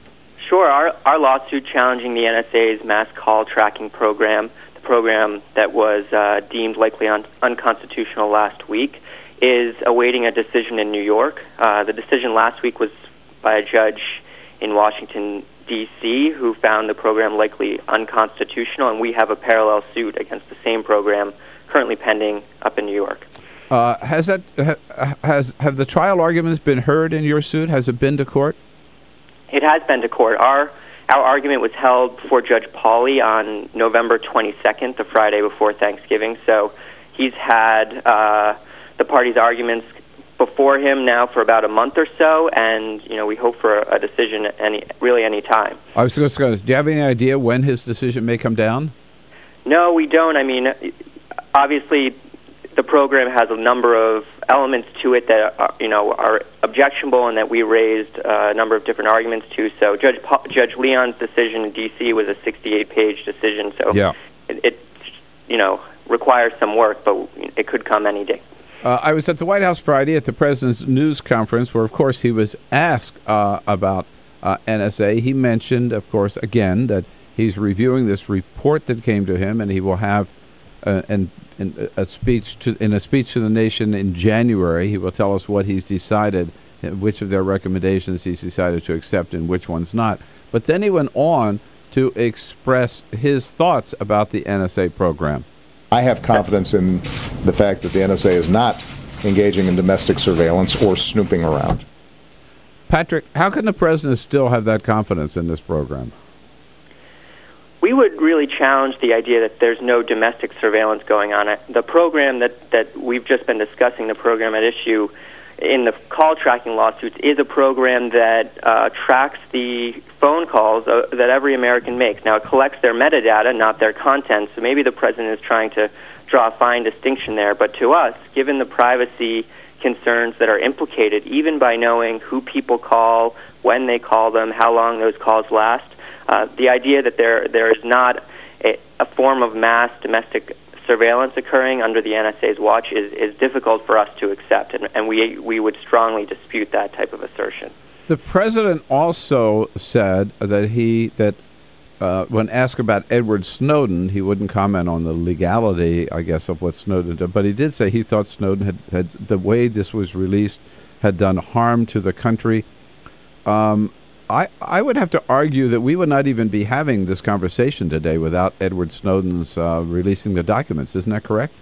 Sure. Our lawsuit challenging the NSA's mass call tracking program, the program that was deemed likely unconstitutional last week, is awaiting a decision in New York. The decision last week was by a judge in Washington, D.C., who found the program likely unconstitutional, and we have a parallel suit against the same program currently pending up in New York. Have the trial arguments been heard in your suit? Has it been to court? It has been to court. Our argument was held before Judge Pauly on November 22nd, the Friday before Thanksgiving. So he's had the parties' arguments before him now for about a month or so, and we hope for a decision any time. I was just going to. Do you have any idea when his decision may come down? No, we don't. I mean, obviously, the program has a number of elements to it that are objectionable and that we raised a number of different arguments to. So Judge Leon's decision in D.C. was a 68-page decision. So yeah. it requires some work, but it could come any day. I was at the White House Friday at the president's news conference where, of course, he was asked about NSA. He mentioned, of course, again, that he's reviewing this report that came to him, and he will have in a speech to the nation in January. He will tell us what he's decided, which of their recommendations he's decided to accept and which ones not. But then he went on to express his thoughts about the NSA program. I have confidence in the fact that the NSA is not engaging in domestic surveillance or snooping around. Patrick, how can the president still have that confidence in this program? We would really challenge the idea that there's no domestic surveillance going on. The program that we've just been discussing, the program at issue in the call tracking lawsuits, is a program that tracks the phone calls that every American makes. Now, it collects their metadata, not their content, so maybe the president is trying to draw a fine distinction there. But to us, given the privacy concerns that are implicated, even by knowing who people call, when they call them, how long those calls last, the idea that there is not a form of mass domestic surveillance occurring under the NSA's watch is difficult for us to accept, and we would strongly dispute that type of assertion. The president also said that when asked about Edward Snowden, he wouldn't comment on the legality, I guess, of what Snowden did, but he did say he thought Snowden had the way this was released had done harm to the country. I would have to argue that we would not even be having this conversation today without Edward Snowden's releasing the documents. Isn't that correct?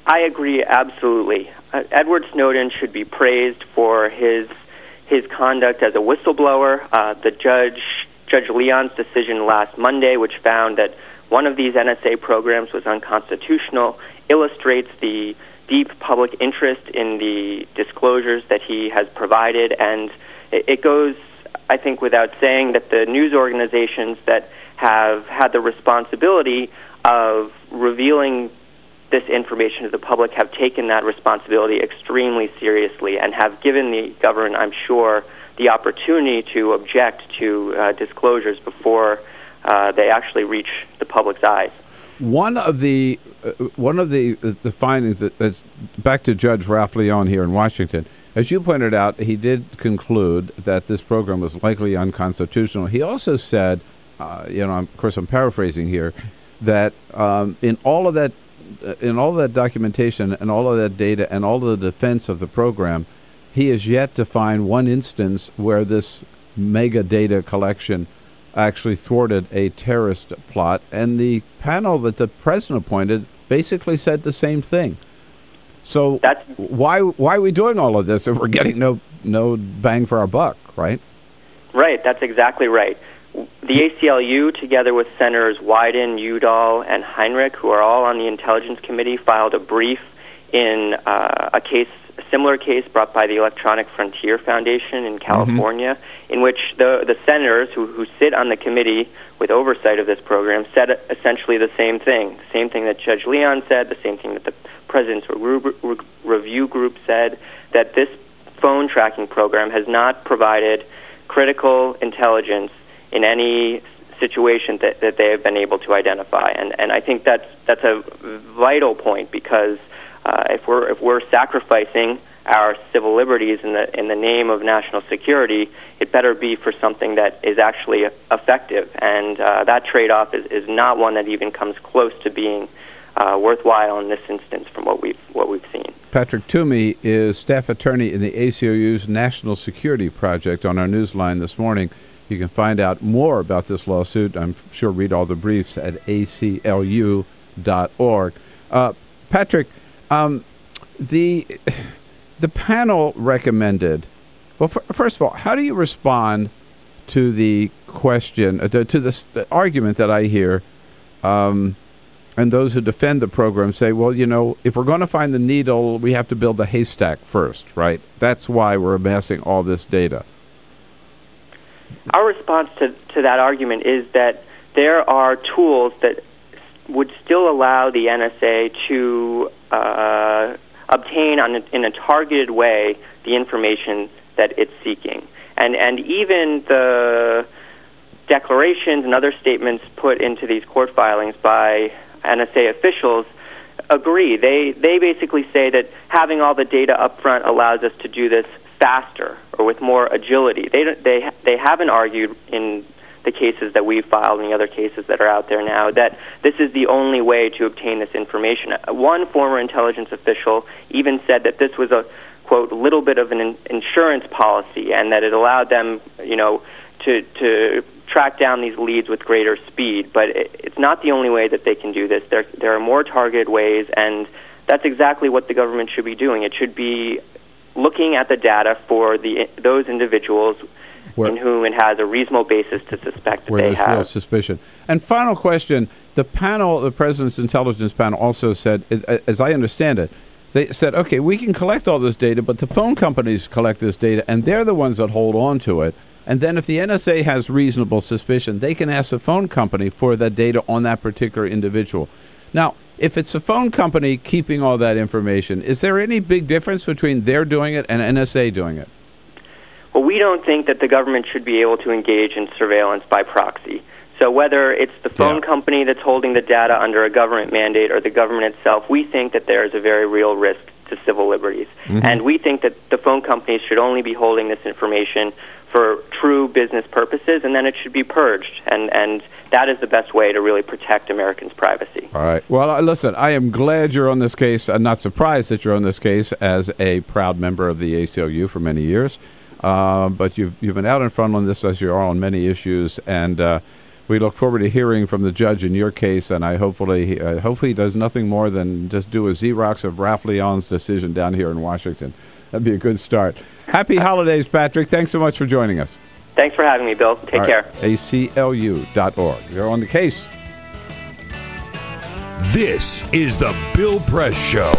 I agree, absolutely. Edward Snowden should be praised for his conduct as a whistleblower. The Judge Leon's decision last Monday, which found that one of these NSA programs was unconstitutional, illustrates the deep public interest in the disclosures that he has provided, and it goes, I think, without saying that the news organizations that have had the responsibility of revealing this information to the public have taken that responsibility extremely seriously and have given the government, I'm sure, the opportunity to object to disclosures before they actually reach the public's eyes. One of the findings that's back to Judge Ralph Leon here in Washington. As you pointed out, he did conclude that this program was likely unconstitutional. He also said, of course, I'm paraphrasing here, that in all of that documentation and all of that data and all of the defense of the program, he is yet to find one instance where this mega data collection actually thwarted a terrorist plot. And the panel that the president appointed basically said the same thing. So why are we doing all of this if we're getting no bang for our buck, right? Right, that's exactly right. The ACLU, together with Senators Wyden, Udall, and Heinrich, who are all on the Intelligence Committee, filed a brief in a similar case brought by the Electronic Frontier Foundation in California, in which the senators who sit on the committee with oversight of this program said essentially the same thing that Judge Leon said, the same thing that the President's Review Group said, that this phone tracking program has not provided critical intelligence in any situation that they have been able to identify. And I think that's a vital point, because if we're sacrificing our civil liberties in the name of national security, it better be for something that is actually effective. And that trade-off is not one that even comes close to being worthwhile in this instance from what we've seen. Patrick Tumi is staff attorney in the ACLU's National Security Project on our newsline this morning. You can find out more about this lawsuit, I'm sure read all the briefs, at aclu.org. Patrick, the panel recommended, well, first of all, how do you respond to the question, to this argument that I hear, and those who defend the program say, well, if we're going to find the needle, we have to build a haystack first, right? That's why we're amassing all this data. Our response to that argument is that there are tools that would still allow the NSA to obtain in a targeted way the information that it's seeking. And even the declarations and other statements put into these court filings by NSA officials agree. They basically say that having all the data up front allows us to do this faster or with more agility. They haven't argued in the cases that we've filed and the other cases that are out there now that this is the only way to obtain this information. One former intelligence official even said that this was a, quote, little bit of an insurance policy, and that it allowed them, to track down these leads with greater speed. But it's not the only way that they can do this. There are more targeted ways, and that's exactly what the government should be doing. It should be looking at the data for those individuals in whom it has a reasonable basis to suspect that where they there's have real suspicion. And final question, the panel, the President's Intelligence Panel also said, as I understand it, they said, okay, we can collect all this data, but the phone companies collect this data, and they're the ones that hold on to it. And then if the NSA has reasonable suspicion, they can ask the phone company for that data on that particular individual. Now, if it's a phone company keeping all that information, is there any big difference between their doing it and NSA doing it? Well, we don't think that the government should be able to engage in surveillance by proxy. So whether it's the phone company that's holding the data under a government mandate or the government itself, we think that there is a very real risk to civil liberties. And we think that the phone companies should only be holding this information for true business purposes, and then it should be purged. And that is the best way to really protect Americans' privacy. All right. Well, listen, I am glad you're on this case. I'm not surprised that you're on this case as a proud member of the ACLU for many years. But you've been out in front on this, as you are on many issues, and we look forward to hearing from the judge in your case. And I hopefully he does nothing more than just do a Xerox of Ralph Leon's decision down here in Washington. That'd be a good start. Happy holidays, Patrick. Thanks so much for joining us. Thanks for having me, Bill. Take care. ACLU.org. You're on the case. This is the Bill Press Show.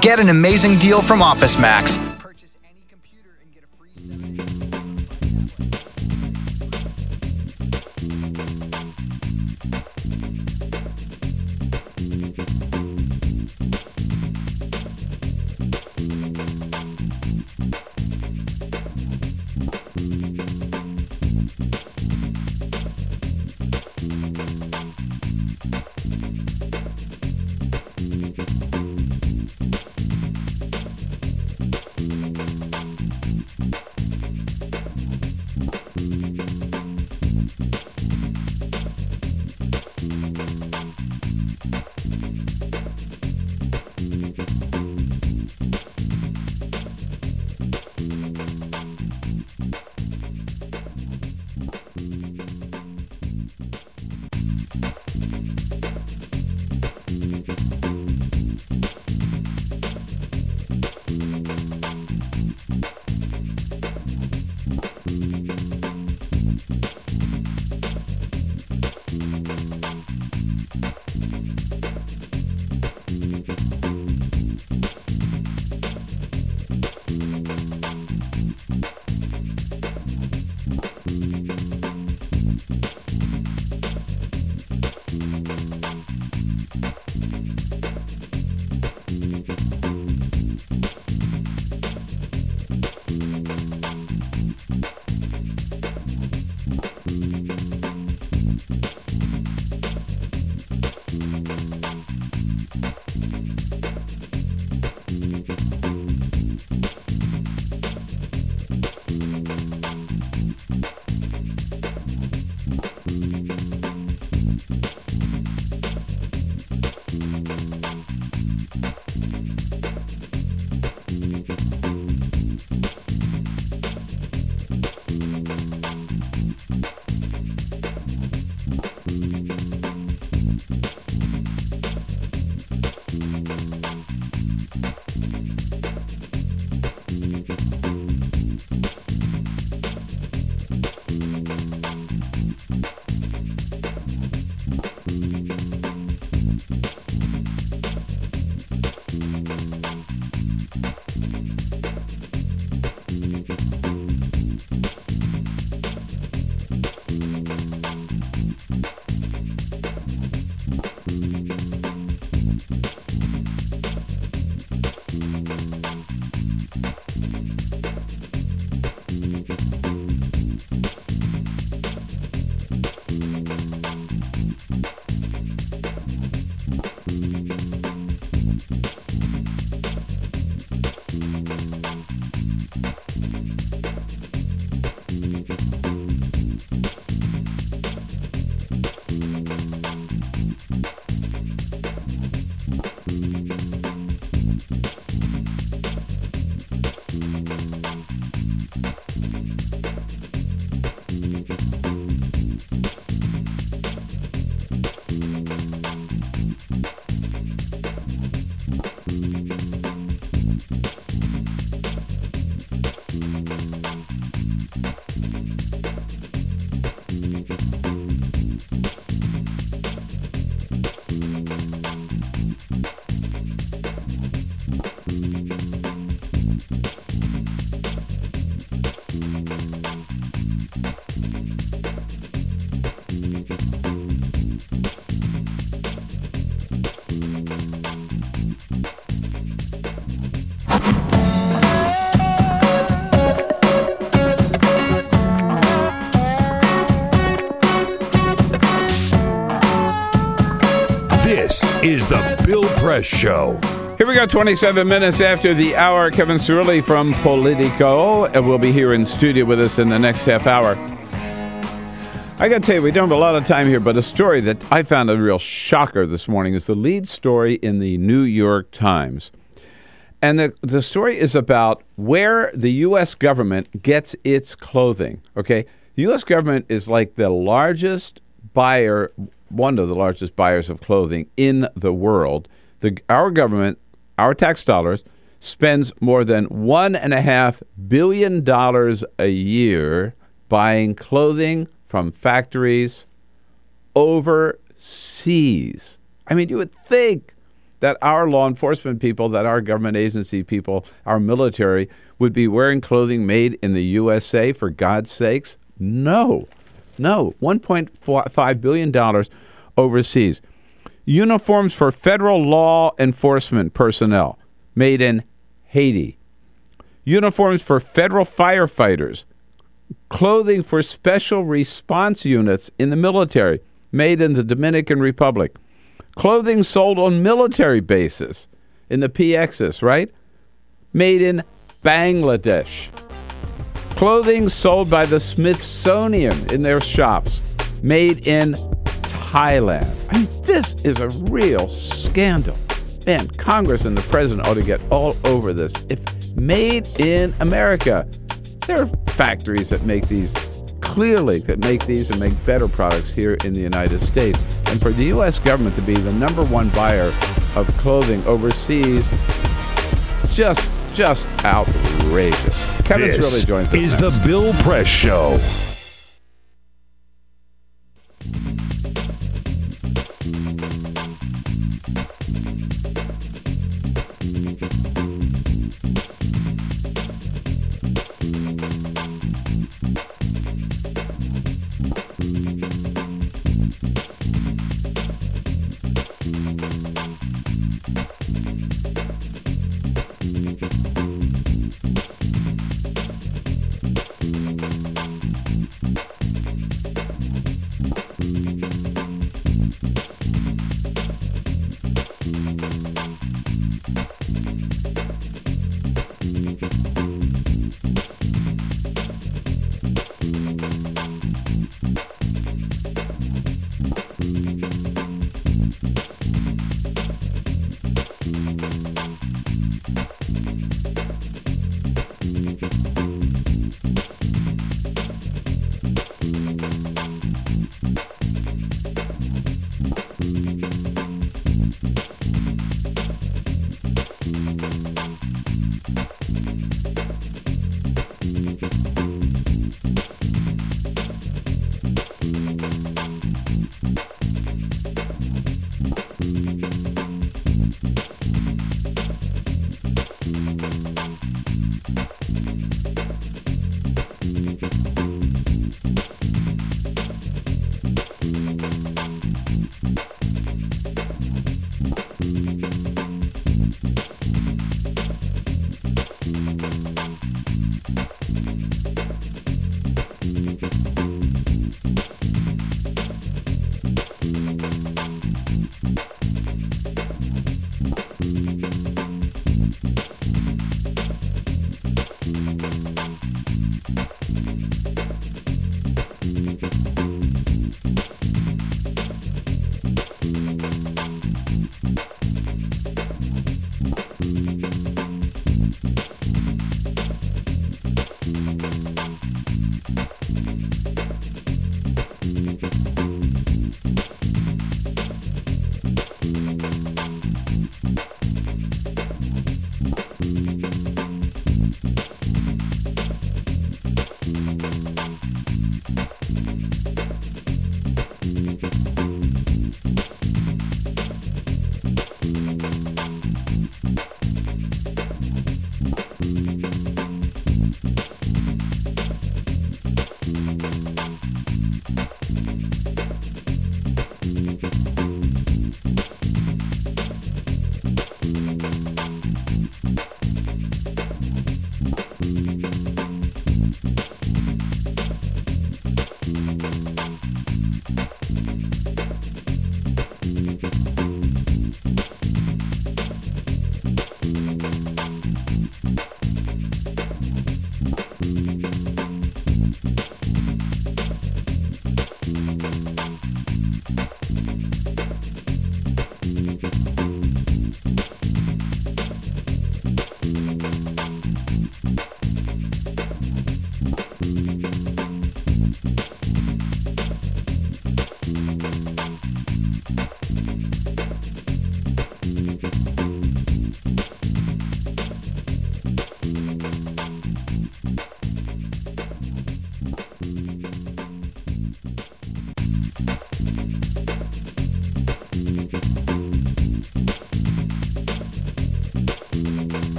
Get an amazing deal from OfficeMax. is the Bill Press Show. Here we go, 27 minutes after the hour. Kevin Cirilli from Politico will be here in studio with us in the next half hour. I got to tell you, we don't have a lot of time here, but a story that I found a real shocker this morning is the lead story in the New York Times. And the story is about where the U.S. government gets its clothing, okay? The U.S. government is like the largest buyer, one of the largest buyers of clothing in the world. Our government, our tax dollars, spends more than $1.5 billion a year buying clothing from factories overseas. I mean, you would think that our law enforcement people, that our government agency people, our military would be wearing clothing made in the USA, for God's sakes. No. $1.5 billion overseas. Uniforms for federal law enforcement personnel made in Haiti. Uniforms for federal firefighters. Clothing for special response units in the military made in the Dominican Republic. Clothing sold on military bases in the PXs, right? Made in Bangladesh. Clothing sold by the Smithsonian in their shops. Made in Thailand. I mean, this is a real scandal. Man, Congress and the president ought to get all over this. If made in America, there are factories that make these, clearly, that make these and make better products here in the United States. And for the U.S. government to be the number one buyer of clothing overseas, just outrageous. Kevin Cirilli joins us This is next. the Bill Press Show.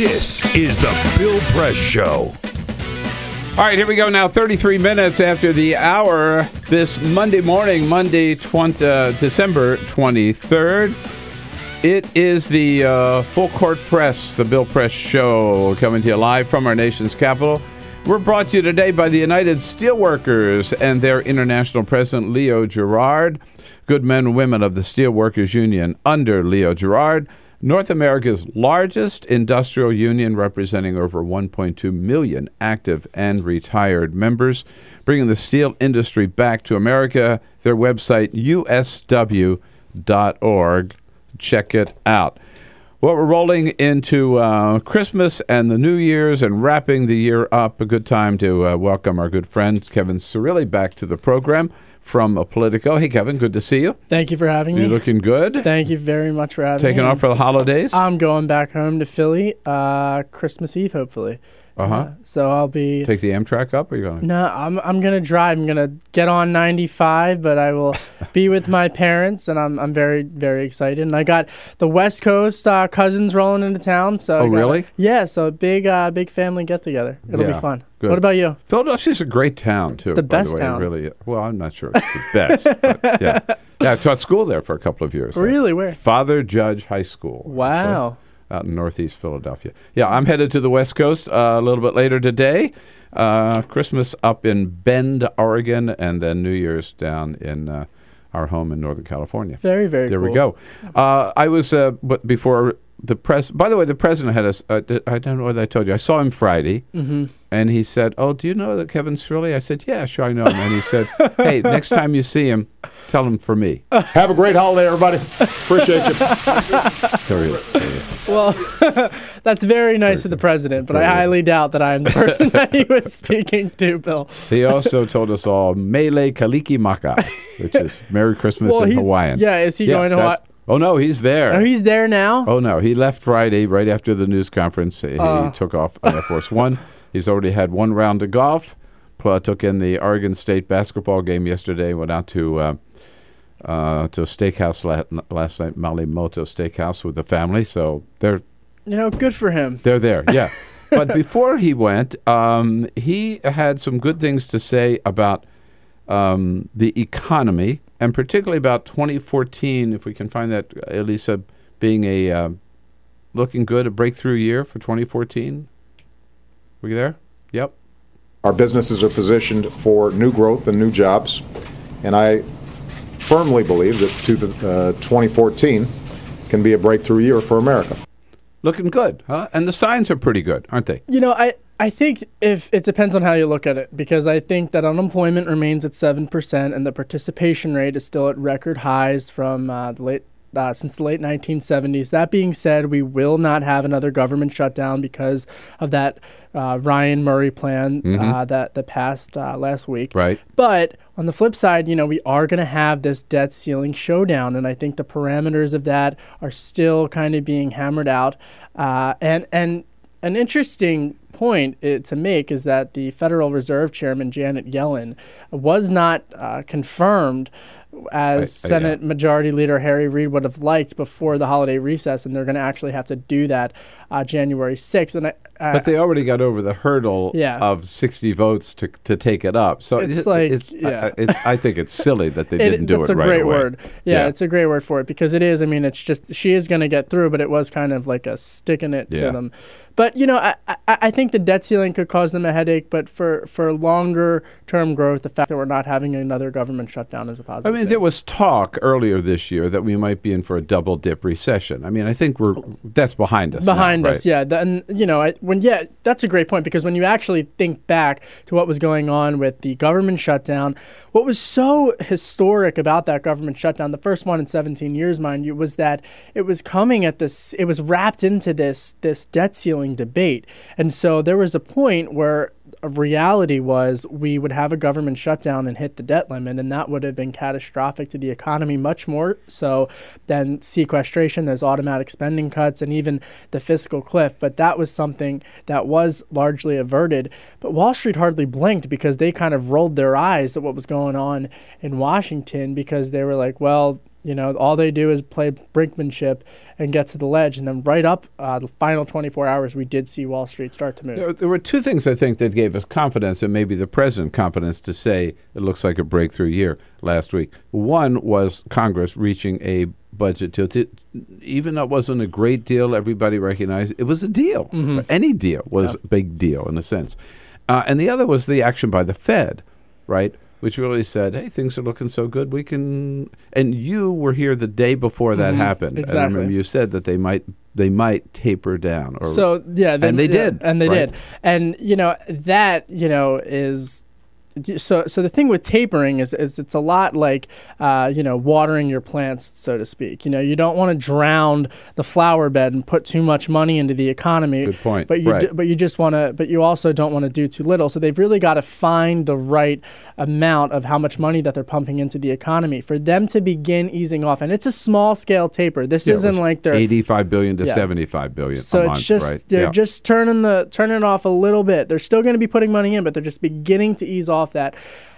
This is the Bill Press Show. All right, here we go now. 33 minutes after the hour this Monday morning, December 23rd. It is the Full Court Press, the Bill Press Show, coming to you live from our nation's capital. We're brought to you today by the United Steelworkers and their international president, Leo Gerard. Good men and women of the Steelworkers Union under Leo Gerard. North America's largest industrial union, representing over 1.2 million active and retired members, bringing the steel industry back to America. Their website, usw.org. Check it out. Well, we're rolling into Christmas and the New Year's and wrapping the year up. A good time to welcome our good friend Kevin Cirilli back to the program from Politico. Hey, Kevin, good to see you. Thank you for having me. You're looking good. Thank you very much for having me. Taking off for the holidays? I'm going back home to Philly Christmas Eve, hopefully. So I'll be... Take the Amtrak up, or are you going? No, I'm going to drive. I'm going to get on 95, but I will be with my parents, and I'm very, very excited. And I got the West Coast cousins rolling into town. So really? Yeah, so big family get-together. It'll be fun. Good. What about you? Philadelphia's a great town, too. It's the best by the way. town. Really, well, I'm not sure it's the best. But yeah, I taught school there for a couple of years. Really? Where? Father Judge High School. Wow. Actually, out in Northeast Philadelphia. Yeah, I'm headed to the West Coast a little bit later today. Christmas up in Bend, Oregon, and then New Year's down in our home in Northern California. Very, very there cool. we go. I was, before the press, by the way, the president had us, I don't know whether I told you, I saw him Friday, and he said, "Oh, do you know that Kevin Cirilli?" I said, "Yeah, sure, I know him." And he said, "Hey, next time you see him, tell him for me." Have a great holiday, everybody. Appreciate you. There he is. Well, that's very nice of the president, but I highly doubt that I am the person that he was speaking to, Bill. He also told us all Mele Kaliki Maka, which is Merry Christmas in Hawaiian. Yeah, is he going to Hawaii? Oh, no, he's there. Oh, he's there now? Oh, no, he left Friday right after the news conference. He took off on Air Force One. He's already had one round of golf. Took in the Oregon State basketball game yesterday. Went out to a steakhouse last night, Malimoto Steakhouse, with the family. So they're, good for him. They're there, yeah. But before he went, he had some good things to say about the economy, and particularly about 2014. If we can find that, Elisa, being a looking good, a breakthrough year for 2014. Were you there? Yep. Our businesses are positioned for new growth and new jobs, and I firmly believe that 2014 can be a breakthrough year for America. Looking good, huh? And the signs are pretty good, aren't they? I think if it depends on how you look at it, because I think that unemployment remains at 7% and the participation rate is still at record highs from since the late 1970s. That being said, we will not have another government shutdown because of that Ryan Murray plan that passed last week. Right. But on the flip side, we are going to have this debt ceiling showdown, and I think the parameters of that are still kind of being hammered out. And an interesting point to make is that the Federal Reserve Chairman, Janet Yellen, was not confirmed as Senate Majority Leader Harry Reid would have liked before the holiday recess, and they're going to actually have to do that January 6th. But they already got over the hurdle of 60 votes to take it up. So I think it's silly that they didn't do it right away. That's a great word. Yeah, it's a great word for it, because it is. I mean, it's just, she is going to get through, but it was kind of like a sticking it to them. But, I think the debt ceiling could cause them a headache, but for longer term growth, the fact that we're not having another government shutdown is a positive thing. There was talk earlier this year that we might be in for a double dip recession. I mean, I think that's behind us. Behind now, us, yeah. That's a great point, because when you actually think back to what was going on with the government shutdown, what was so historic about that government shutdown, the first one in 17 years, mind you, was that it was coming at this, it was wrapped into this debt ceiling debate. And so there was a point where a reality was we would have a government shutdown and hit the debt limit, and that would have been catastrophic to the economy, much more so than sequestration. There's automatic spending cuts and even the fiscal cliff. But that was something that was largely averted. But Wall Street hardly blinked, because they kind of rolled their eyes at what was going on in Washington, because they were like, well, All they do is play brinkmanship and get to the ledge. And then right up the final 24 hours, we did see Wall Street start to move. There were two things, I think, that gave us confidence, and maybe the president confidence, to say it looks like a breakthrough year last week. One was Congress reaching a budget deal. Even though it wasn't a great deal, everybody recognized it was a deal. Mm-hmm. Any deal was a big deal in a sense. And the other was the action by the Fed, right? Which really said, hey, things are looking so good, we can... And you were here the day before that happened. Exactly. And I remember you said that they might taper down. And they did. And they did. And, that, is... So the thing with tapering is it's a lot like, watering your plants, so to speak. You don't want to drown the flower bed and put too much money into the economy. Good point. But you also don't want to do too little. So they've really got to find the right amount of how much money that they're pumping into the economy for them to begin easing off. And it's a small scale taper. This isn't like they're $85 billion to $75 billion so a month, it's just right? they're just turning it off a little bit. They're still going to be putting money in, but they're just beginning to ease off that.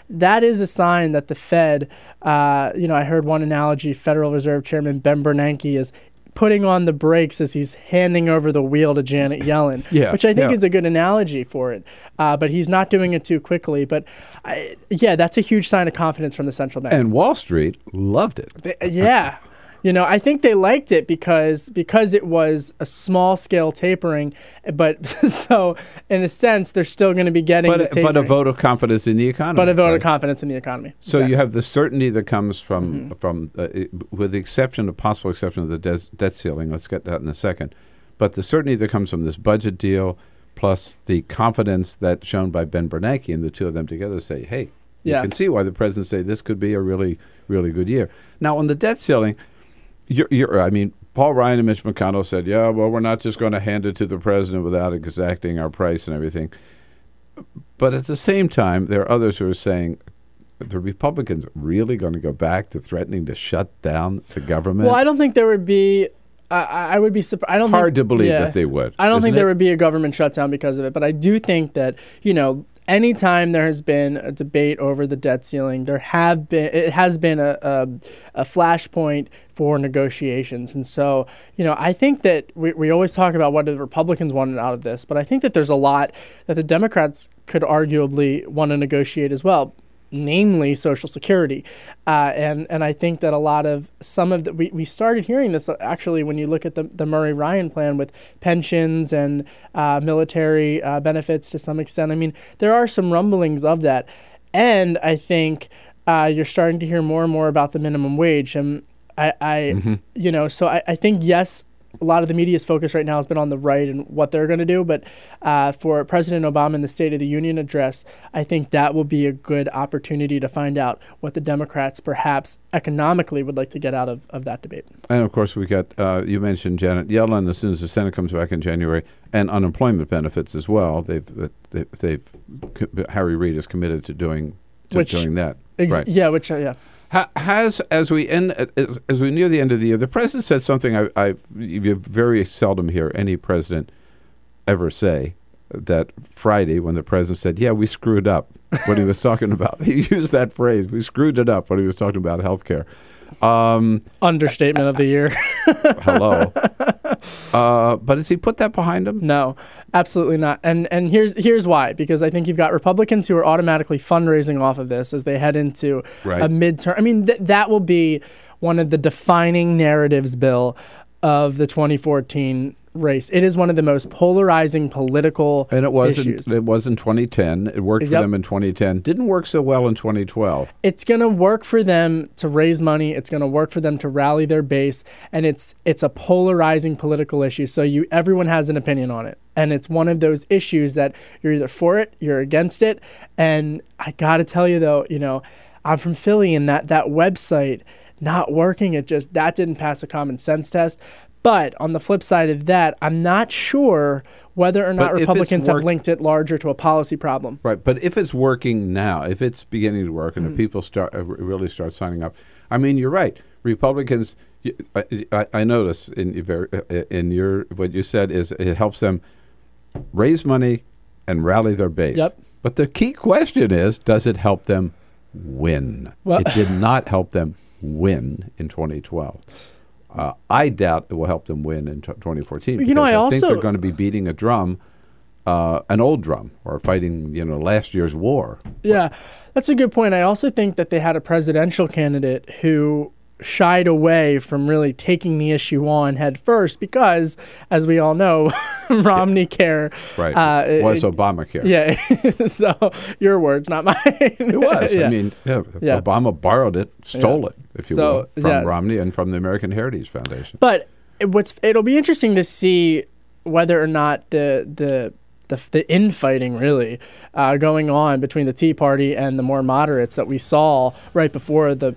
That is a sign that the Fed, I heard one analogy, Federal Reserve Chairman Ben Bernanke is putting on the brakes as he's handing over the wheel to Janet Yellen, which I think is a good analogy for it. But he's not doing it too quickly. But that's a huge sign of confidence from the central bank. And Wall Street loved it. I think they liked it because it was a small scale tapering, but so in a sense they're still going to be getting the tapering. But a vote of confidence in the economy. Of confidence in the economy. So you have the certainty that comes from with the possible exception of the debt ceiling. Let's get that in a second. But the certainty that comes from this budget deal, plus the confidence that's shown by Ben Bernanke, and the two of them together say, hey, you can see why the president say this could be a really, really good year. Now on the debt ceiling. Paul Ryan and Mitch McConnell said, we're not just going to hand it to the president without exacting our price and everything. But at the same time, there are others who are saying, the Republicans really going to go back to threatening to shut down the government? Well, I don't think there would be... I would be surprised. Hard to believe that they would. I don't think there would be a government shutdown because of it. But I do think that, anytime there has been a debate over the debt ceiling, it has been a flashpoint for negotiations. And so, I think that we always talk about what the Republicans wanted out of this, but I think that there's a lot that the Democrats could arguably want to negotiate as well, namely Social Security. And I think that a lot of we started hearing this actually when you look at the Murray-Ryan plan with pensions and military benefits to some extent. There are some rumblings of that. And I think you're starting to hear more and more about the minimum wage. And so I think, yes, a lot of the media's focus right now has been on the right and what they're going to do. But for President Obama in the State of the Union address, I think that will be a good opportunity to find out what the Democrats perhaps economically would like to get out of that debate. And, of course, we got, you mentioned Janet Yellen as soon as the Senate comes back in January, and unemployment benefits as well. Harry Reid is committed to doing that. Right. Yeah, As we near the end of the year, the president said something you very seldom hear any president ever say. That Friday, when the president said, we screwed up when he was talking about, he used that phrase, we screwed it up when he was talking about health care. Understatement of the year. Hello. But has he put that behind him? No, absolutely not. And here's why. Because I think you've got Republicans who are automatically fundraising off of this as they head into a midterm. That will be one of the defining narratives, Bill, of the 2014 race. It is one of the most polarizing political issues. It was in 2010. It worked for them in 2010. Didn't work so well in 2012. It's going to work for them to raise money. It's going to work for them to rally their base. And it's a polarizing political issue. So everyone has an opinion on it. And it's one of those issues that you're either for it, you're against it. And I got to tell you, though, I'm from Philly, and that website not working, that didn't pass a common sense test. But on the flip side of that, I'm not sure whether or not Republicans have linked it larger to a policy problem. Right, but if it's working now, if it's beginning to work, and if people really start signing up, you're right. Republicans, I notice in your what you said is it helps them raise money and rally their base. Yep. But the key question is, does it help them win? Well, it did not help them win in 2012. I doubt it will help them win in 2014. You know, I think they're going to be beating a drum, an old drum, or fighting, last year's war. Yeah, that's a good point. I also think that they had a presidential candidate who shied away from really taking the issue on head first because, as we all know, Romney Care was Obamacare. Yeah, so your words, not mine. It was. Yeah. I mean, Obama borrowed it, stole it, if you will, from Romney and from the American Heritage Foundation. But it'll be interesting to see whether or not the infighting really going on between the Tea Party and the more moderates that we saw right before the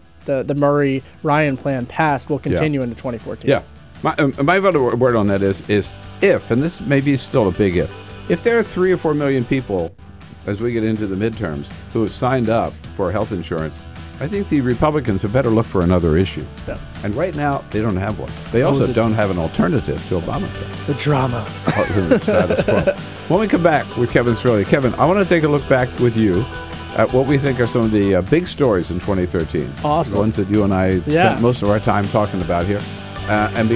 Murray-Ryan plan passed will continue into 2014. Yeah. My word on that is if, and this may be still a big if there are 3 or 4 million people as we get into the midterms who have signed up for health insurance, I think the Republicans have better look for another issue. Yeah. And right now, they don't have one. They also don't have an alternative to Obamacare. The drama. The status quo. When we come back with Kevin Cirilli, Kevin, I want to take a look back with you at what we think are some of the big stories in 2013. Awesome. The ones that you and I spent most of our time talking about here. And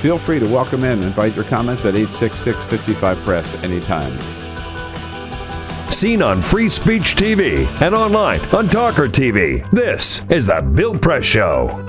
feel free to welcome in, invite your comments at 866-55-PRESS anytime. Seen on Free Speech TV and online on TawkrTV. This is The Bill Press Show.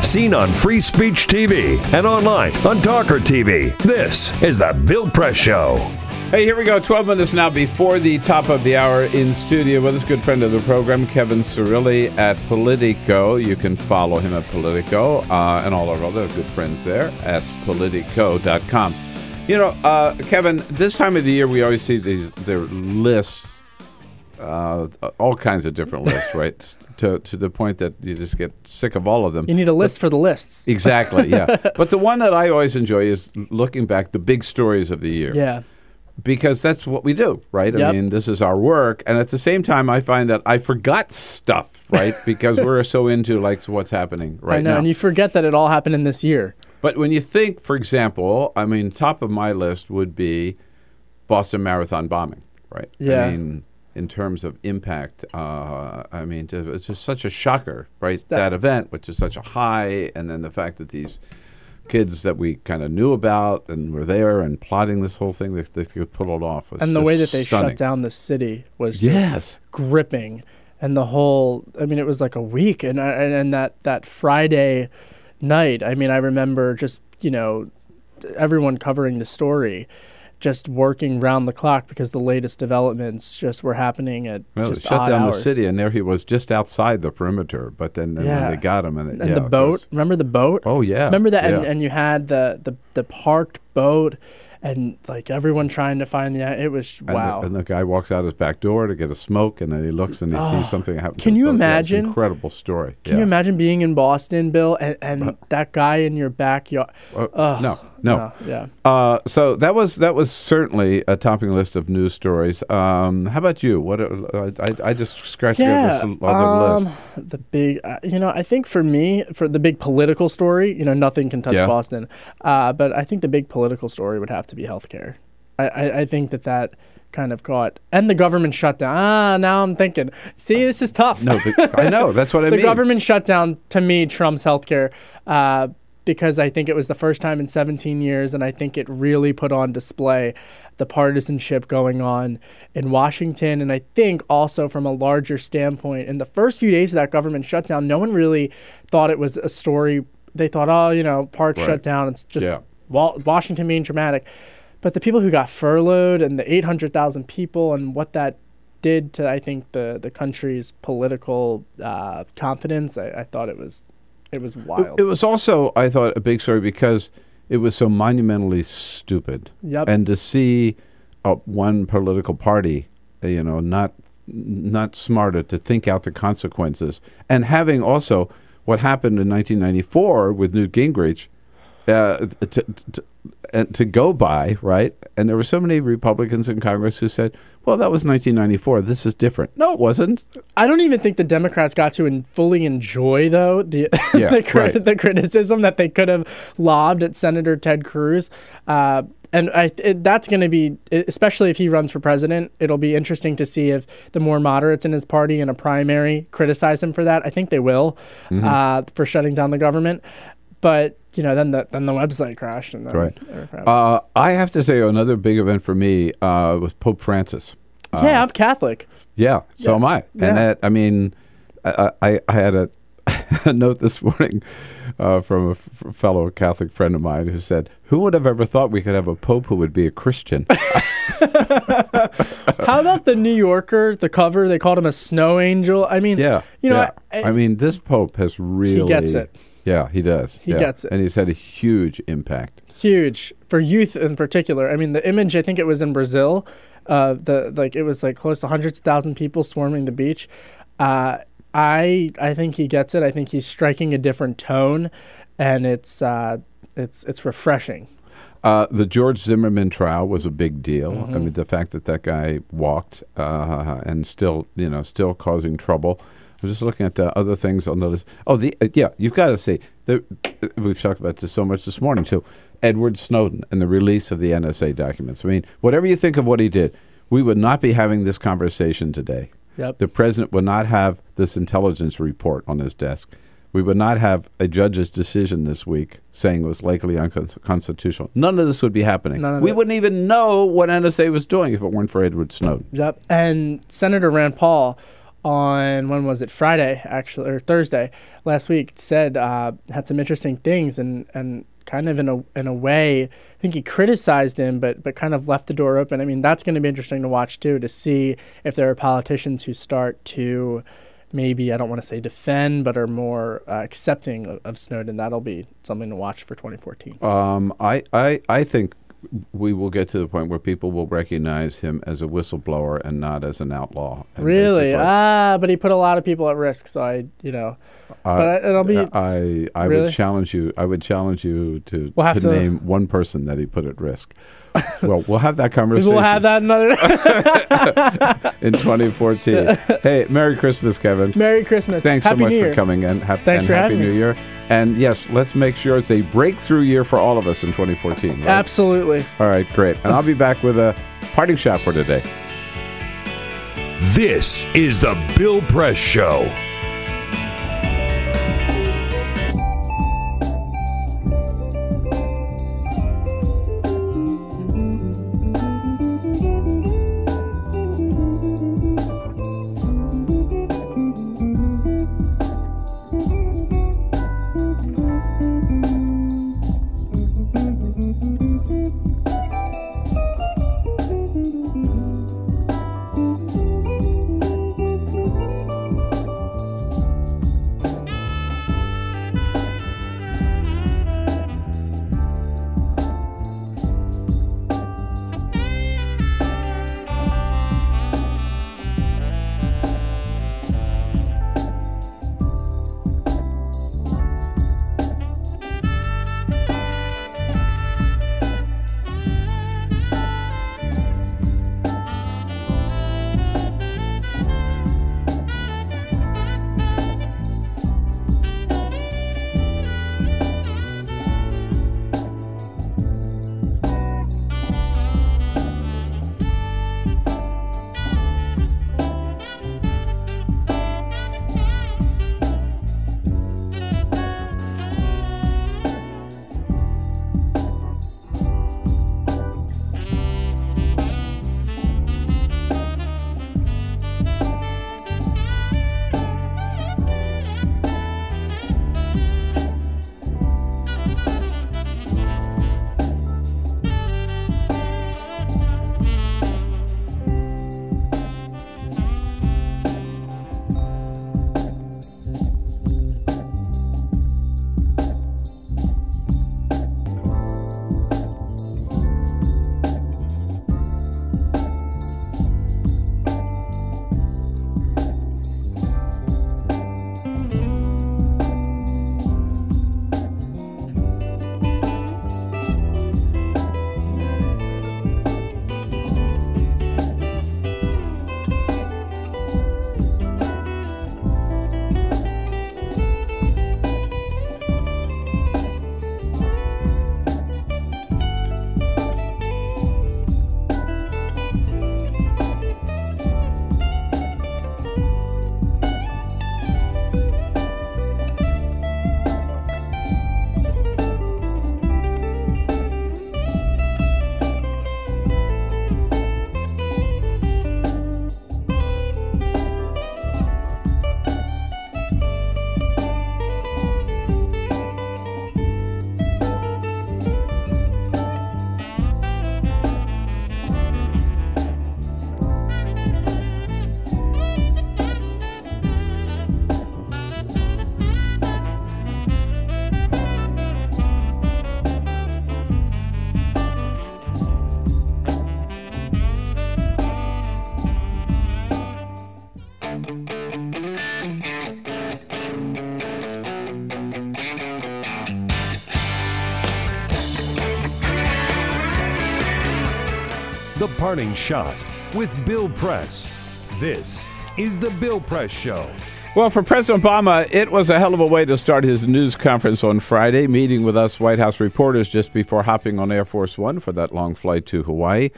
Seen on Free Speech TV and online on TawkrTV. This is The Bill Press Show. Hey, here we go. 12 minutes now before the top of the hour. In studio with us, good friend of the program, Kevin Cirilli at Politico. You can follow him at Politico and all our other good friends there at Politico.com. You know, Kevin, this time of the year we always see their lists, all kinds of different lists, right? to the point that you just get sick of all of them. You need a list for the lists. Exactly, yeah. But the one that I always enjoy is looking back, the big stories of the year. Yeah. Because that's what we do, right? Yep. I mean, this is our work. And at the same time, I find that I forgot stuff, right? Because we're so into, like, what's happening right now. And you forget that it all happened in this year. But when you think, for example, I mean, top of my list would be Boston Marathon bombing, right? Yeah. I mean, in terms of impact, I mean, it's just such a shocker, right? That event, which is such a high, and then the fact that these kids that we kind of knew about and were there and plotting this whole thing, they could pull it off. And the way that they stunning. shut down the city was just gripping. And the whole, I mean, it was like a week. And that Friday night, I mean, I remember just, you know, everyone covering the story, just working round the clock because the latest developments just were happening at just shut odd down hours. the city, and there he was just outside the perimeter. But then when they got him, and the boat. Remember the boat? Oh yeah, remember that? Yeah. And you had the parked boat, and like everyone trying to find the. It was wow. And the guy walks out his back door to get a smoke, and then he looks and he sees something happen. Can you imagine? Incredible story. Can you imagine being in Boston, Bill, and that guy in your backyard? No. Yeah. So that was certainly a topping list of news stories. How about you? What I just scratched this other list. The big, I think for me, for the big political story, nothing can touch Boston. But I think the big political story would have to be healthcare. I think that kind of caught, and the government shutdown. Now I'm thinking, see, this is tough. No, I know. That's what I mean. The government shutdown, to me, trumps healthcare. Because I think it was the first time in 17 years, and I think it really put on display the partisanship going on in Washington. And I think also from a larger standpoint, in the first few days of that government shutdown, no one really thought it was a story. They thought, park shutdown, it's just Washington being dramatic. But the people who got furloughed and the 800,000 people and what that did to, I think, the country's political confidence, I thought it was wild. It was also, I thought, a big story because it was so monumentally stupid. Yep. And to see one political party, not smarter to think out the consequences, and having also what happened in 1994 with Newt Gingrich to go by, right? And there were so many Republicans in Congress who said, well, that was 1994. This is different. No, it wasn't. I don't even think the Democrats got to fully enjoy, though, the criticism that they could have lobbed at Senator Ted Cruz. And that's going to be, especially if he runs for president, it'll be interesting to see if the more moderates in his party in a primary criticize him for that. I think they will, for shutting down the government. But then the website crashed. And then I have to say another big event for me was Pope Francis. I'm Catholic. Yeah, so am I. And that, I mean, I had a note this morning from a fellow Catholic friend of mine who said, "Who would have ever thought we could have a pope who would be a Christian?" How about the New Yorker, the cover? They called him a snow angel. I mean, I mean, this pope has really... He gets it. Yeah, he does. He gets it. And he's had a huge impact. Huge. For youth in particular. I mean, the image, I think it was in Brazil, it was like close to hundreds of thousands of people swarming the beach. I think he gets it. I think he's striking a different tone, and it's refreshing. The George Zimmerman trial was a big deal. I mean, the fact that guy walked and still causing trouble. I was just looking at the other things on the list. You've got to see. We've talked about this so much this morning, too. Edward Snowden and the release of the NSA documents. I mean, whatever you think of what he did, we would not be having this conversation today. Yep. The president would not have this intelligence report on his desk. We would not have a judge's decision this week saying it was likely unconstitutional. None of this would be happening. We wouldn't even know what NSA was doing if it weren't for Edward Snowden. Yep. And Senator Rand Paul on, when was it, Friday, actually, or Thursday last week, said, had some interesting things and kind of in a way, I think he criticized him, but kind of left the door open. I mean, that's going to be interesting to watch too, to see if there are politicians who start to maybe, I don't want to say defend, but are more accepting of Snowden. That'll be something to watch for 2014. I think we will get to the point where people will recognize him as a whistleblower and not as an outlaw. Really? But he put a lot of people at risk. So but it'll be. I really? would challenge you. I would challenge you to name one person that he put at risk. Well, we'll have that conversation. We'll have that another in 2014. Hey, Merry Christmas, Kevin. Merry Christmas. Thanks Happy so much New for Year. coming in. Thanks for Happy having New me. Year. And yes, let's make sure it's a breakthrough year for all of us in 2014. Right? Absolutely. All right, great. And I'll be back with a parting shot for today. This is the Bill Press Show. The Parting Shot with Bill Press. This is the Bill Press Show. Well, for President Obama, it was a hell of a way to start his news conference on Friday, meeting with us White House reporters just before hopping on Air Force One for that long flight to Hawaii.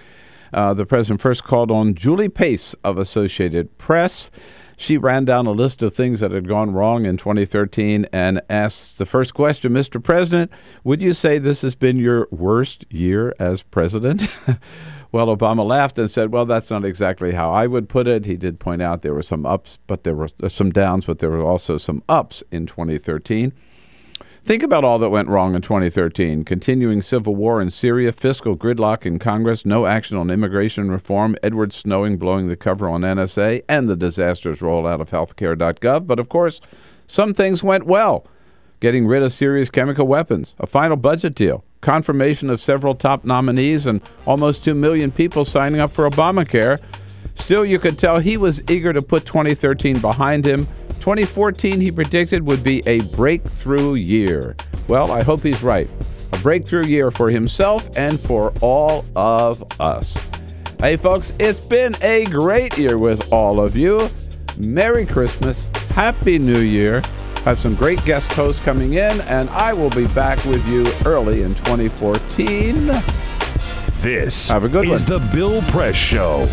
The president first called on Julie Pace of Associated Press. She ran down a list of things that had gone wrong in 2013 and asked the first question, Mr. President, would you say this has been your worst year as president? Well, Obama laughed and said, well, that's not exactly how I would put it. He did point out there were some ups, but there were some downs, but there were also some ups in 2013. Think about all that went wrong in 2013. Continuing civil war in Syria, fiscal gridlock in Congress, no action on immigration reform, Edward Snowden blowing the cover on NSA, and the disastrous rollout of healthcare.gov. But, of course, some things went well. Getting rid of Syria's chemical weapons, a final budget deal, confirmation of several top nominees, and almost 2 million people signing up for Obamacare. Still, you could tell he was eager to put 2013 behind him. 2014, he predicted, would be a breakthrough year. Well, I hope he's right. A breakthrough year for himself and for all of us. Hey, folks, it's been a great year with all of you. Merry Christmas. Happy New Year. I have some great guest hosts coming in, and I will be back with you early in 2014. This have a good is one. The Bill Press Show.